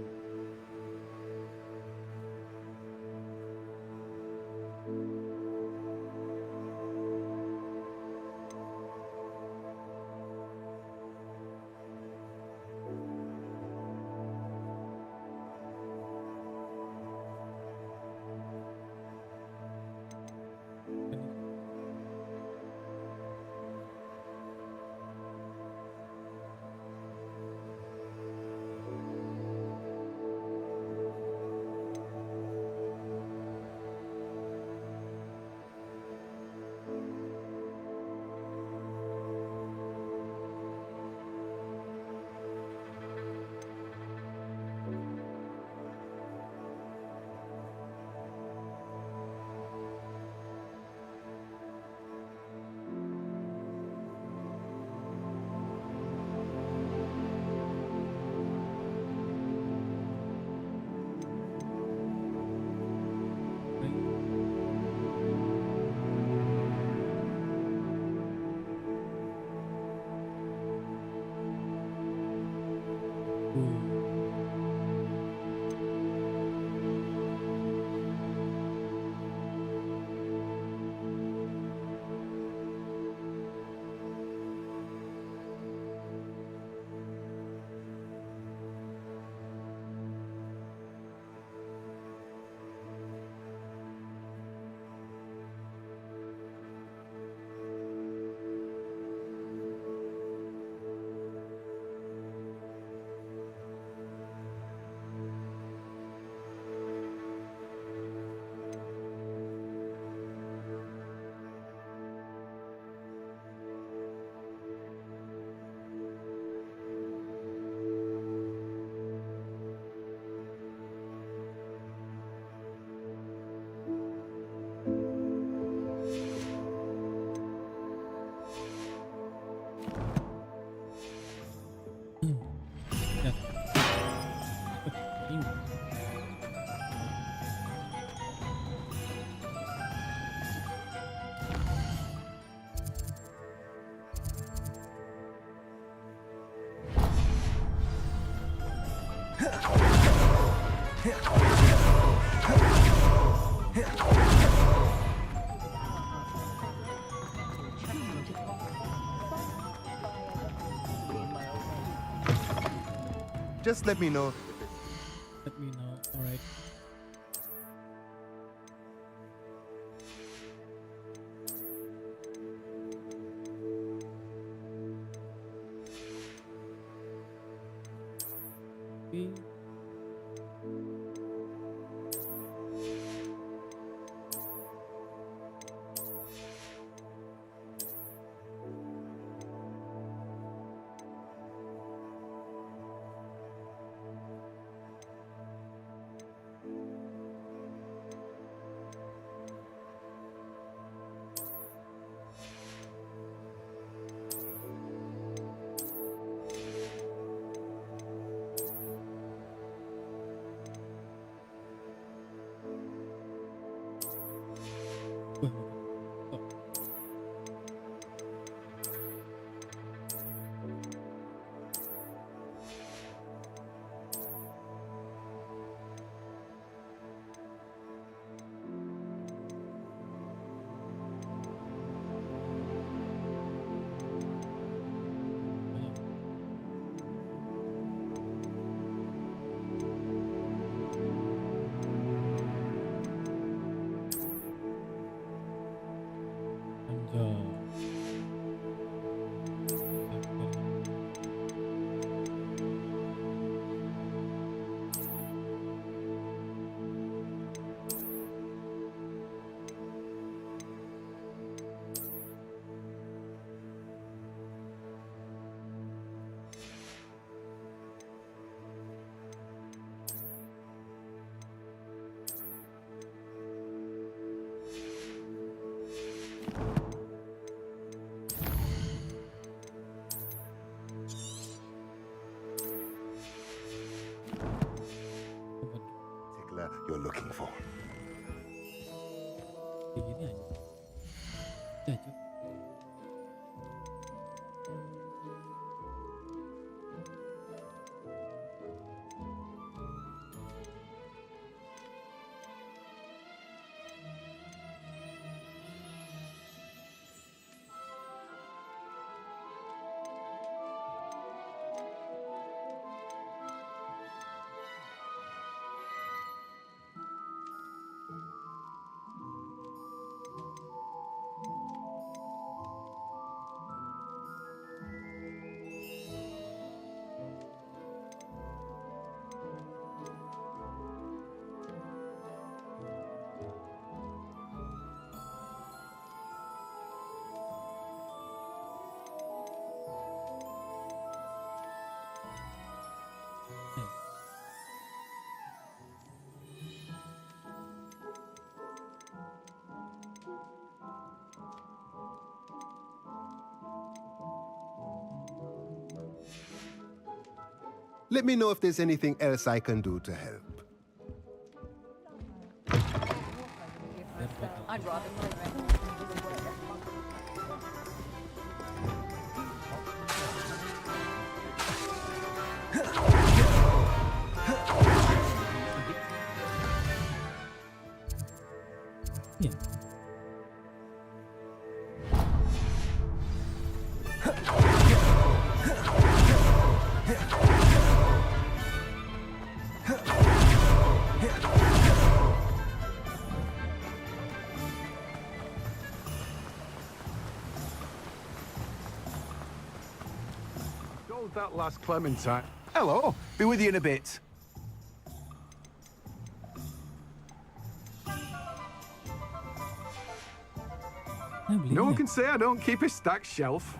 Just let me know. Let me know. All right. You're looking for. Gini aja. Ya, Cok. Let me know if there's anything else I can do to help. I'd rather Hold that last clementine. Hello. Be with you in a bit. No one can say I don't keep a stacked shelf.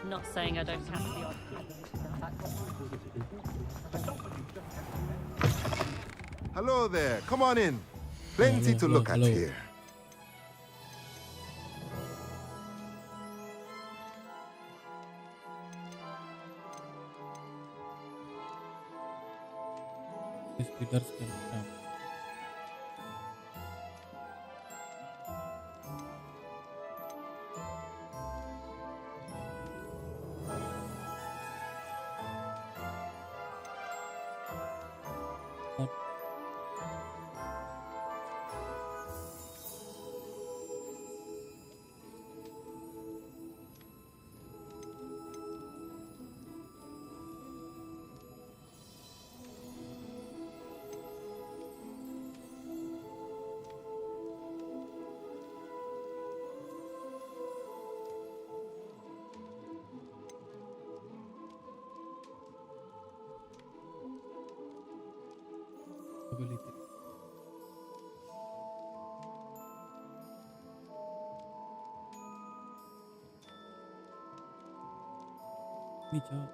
Not saying I don't catch the odd. Hello there. Come on in. Plenty to look at here. Sekitar sekarang. Ability. Ini cowok.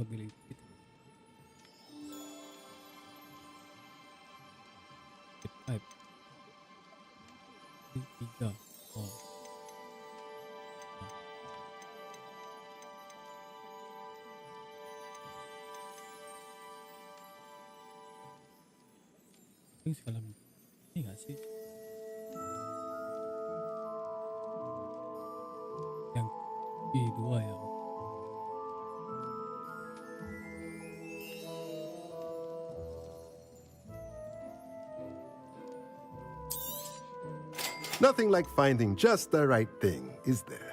Ability. Type. Tiga. Oh. Ini segala ini nggak sih? Yang dua ya. Nothing like finding just the right thing, is there?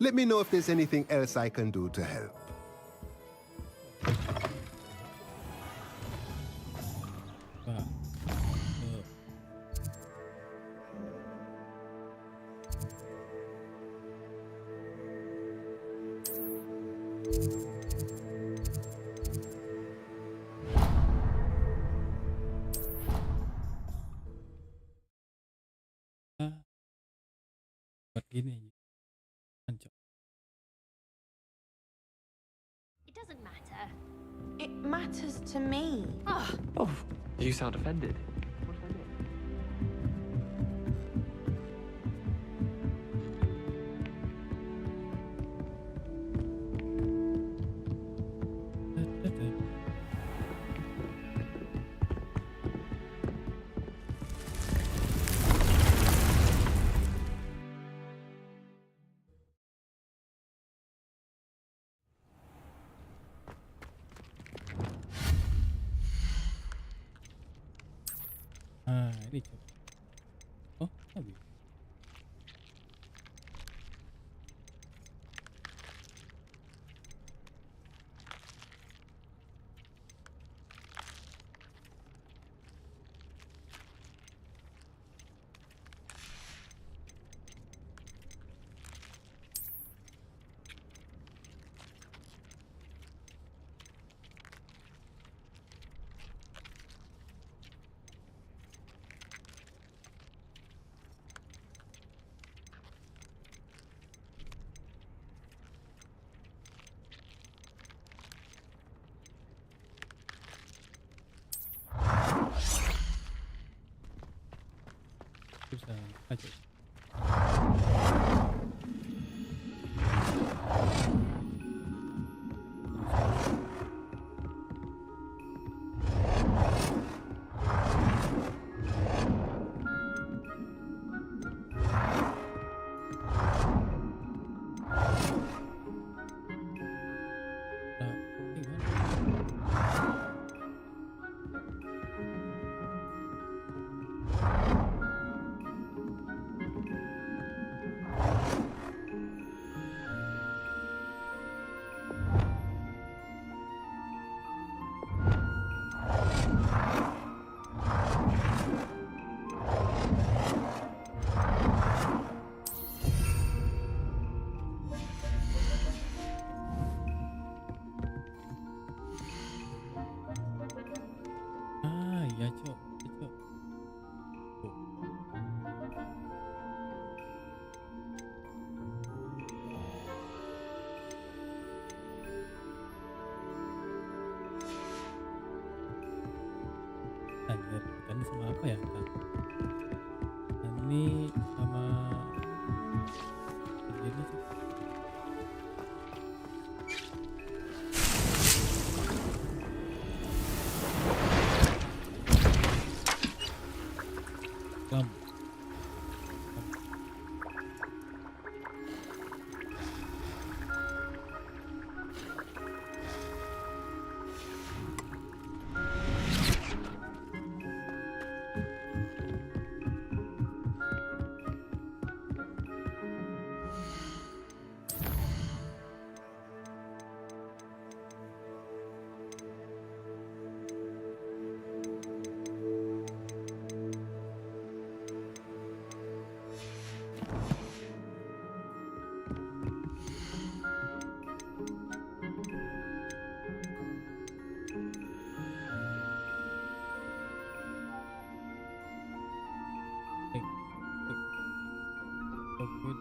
Let me know if there's anything else I can do to help. Gini aja. Cok. It doesn't matter. It matters to me. Oh, you sound offended. What did I do? Ah, ini Cok. Oh, habis. Bisa aja. Ah, iya, Cok. Iya, Cok. Tuh. Anjir, tadi sama apa ya, Kak? Ini sama ini Cok. Lam. Oke.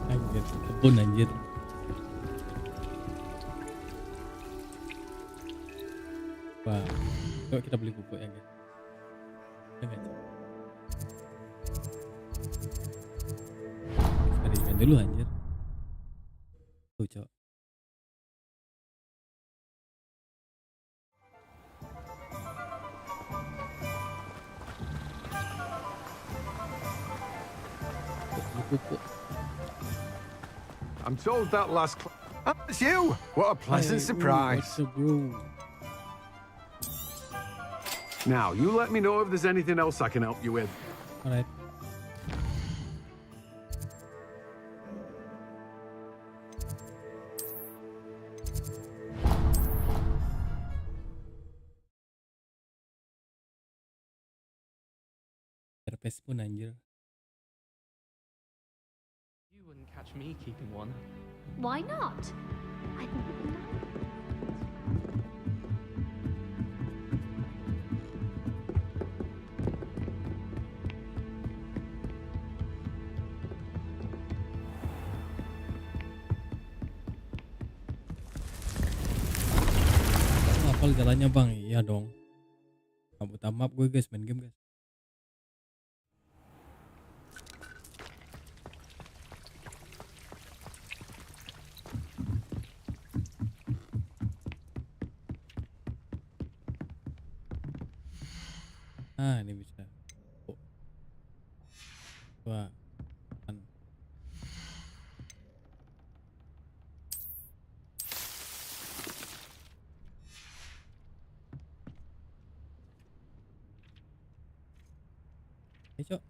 Anjir, kebun anjir. Wah, yuk kita beli pupuk ya, guys. Ya nggak, Cok? Eksperimen dulu anjir. Tuh, Cok. Beli pupuk. I'm told that last oh, it's you! What a pleasant surprise. What's up, bro? Now, you let me know if there's anything else I can help you with. Alright. Terpes pun anjir. You wouldn't catch me keeping one. Why not? I'd Hafal jalannya bang, iya dong. Buta map gue guys, main game guys. Ah ini bisa. Oh. Wah. Ayo cok.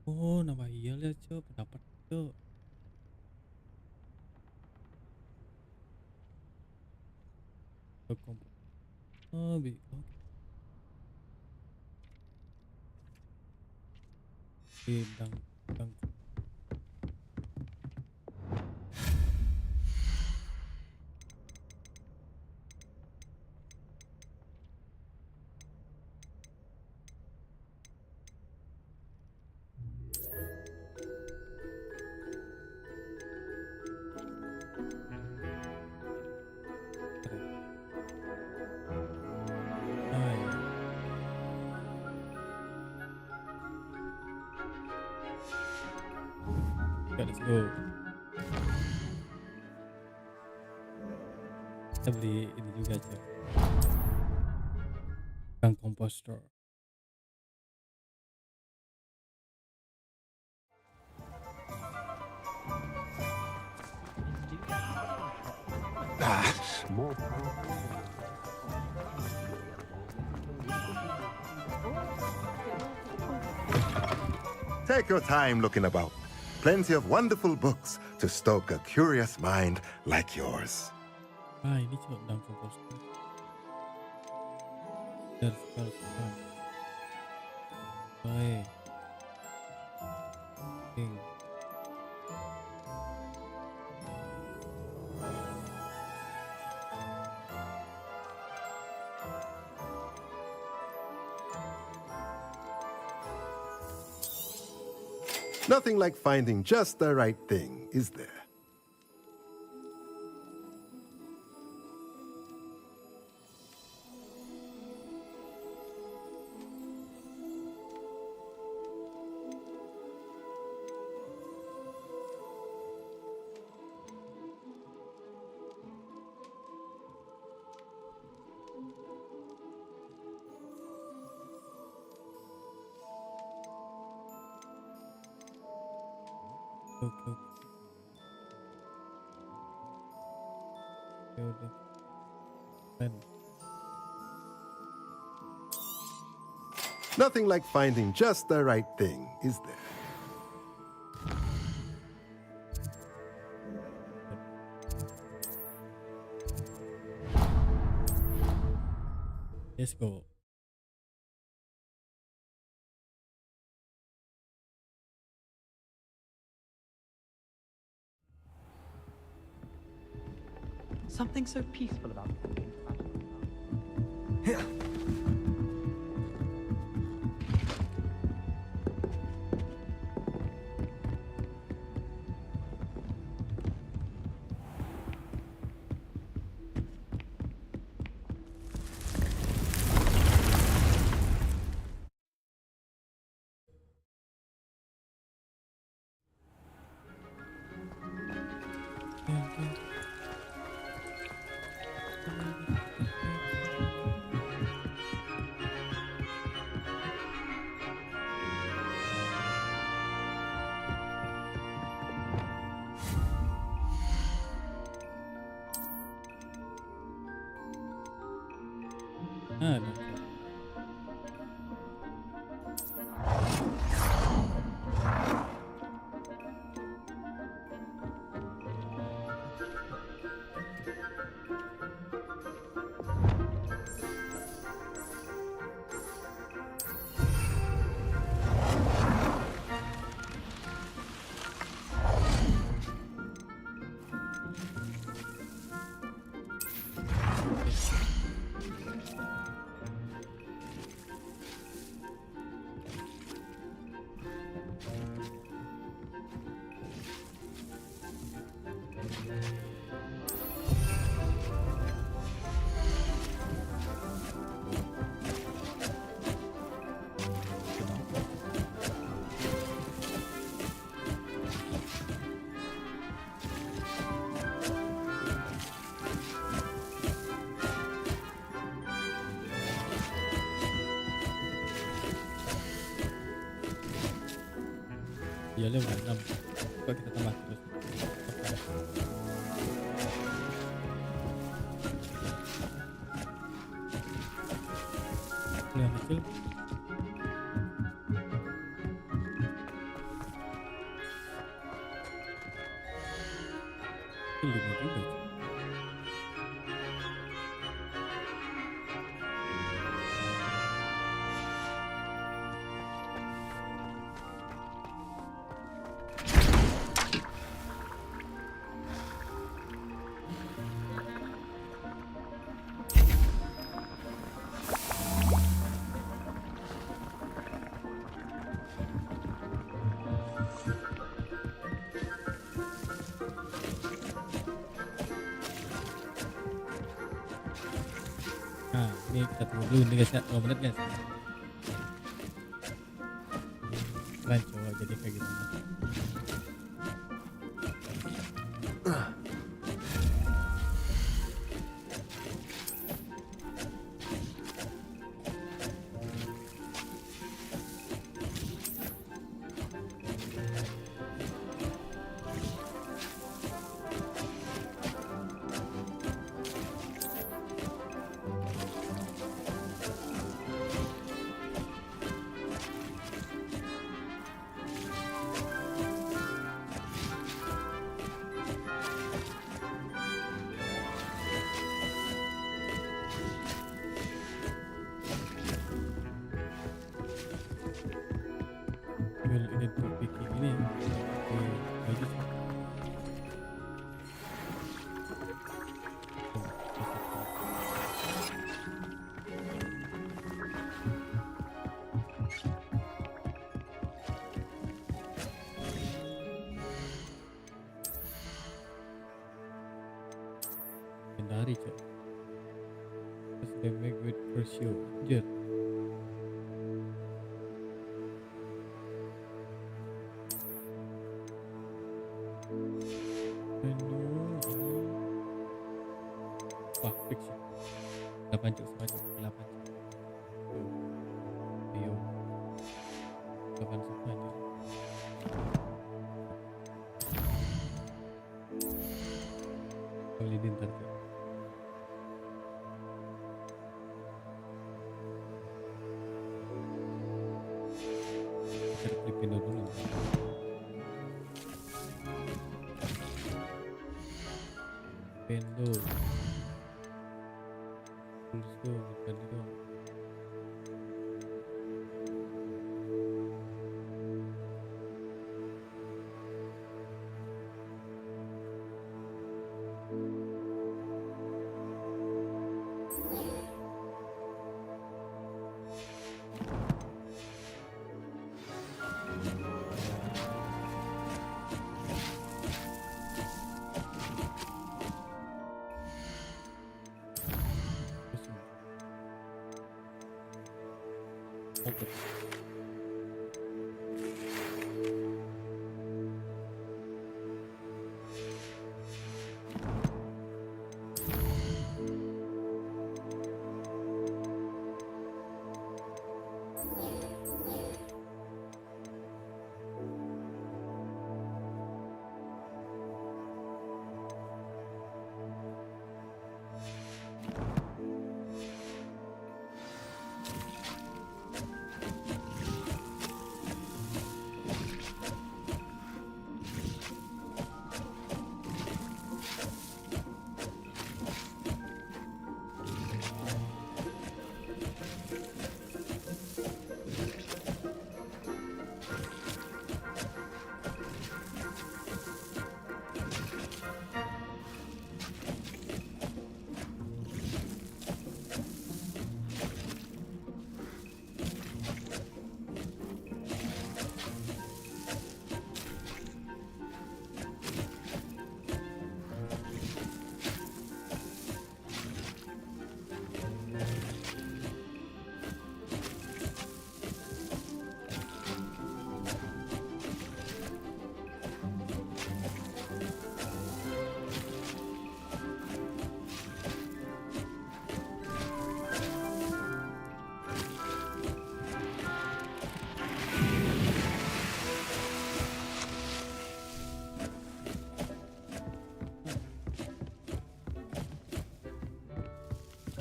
Oh nambah iya lihat cok, pendapat cok. Oh oke. Bidang. Let's go. Kita beli ini juga cok. Gang komposter. Take your time looking about. Plenty of wonderful books to stoke a curious mind like yours. Ah ini cok, gang komposter. Oi. King. Nothing like finding just the right thing, is there? Oke. Ya udah. Keren. Nothing like finding just the right thing, is there? Let's go. Something so peaceful about it. Ada. Ya udah 6. Kok kita tambah terus. Ini yang kecil. Ini 5 juga. Nah, ini kita tunggu dulu nih guys ya, 2 menit guys. Keren coba jadi kayak gitu. Ini topik ini ya. Baju. Kendari cok. Terus damage with Crucio. Jet. Wah, fix ya. 8 cok, 8 cok. Ayo. 8 semua aja. Kali ini ntar cok. Kita klipin dulu. Pendo. Tulis dong, tadi dong. Oke.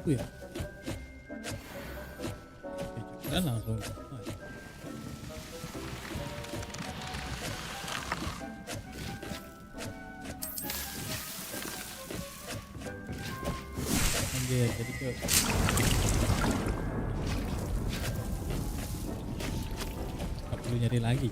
ya. Oke, kita langsung. Anjir, jadi ke nggak perlu nyari lagi.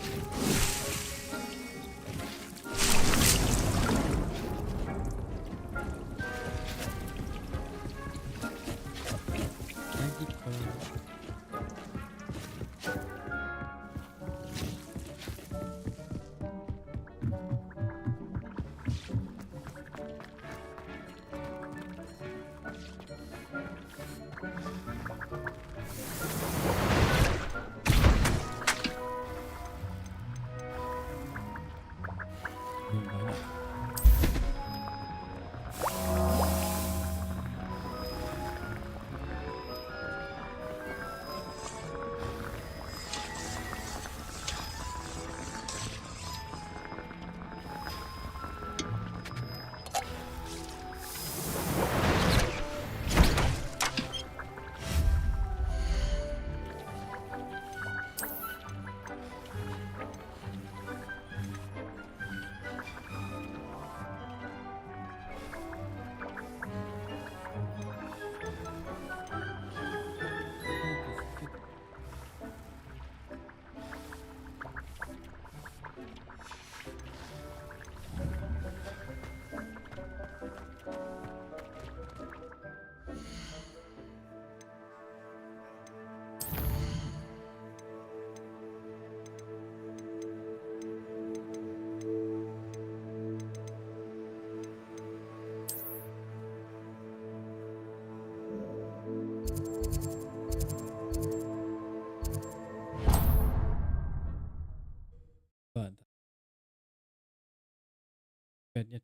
Bednya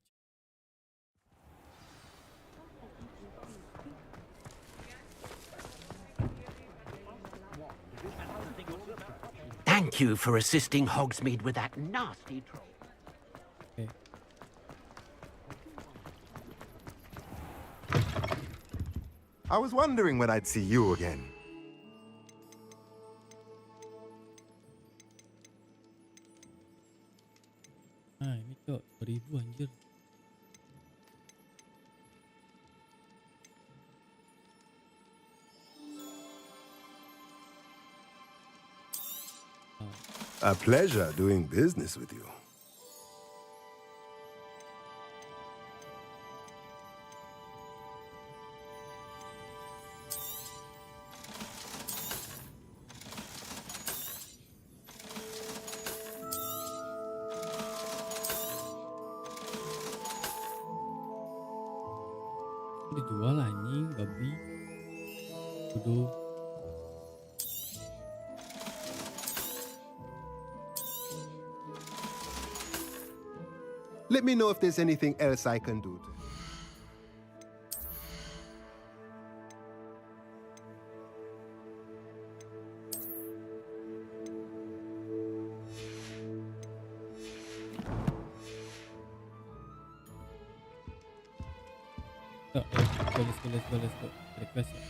Thank you for assisting Hogsmeade with that nasty troll. okay. I was wondering when I'd see you again. Nah ini cok 2000 anjir. A pleasure doing business with you. Dijual anjing babi. Bodoh. Let me know if there's anything else I can do to Let's go. Request ya.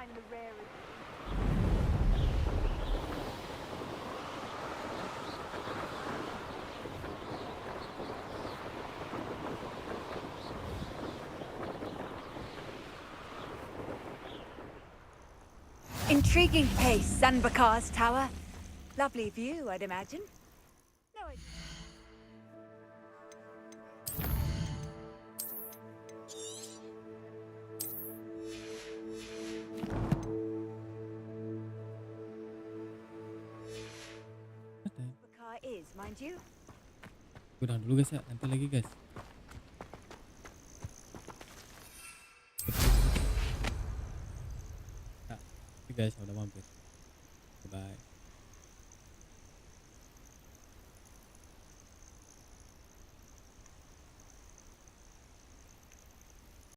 find the rarest. Intriguing place, Sanbakar's tower. Lovely view, I'd imagine. No idea. Sanbakar is, mind you. Udah dulu guys ya, nanti lagi guys. Nah, guys udah mampir. Bye.